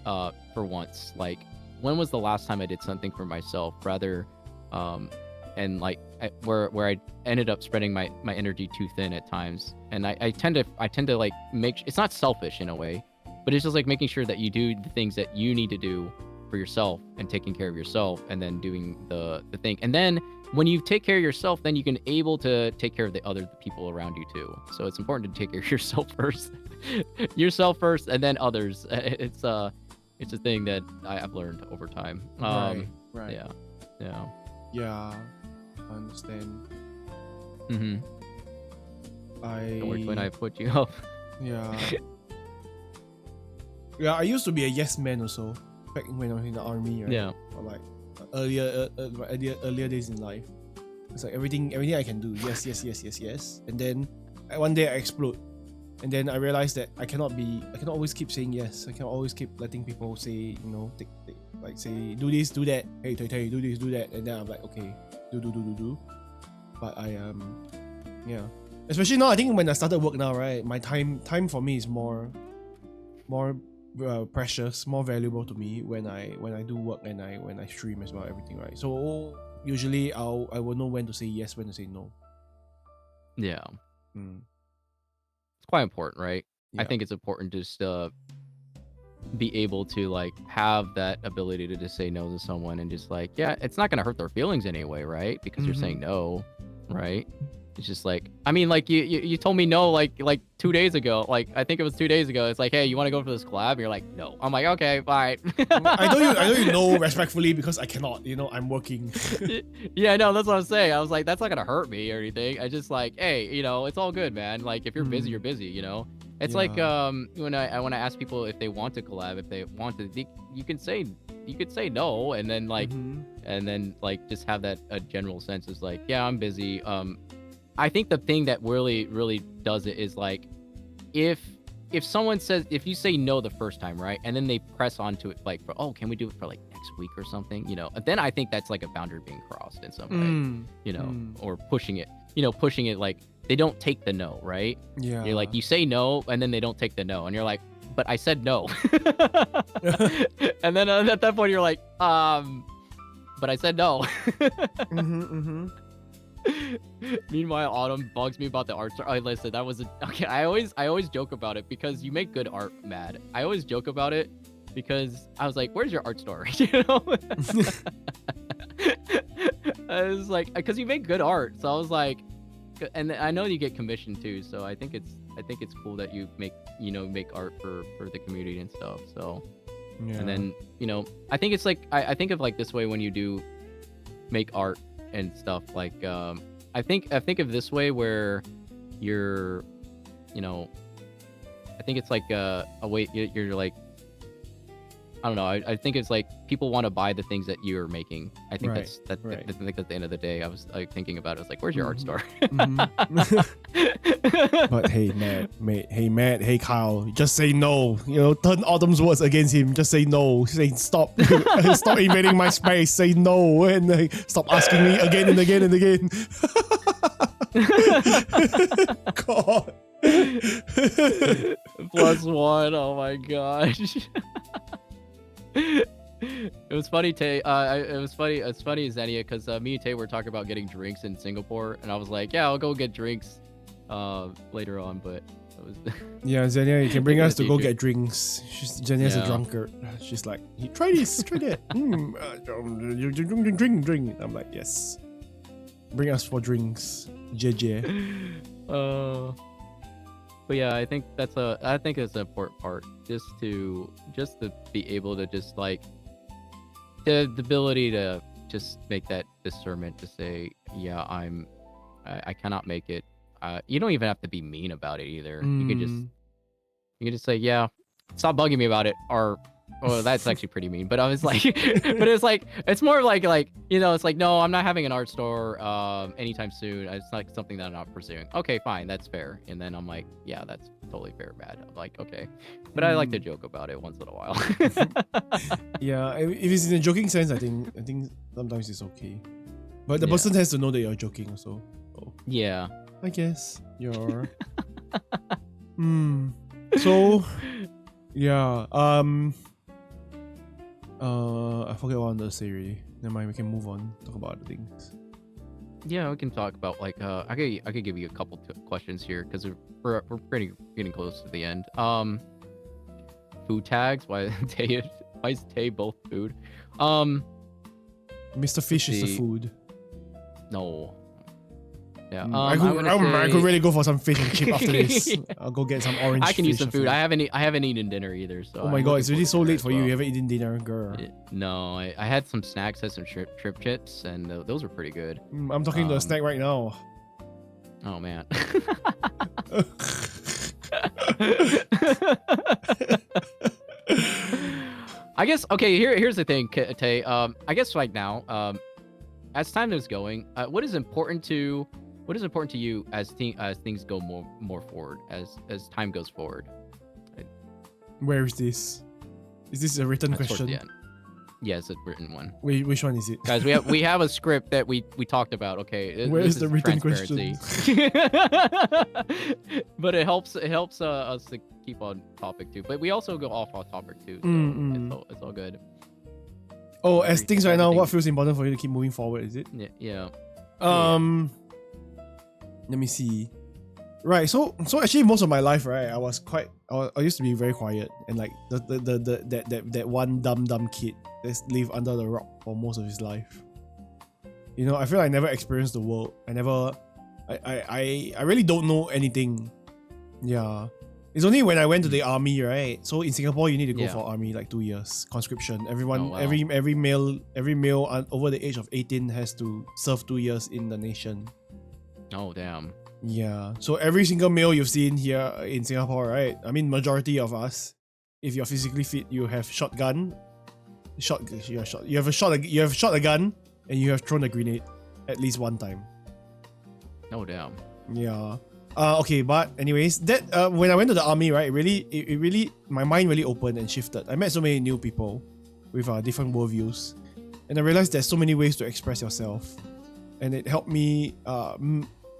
for once? Like, when was the last time I did something for myself, rather and like where I ended up spreading my energy too thin at times. And I tend to like it's not selfish in a way, but it's just like making sure that you do the things that you need to do for yourself and taking care of yourself, and then doing the thing. And then when you take care of yourself, then you can able to take care of the other people around you too. So it's important to take care of yourself first, and then others. It's a thing that I've learned over time. Right. Yeah. I understand. Mm-hmm. Don't worry when I put you up. Yeah. Yeah, I used to be a yes man also back when I was in the army, right? Yeah. Or like earlier days in life. It's like everything I can do. Yes. And then one day I explode. And then I realized that I cannot always keep saying yes. I cannot always keep letting people say, say, do this, do that. Hey, do this, do that. And then I'm like, okay, do. But I yeah. Especially now, I think when I started work now, right? My time for me is more precious, more valuable to me when I do work and when I stream as well, everything, right? So usually I will know when to say yes, when to say no. Yeah. It's quite important, right? Yeah. I think it's important just be able to like have that ability to just say no to someone, and just like, yeah, it's not gonna hurt their feelings anyway, right? Because you're saying no, right? It's just like, I mean, like you told me no like 2 days ago. Like, I think it was 2 days ago. It's like, hey, you want to go for this collab? And you're like, no. I'm like, okay, fine. I know you know respectfully, because I cannot. I'm working. Yeah, no, that's what I'm saying. I was like, that's not gonna hurt me or anything. I just like, hey, it's all good, man. Like, if you're busy, you're busy. It's like when I ask people if they want to collab, if they want to, you could say no, and then like and then like just have that a general sense is like, yeah, I'm busy. I think the thing that really does it is like, if someone says, if you say no the first time, right, and then they press onto it like, can we do it for like next week or something, then I think that's like a boundary being crossed in some way, or pushing it like they don't take the no, right? Yeah. You're like, you say no, and then they don't take the no, and you're like, but I said no. And then at that point you're like, but I said no. Meanwhile, Autumn bugs me about the art store. Oh, listen, that was okay. I always joke about it because you make good art, Mad. I always joke about it because I was like, "Where's your art store?" I was like, because you make good art, so I was like, and I know you get commissioned too. So I think it's cool that you make art for the community and stuff. So, and then I think it's like I think of like this way when you do make art and stuff, like I think of this way where you're I think it's like a way you're like, I don't know, I think it's like people want to buy the things that you're making. I think right, that's right. I think at the end of the day I was like thinking about it. I was like, where's your art store? But hey Matt, hey Kyle, just say no. Turn Autumn's words against him. Just say no. Say stop. Stop invading my space. Say no, and stop asking me again and again and again. God. +1. Oh my gosh. It was funny, Tay. It's funny, Xenia, because me and Tay were talking about getting drinks in Singapore, and I was like, yeah, I'll go get drinks later on, but that was Yeah, Xenia, you can bring us to go teacher. get drinks. Xenia's a Yeah. drunkard. She's like, try this, try that. Drink. I'm like, yes. Bring us for drinks, JJ. But yeah, I think it's an important part, just to be able to just like the ability to just make that discernment to say, yeah, I cannot make it. You don't even have to be mean about it either. You can just say, yeah, stop bugging me about it, or well, that's actually pretty mean. But I was like, but it's like, it's more like it's like, no, I'm not having an art store anytime soon. It's like something that I'm not pursuing. Okay, fine, that's fair. And then I'm like, yeah, that's totally fair, bad. I'm like, okay, but I like to joke about it once in a while. Yeah, if it's in a joking sense, I think sometimes it's okay. But the person has to know that you're joking also. So, yeah. I guess you're. So, yeah. I forget what I wanted to say really. Never mind, we can move on. Talk about other things. Yeah, we can talk about like I could give you a couple questions here because we're pretty getting close to the end. Food tags. Why is Tay both food? Mr. Fish is the food. No. Yeah. I could really go for some fish and chip after this. I'll go get some orange. I can use some after food. this. I haven't eaten dinner either. So. Oh my god, it's really so late for you. You haven't eaten dinner, girl. No, I had some snacks, had some shrimp chips, and those were pretty good. I'm talking to a snack right now. Oh man. I guess okay. Here's the thing, Tay. I guess right now, as time is going, what is important to you as things go more forward as time goes forward? Where is this? Is this a written question? Yeah, it's a written one. Wait, which one is it? Guys, we have a script that we talked about. Okay, where is the written question? But it helps us to keep on topic too. But we also go off topic too. So it's all good. Oh, as things right now, what feels important for you to keep moving forward? Is it? Yeah. Let me see. Right, so actually most of my life, right, I used to be very quiet and like that one dumb kid that's lived under the rock for most of his life. You know, I feel like I never experienced the world. I really don't know anything. Yeah. It's only when I went to the army, right? So in Singapore, you need to go for army like 2 years conscription. Everyone, every male over the age of 18 has to serve 2 years in the nation. Oh damn. Yeah. So every single male you've seen here in Singapore, right? I mean, majority of us, if you're physically fit, you have shotgun. You have shot a gun, and you have thrown a grenade at least one time. Oh damn. Yeah. Okay, but anyways, that when I went to the army, right, it really my mind really opened and shifted. I met so many new people with different worldviews, and I realized there's so many ways to express yourself, and it helped me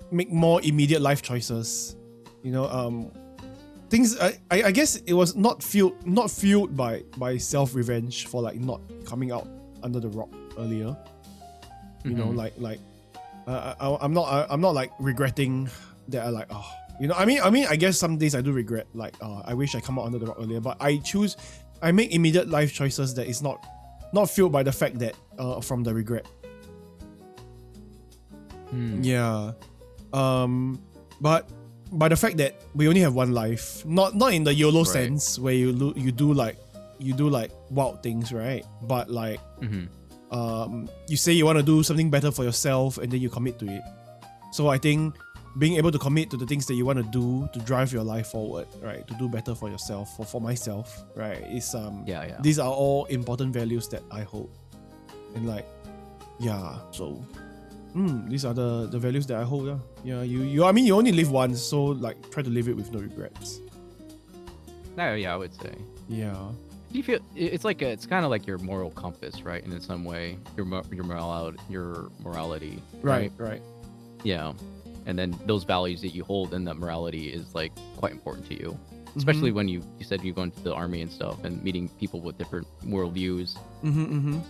make more immediate life choices. You know, things. I guess it was not fueled by self-revenge for like not coming out under the rock earlier. You know, like I'm not like regretting that. I like, oh, you know, I mean I guess some days I do regret, like, I wish I come out under the rock earlier, but I make immediate life choices that is not fueled by the fact that from the regret. Yeah. But by the fact that we only have one life, not in the YOLO sense where you do like wild things, right? But like you say you want to do something better for yourself and then you commit to it. So I think being able to commit to the things that you want to do to drive your life forward, right? To do better for yourself, for myself, right? Is these are all important values that I hold. And like, yeah, so these are the values that I hold. Yeah, you I mean, you only live once, so like try to live it with no regrets. No, yeah, I would say. Yeah. Do you feel it's like it's kind of like your moral compass, right? And in some way, your morality. Right. Yeah, and then those values that you hold and that morality is like quite important to you, especially when you said you go into the army and stuff and meeting people with different worldviews. In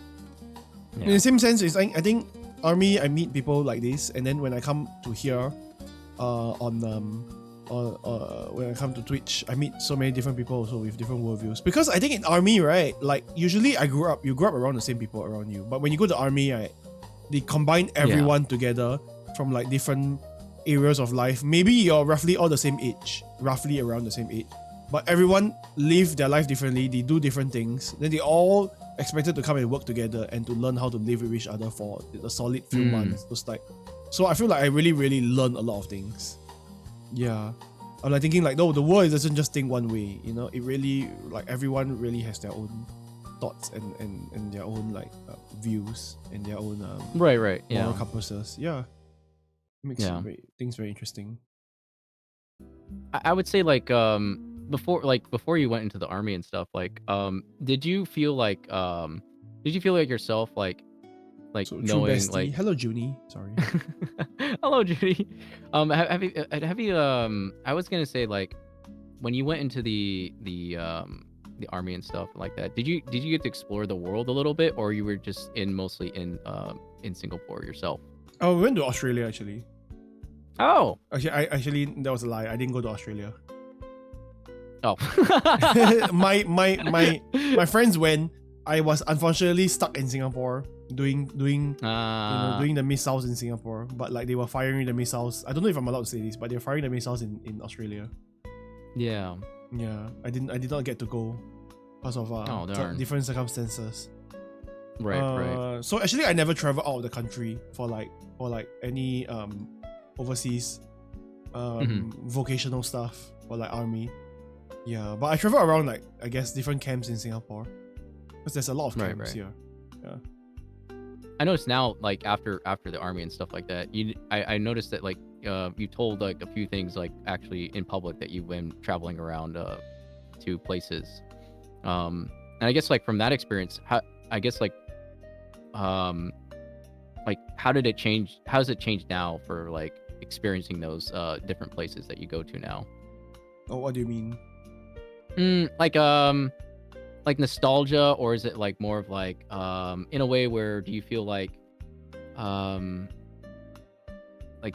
the same sense, it's like I think army, I meet people like this, and then when I come to here, when I come to Twitch, I meet so many different people also with different worldviews. Because I think in army, right, like usually you grew up around the same people around you. But when you go to army, right, they combine everyone together from like different areas of life. Maybe you're roughly all the same age, roughly around the same age. But everyone live their life differently. They do different things. Then they all expected to come and work together and to learn how to live with each other for a solid few months. So I feel like I really, really learned a lot of things. Yeah, I'm like thinking like, no, the world doesn't just think one way, you know. It really, like, everyone really has their own thoughts and their own like views and their own right moral compasses. Yeah, makes things very interesting. I would say like before you went into the army and stuff, like did you feel like yourself like so, knowing like hello Junie, sorry. Hello Judy. Have you I was gonna say, like, when you went into the army and stuff like that, did you get to explore the world a little bit, or you were just mostly in Singapore yourself? Oh, we went to Australia actually. Oh, actually that was a lie. I didn't go to Australia. Oh. my friends went. I was unfortunately stuck in Singapore doing the missiles in Singapore, but like they were firing the missiles. I don't know if I'm allowed to say this, but they're firing the missiles in Australia. Yeah. I did not get to go because of different circumstances. Right. So actually I never traveled out of the country for any overseas vocational stuff or like army. Yeah, but I travel around, like, I guess different camps in Singapore. Because there's a lot of camps here. Yeah. I noticed now, like after the army and stuff like that, I noticed that like you told like a few things like actually in public that you've been traveling around to places. And I guess like from that experience, how did it change? How does it change now for like experiencing those different places that you go to now? Oh, what do you mean? Like nostalgia, or is it like more of like in a way where do you feel like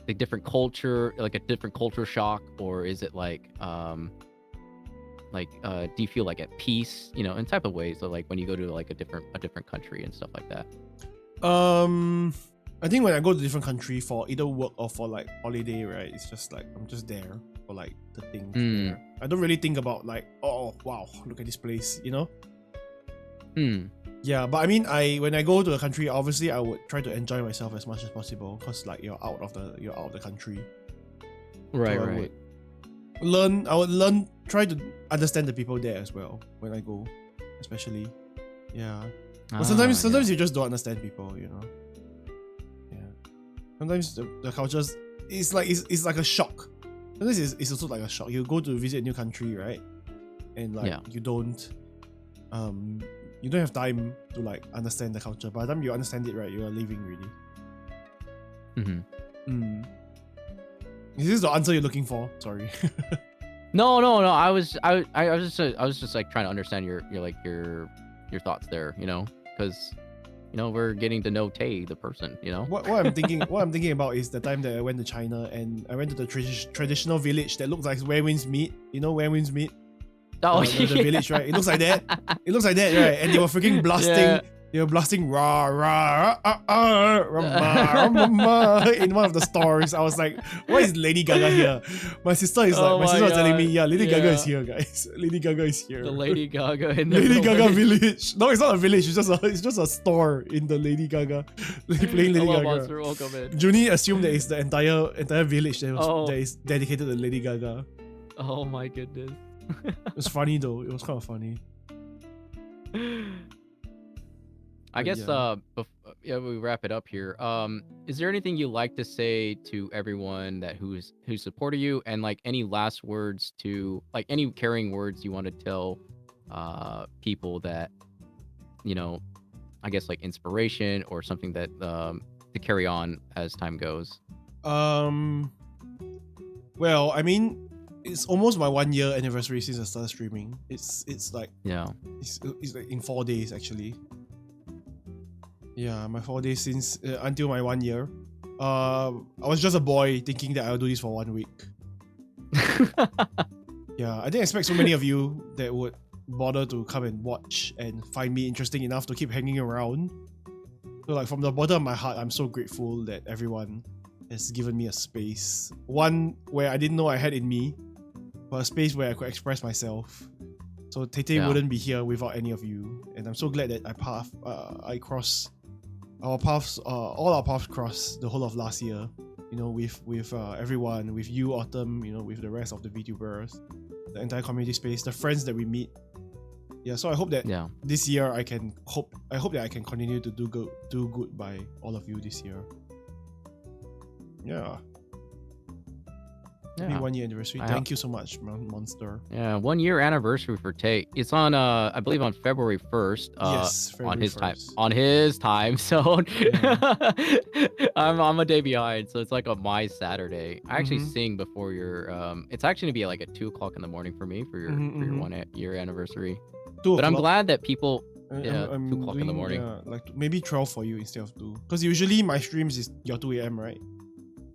the different culture, like a different culture shock, or is it like do you feel like at peace, you know, in type of ways, so like when you go to like a different country and stuff like that? I think when I go to a different country for either work or for like holiday, right, it's just like I'm just there for like the things there. I don't really think about like, oh wow, look at this place, you know. Yeah, but I mean, when I go to a country, obviously I would try to enjoy myself as much as possible, because like you're out of the country. Right. So I would learn, try to understand the people there as well when I go, especially. Yeah. But sometimes you just don't understand people, you know. Yeah. Sometimes the cultures, it's like a shock. Sometimes it's also like a shock. You go to visit a new country, right? And like you don't have time to like understand the culture. By the time you understand it, right, you are leaving really. Is this the answer you're looking for? Sorry. No. I was just like trying to understand your thoughts there, you know, because you know we're getting to know Tay, the person, you know. What I'm thinking about is the time that I went to China and I went to the traditional village that looks like where winds meet. You know where winds meet? Oh, the village, right? It looks like that. Right? And they were freaking blasting. Yeah. They were blasting rah rah in one of the stores. I was like, why is Lady Gaga here? My sister was telling me, yeah, Lady Gaga is here, guys. Lady Gaga is here. The Lady Gaga in the Lady Gaga village. No, it's not a village. It's just a store in the Lady Gaga. Playing Lady Gaga. Monster, welcome in. Junie assumed that it's the entire village that is dedicated to Lady Gaga. Oh my goodness. It was funny though. It was kind of funny. I guess we wrap it up here. Is there anything you like to say to everyone who supported you, and like any last words to like any caring words you want to tell people that, you know, I guess like inspiration or something that to carry on as time goes? Well, I mean, it's almost my 1 year anniversary since I started streaming. It's like it's like in 4 days actually. Yeah, my 4 days since until my 1 year. I was just a boy thinking that I'll do this for 1 week. Yeah, I didn't expect so many of you that would bother to come and watch and find me interesting enough to keep hanging around. So like from the bottom of my heart, I'm so grateful that everyone has given me a space. One where I didn't know I had in me, but a space where I could express myself. So Tete wouldn't be here without any of you, and I'm so glad that I crossed our paths. All our paths crossed the whole of last year. You know, with everyone, with you, Autumn. You know, with the rest of the VTubers, the entire community space, the friends that we meet. Yeah, so I hope that this year I hope that I can continue to do good by all of you this year. Yeah. Happy 1 year anniversary. Thank you so much, Monster. Yeah, 1 year anniversary for Tate. It's on I believe on February 1st. Yes, February on his 1st. time. On his time. So I'm a day behind. So it's like on my Saturday. I actually sing before your it's actually gonna be like at 2:00 in the morning for me for your 1 year anniversary. But I'm glad that people 2:00 in the morning. Yeah, like maybe 12 for you instead of 2. Because usually my streams is your 2 a.m. right?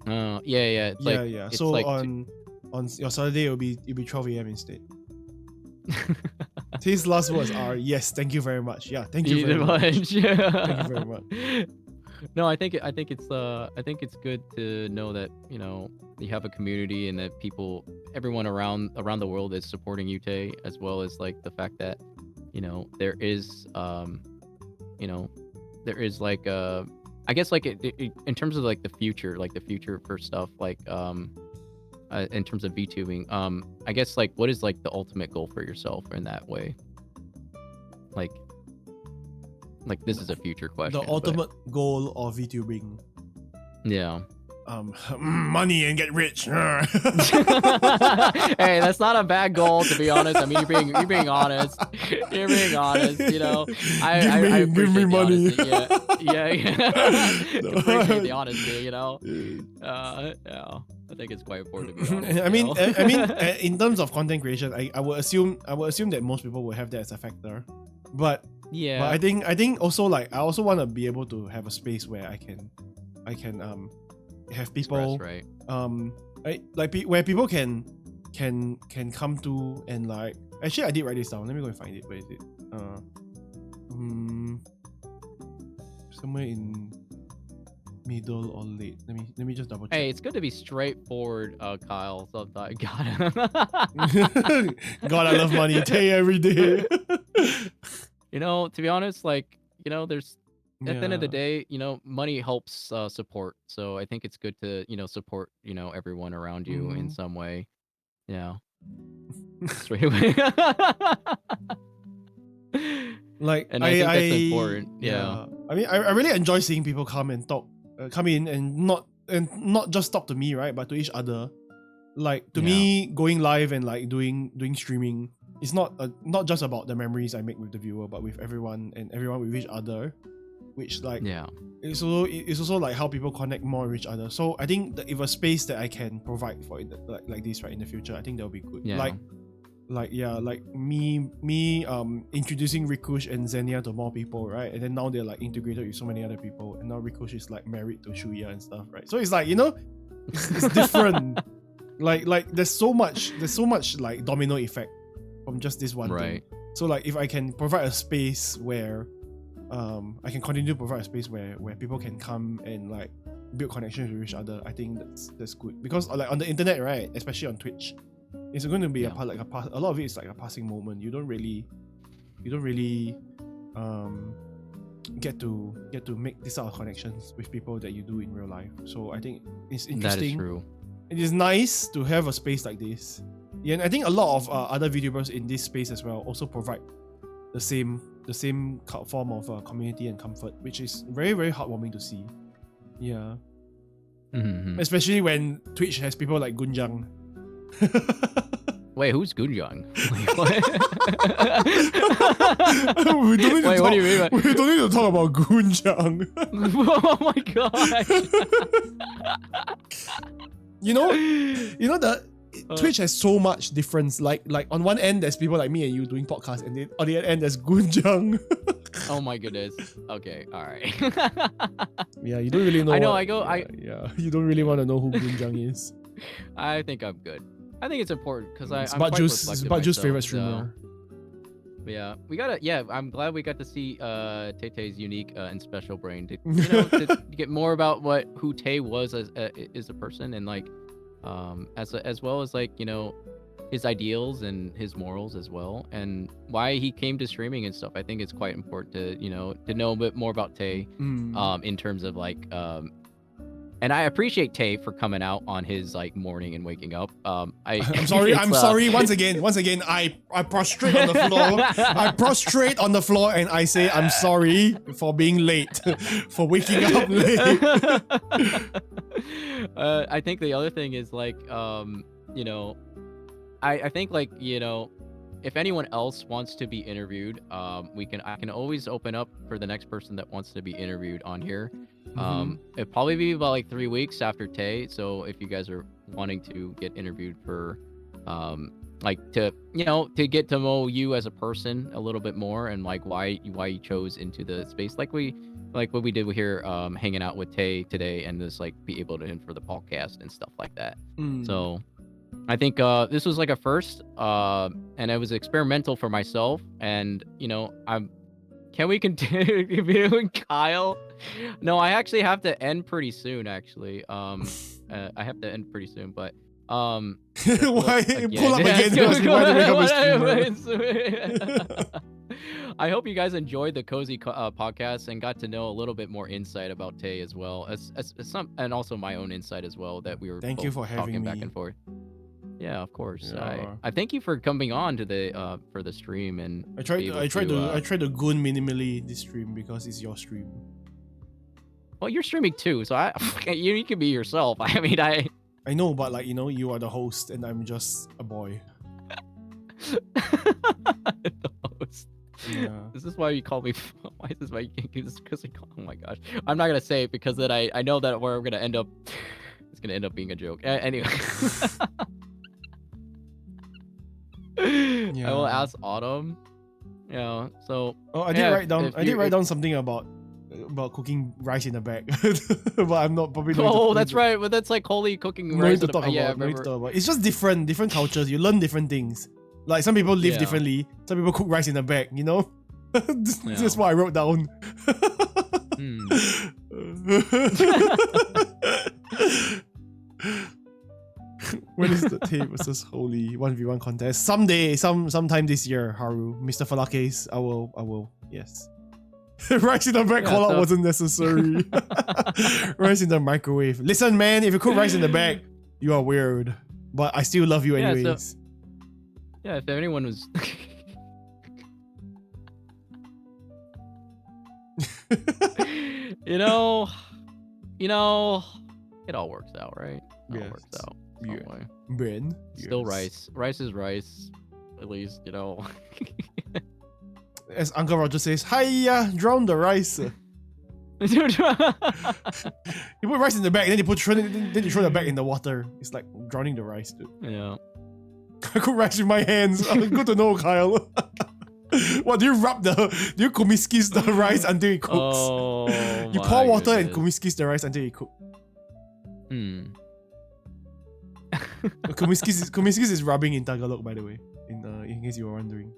Yeah. It's so like on your Saturday it'll be 12 a.m. instead. His last words are yes, thank you very much. Yeah, thank you very much. Thank you very much. No, I think it's good to know that, you know, you have a community and that everyone around the world is supporting you, Tay, as well as like the fact that, you know, there is like I guess like in terms of like the future for stuff like in terms of VTubing, I guess like what is like the ultimate goal for yourself in that way? Like this is a future question. The ultimate goal of VTubing. Yeah. Money and get rich. Hey, that's not a bad goal, to be honest. I mean, you're being honest. You're being honest. You know, I give me money. Yeah. Appreciate the honesty. You know, yeah. I think it's quite important to be honest. I mean, in terms of content creation, I would assume that most people will have that as a factor, but yeah. But I think also like I also want to be able to have a space where I can have people right. Where people can come to and like actually I did write this down. Let me go and find it. Where is it? Somewhere in middle or late. Let me just double check. Hey, it's good to be straightforward, Kyle. Sometimes God, I love money. Tay every day. You know, to be honest, like, you know, there's at the end of the day, you know, money helps support. So I think it's good to, you know, support, you know, everyone around you in some way. Yeah. Straight away. Like, and I think that's important. Yeah. I mean, I really enjoy seeing people come and talk, come in and not just talk to me, right? But to each other. Like to me, going live and like doing streaming, it's not just about the memories I make with the viewer, but with everyone and everyone with each other. Which like it's also like how people connect more with each other. So I think that if a space that I can provide for it like this right in the future, I think that'll be good. Yeah. Like me introducing Rikush and Xenia to more people, right? And then now they're like integrated with so many other people, and now Rikush is like married to Shuya and stuff, right? So it's like, you know, it's different. like there's so much like domino effect from just this one thing. So like if I can provide a space where I can continue to provide a space where people can come and like build connections with each other, I think that's good. Because like on the internet, right, especially on Twitch, it's going to be a lot of it is like a passing moment. You don't really get to make this sort of connections with people that you do in real life. So I think it's interesting. That is true. It is nice to have a space like this. Yeah, and I think a lot of other VTubers in this space as well also provide the same form of community and comfort, which is very, very heartwarming to see. Yeah. Mm-hmm. Especially when Twitch has people like Gunjang. Wait, who's Gunjang? We don't need to what do you mean? We don't need to talk about Gunjang. Oh my god. You know that Twitch has so much difference. Like on one end there's people like me and you doing podcasts, and then on the other end there's Gunjang. Oh my goodness. Okay, all right. Yeah, you don't really know. I know. Yeah, you don't really want to know who Gunjang is. I think I'm good. I think it's important because It's I'm quite Juice's reflective favorite myself, streamer. yeah, we gotta. Yeah, I'm glad we got to see Tay-Tay's unique and special brain to to get more about who Tay was as a person, and like as well as like his ideals and his morals as well, and why he came to streaming and stuff. I think it's quite important to know a bit more about Tay in terms of like and I appreciate Tay for coming out on his like morning and waking up. I'm sorry. I'm sorry. Once again, I prostrate on the floor. I prostrate on the floor and I say I'm sorry for being late, for waking up late. I think the other thing is like I think like if anyone else wants to be interviewed, I can always open up for the next person that wants to be interviewed on here. It'd probably be about like 3 weeks after Tay. So if you guys are wanting to get interviewed for like to get to know you as a person a little bit more, and like why you chose into the space like what we did here hanging out with Tay today, and just like be able to in for the podcast and stuff like that. So I think this was like a first, and it was experimental for myself. And can we continue interviewing Kyle? No, I actually have to end pretty soon. Actually, I have to end pretty soon. But why pull up again? I hope you guys enjoyed the cozy podcast and got to know a little bit more insight about Tay as well as some, and also my own insight as well that we were. Thank you for having me. Back and forth. Yeah, of course. Yeah. I thank you for coming on to the for the stream, and I tried to goon minimally this stream because it's your stream. Well, you're streaming too, so you can be yourself. I mean, I know, but like you are the host and I'm just a boy. The host. Yeah. This is why you call me. Why is this why you can't do this? Because oh my gosh, I'm not gonna say it because then I know that where I'm gonna end up. It's gonna end up being a joke. Anyway. Yeah. I will ask Autumn. So. Oh, I did write down. I did write down something about cooking rice in the bag, but I'm not probably. Oh, that's right. But that's like holy cooking rice. To talk about. Yeah, it's just different cultures. You learn different things. Like some people live differently. Some people cook rice in a bag. This is what I wrote down. When is the Tay versus Holy 1v1 contest? Sometime this year, Haru. Mr. Falakes, I will, yes. Rice in the bag call out wasn't necessary. Rice in the microwave. Listen, man, if you cook rice in the bag, you are weird. But I still love you anyways. If anyone was... it all works out, right? It all works out. Yeah. Ben. Still rice. Rice is rice. At least, As Uncle Roger says, hiya, drown the rice. You put rice in the bag, and then you throw the bag in the water. It's like drowning the rice, dude. Yeah. I cook rice with my hands. Good to know, Kyle. What, do you kumiskis the rice until it cooks? Oh, you pour water and kumiskis the rice until it cooks. Kumiskis is rubbing in Tagalog, by the way. In case you were wondering.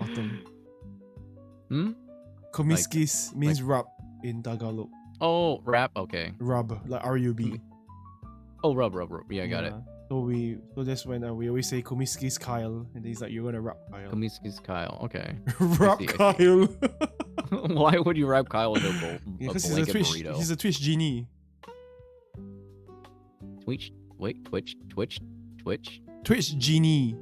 Autumn. Kumiskis means rub in Tagalog. Oh, rap. Okay. Rub, like R-U-B. Oh, rub. Yeah, I got it. So that's when we always say Kumiskis Kyle, and he's like, you're gonna rub Kyle. Kumiskis Kyle. Okay. Rub Kyle. Why would you rub Kyle into a bowl? Because he's a Twitch genie. Twitch genie.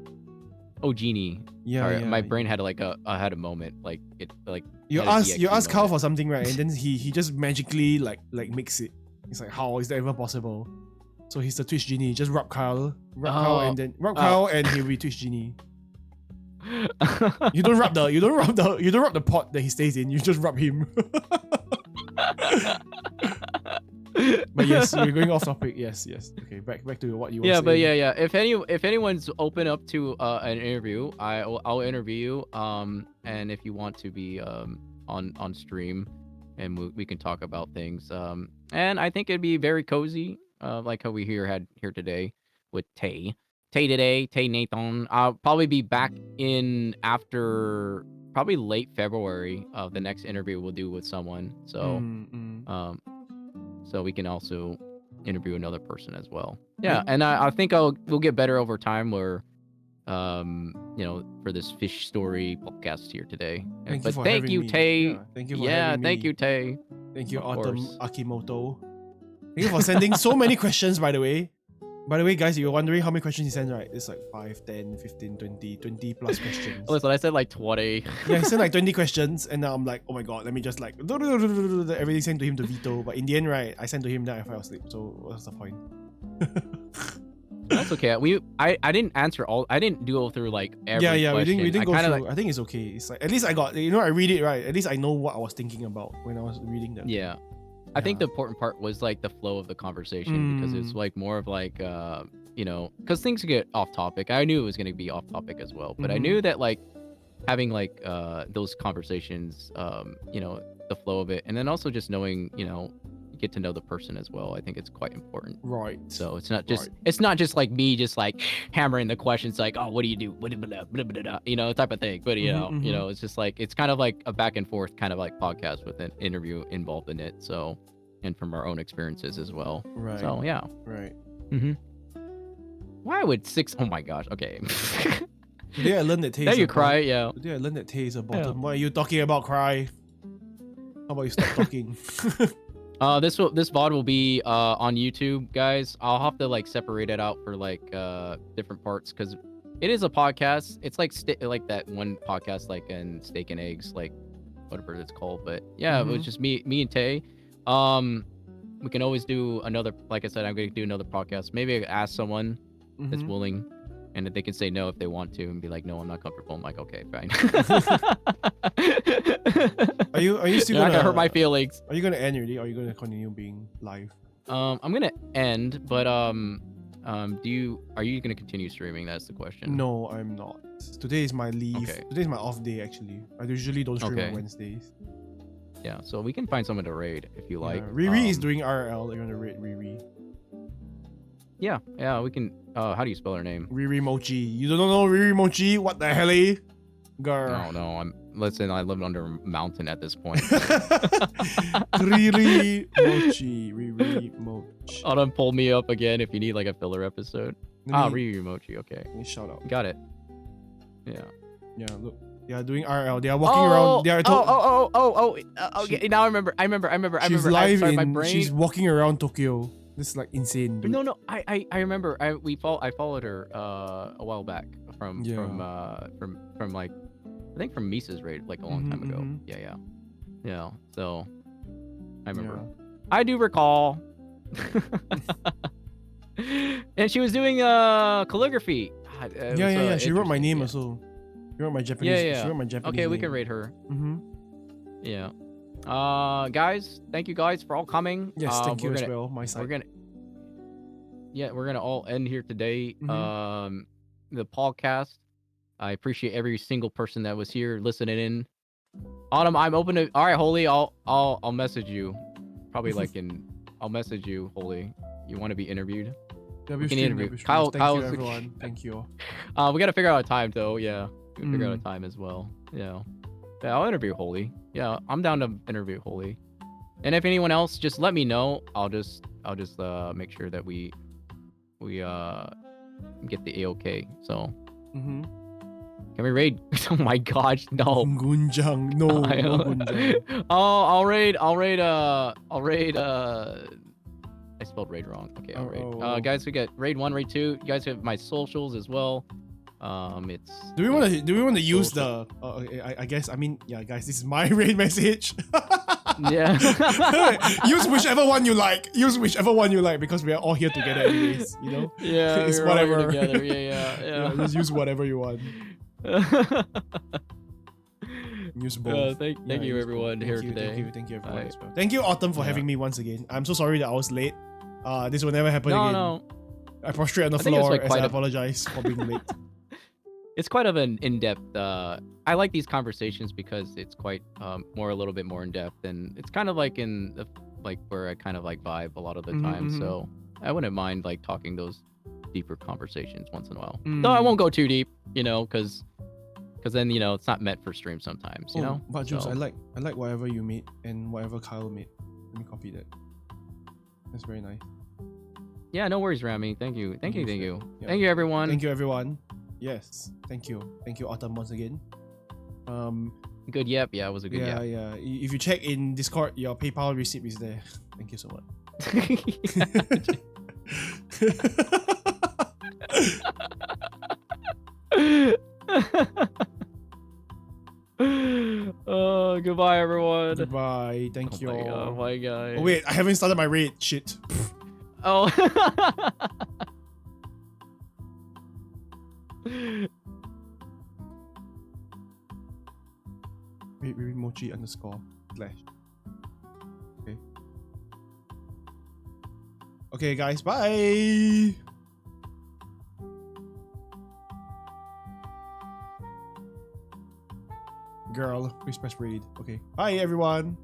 Oh, genie. Yeah. Sorry, yeah. My brain had had a moment. Like it like. You ask Kyle for something, right? And then he just magically like makes it. It's like, how is that even possible? So he's the Twitch genie. Just rub Kyle, and then Kyle, and he'll be Twitch genie. You don't rub the pot that he stays in. You just rub him. But yes, we're going off topic. Yes. Okay, back to what you were saying. Yeah, but yeah. If anyone's open up to an interview, I'll interview you. And if you want to be on stream, and we can talk about things. And I think it'd be very cozy, like how we had here today with Tay. Tay Nathan. I'll probably be back in after probably late February of the next interview we'll do with someone. So so we can also interview another person as well. Yeah, and I think we'll get better over time. Where for this fish story podcast here today. Thank you, Tay. Yeah, thank you for having me. Thank you, Tay. Thank you, Autumn Akimoto. Thank you for sending so many questions, by the way. By the way, guys, you're wondering how many questions he sent, right? It's like 5, 10, 15, 20 plus questions. Listen, I said like 20. Yeah, he sent like 20 questions, and now I'm like, oh my god, let me just like everything sent to him to veto. But in the end, right, I sent to him, then I fell asleep. So what's the point? That's okay. I didn't answer all. I didn't go through like every question. we didn't go through. Like, I think it's okay. It's like at least I got, I read it right. At least I know what I was thinking about when I was reading them. Yeah. I think the important part was like the flow of the conversation, because it's like more of like because things get off topic. I knew it was going to be off topic as well, but I knew that like having like those conversations, the flow of it, and then also just knowing, get to know the person as well. I think it's quite important. Right. So it's not just like me just like hammering the questions like, oh, what do you do? Type of thing. But it's just like, it's kind of like a back and forth kind of like podcast with an interview involved in it. So, and from our own experiences as well. Right. So yeah. Right. Why would 6? Oh my gosh. Okay. Today I learned that Tay. Now you cry. Yeah. Today I learned that Tay is a bottom. Yeah. What are you talking about? Cry. How about you stop talking? This VOD will be on YouTube, guys. I'll have to like separate it out for like different parts, because it is a podcast. It's like like that one podcast like in Steak and Eggs, like whatever it's called. But yeah, it was just me and Tay. We can always do another. Like I said, I'm going to do another podcast. Maybe I ask someone that's willing, and that they can say no if they want to, and be like, no, I'm not comfortable. I'm like, okay, fine. Are you still gonna hurt my feelings? Are you gonna end already? Or are you gonna continue being live? I'm gonna end, but are you gonna continue streaming? That's the question. No, I'm not. Today is my leave. Okay. Today is my off day actually. I usually don't stream on Wednesdays. Yeah, so we can find someone to raid if you like. Riri is doing RL. You're gonna raid Riri. Yeah, we can. How do you spell her name? Riri Mochi. You don't know Riri Mochi? What the hell, girl? No. Listen, I live under a mountain at this point. Riri Mochi. Autumn, pull me up again if you need like a filler episode. Riri Mochi. Okay. Shout out. Got it. Yeah. Yeah. Look. They are doing RL. They are walking around. They are okay. Now I remember. She's live She's walking around Tokyo. This is like insane, dude. No. I remember. I followed her a while back from like I think from Misa's raid like a long time ago. Yeah. So I remember. Yeah. I do recall. And she was doing calligraphy. God, she wrote my name also. She wrote my Japanese. She wrote my Japanese. Okay, we can rate her. Yeah. Guys, thank you guys for all coming. Yes, thank you as well. My side. We're gonna all end here today. The podcast. I appreciate every single person that was here listening in. Autumn, I'm open to. All right, Holy, I'll message you. Probably like I'll message you, Holy. You want to be interviewed? We can interview. Kyle, thank you, everyone. Thank you. We gotta figure out a time though. Yeah, we gotta figure out a time as well. Yeah, I'll interview Holy. Yeah, I'm down to interview Holy. And if anyone else, just let me know. I'll just make sure that we get the AOK. So. Can we raid? Oh my gosh, no. Gunjang, no. Gunjang. I'll raid. I spelled raid wrong. Okay, I'll raid. Guys, we get raid 1, raid 2. You guys have my socials as well. It's. Do we want to use the? I guess. I mean, yeah, guys, this is my raid message. Yeah. Use whichever one you like. Because we are all here together, anyways. You know. Yeah. It's whatever. Together. Yeah. Just use whatever you want. Use both. Thank you everyone here today. Thank you everyone as well. Thank you Autumn for having me once again. I'm so sorry that I was late. This will never happen again. No. I prostrate on the floor as I apologize for being late. it's quite of an in-depth. I like these conversations because it's quite a little bit more in-depth, and it's kind of like in the like where I kind of like vibe a lot of the time. So I wouldn't mind like talking those deeper conversations once in a while. Though I won't go too deep, because then it's not meant for stream sometimes, you know. But Jules, So, I like whatever you made and whatever Kyle made. Let me copy that. That's very nice. yeah, no worries, Rami. Thank you. Yeah. Thank you, everyone. Thank you, everyone. Yes, thank you, Autumn, once again. Good yep. Yeah, it was a good yep. Yeah. If you check in Discord, your PayPal receipt is there. Thank you so much. Oh, goodbye, everyone. Goodbye. Thank you. Oh my god. Oh wait, I haven't started my raid. Shit. Oh. Wait, mochi underscore slash. Okay. Okay, guys. Bye. Girl, please press raid. Okay. Bye, everyone.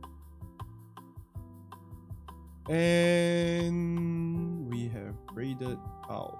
And we have raided out.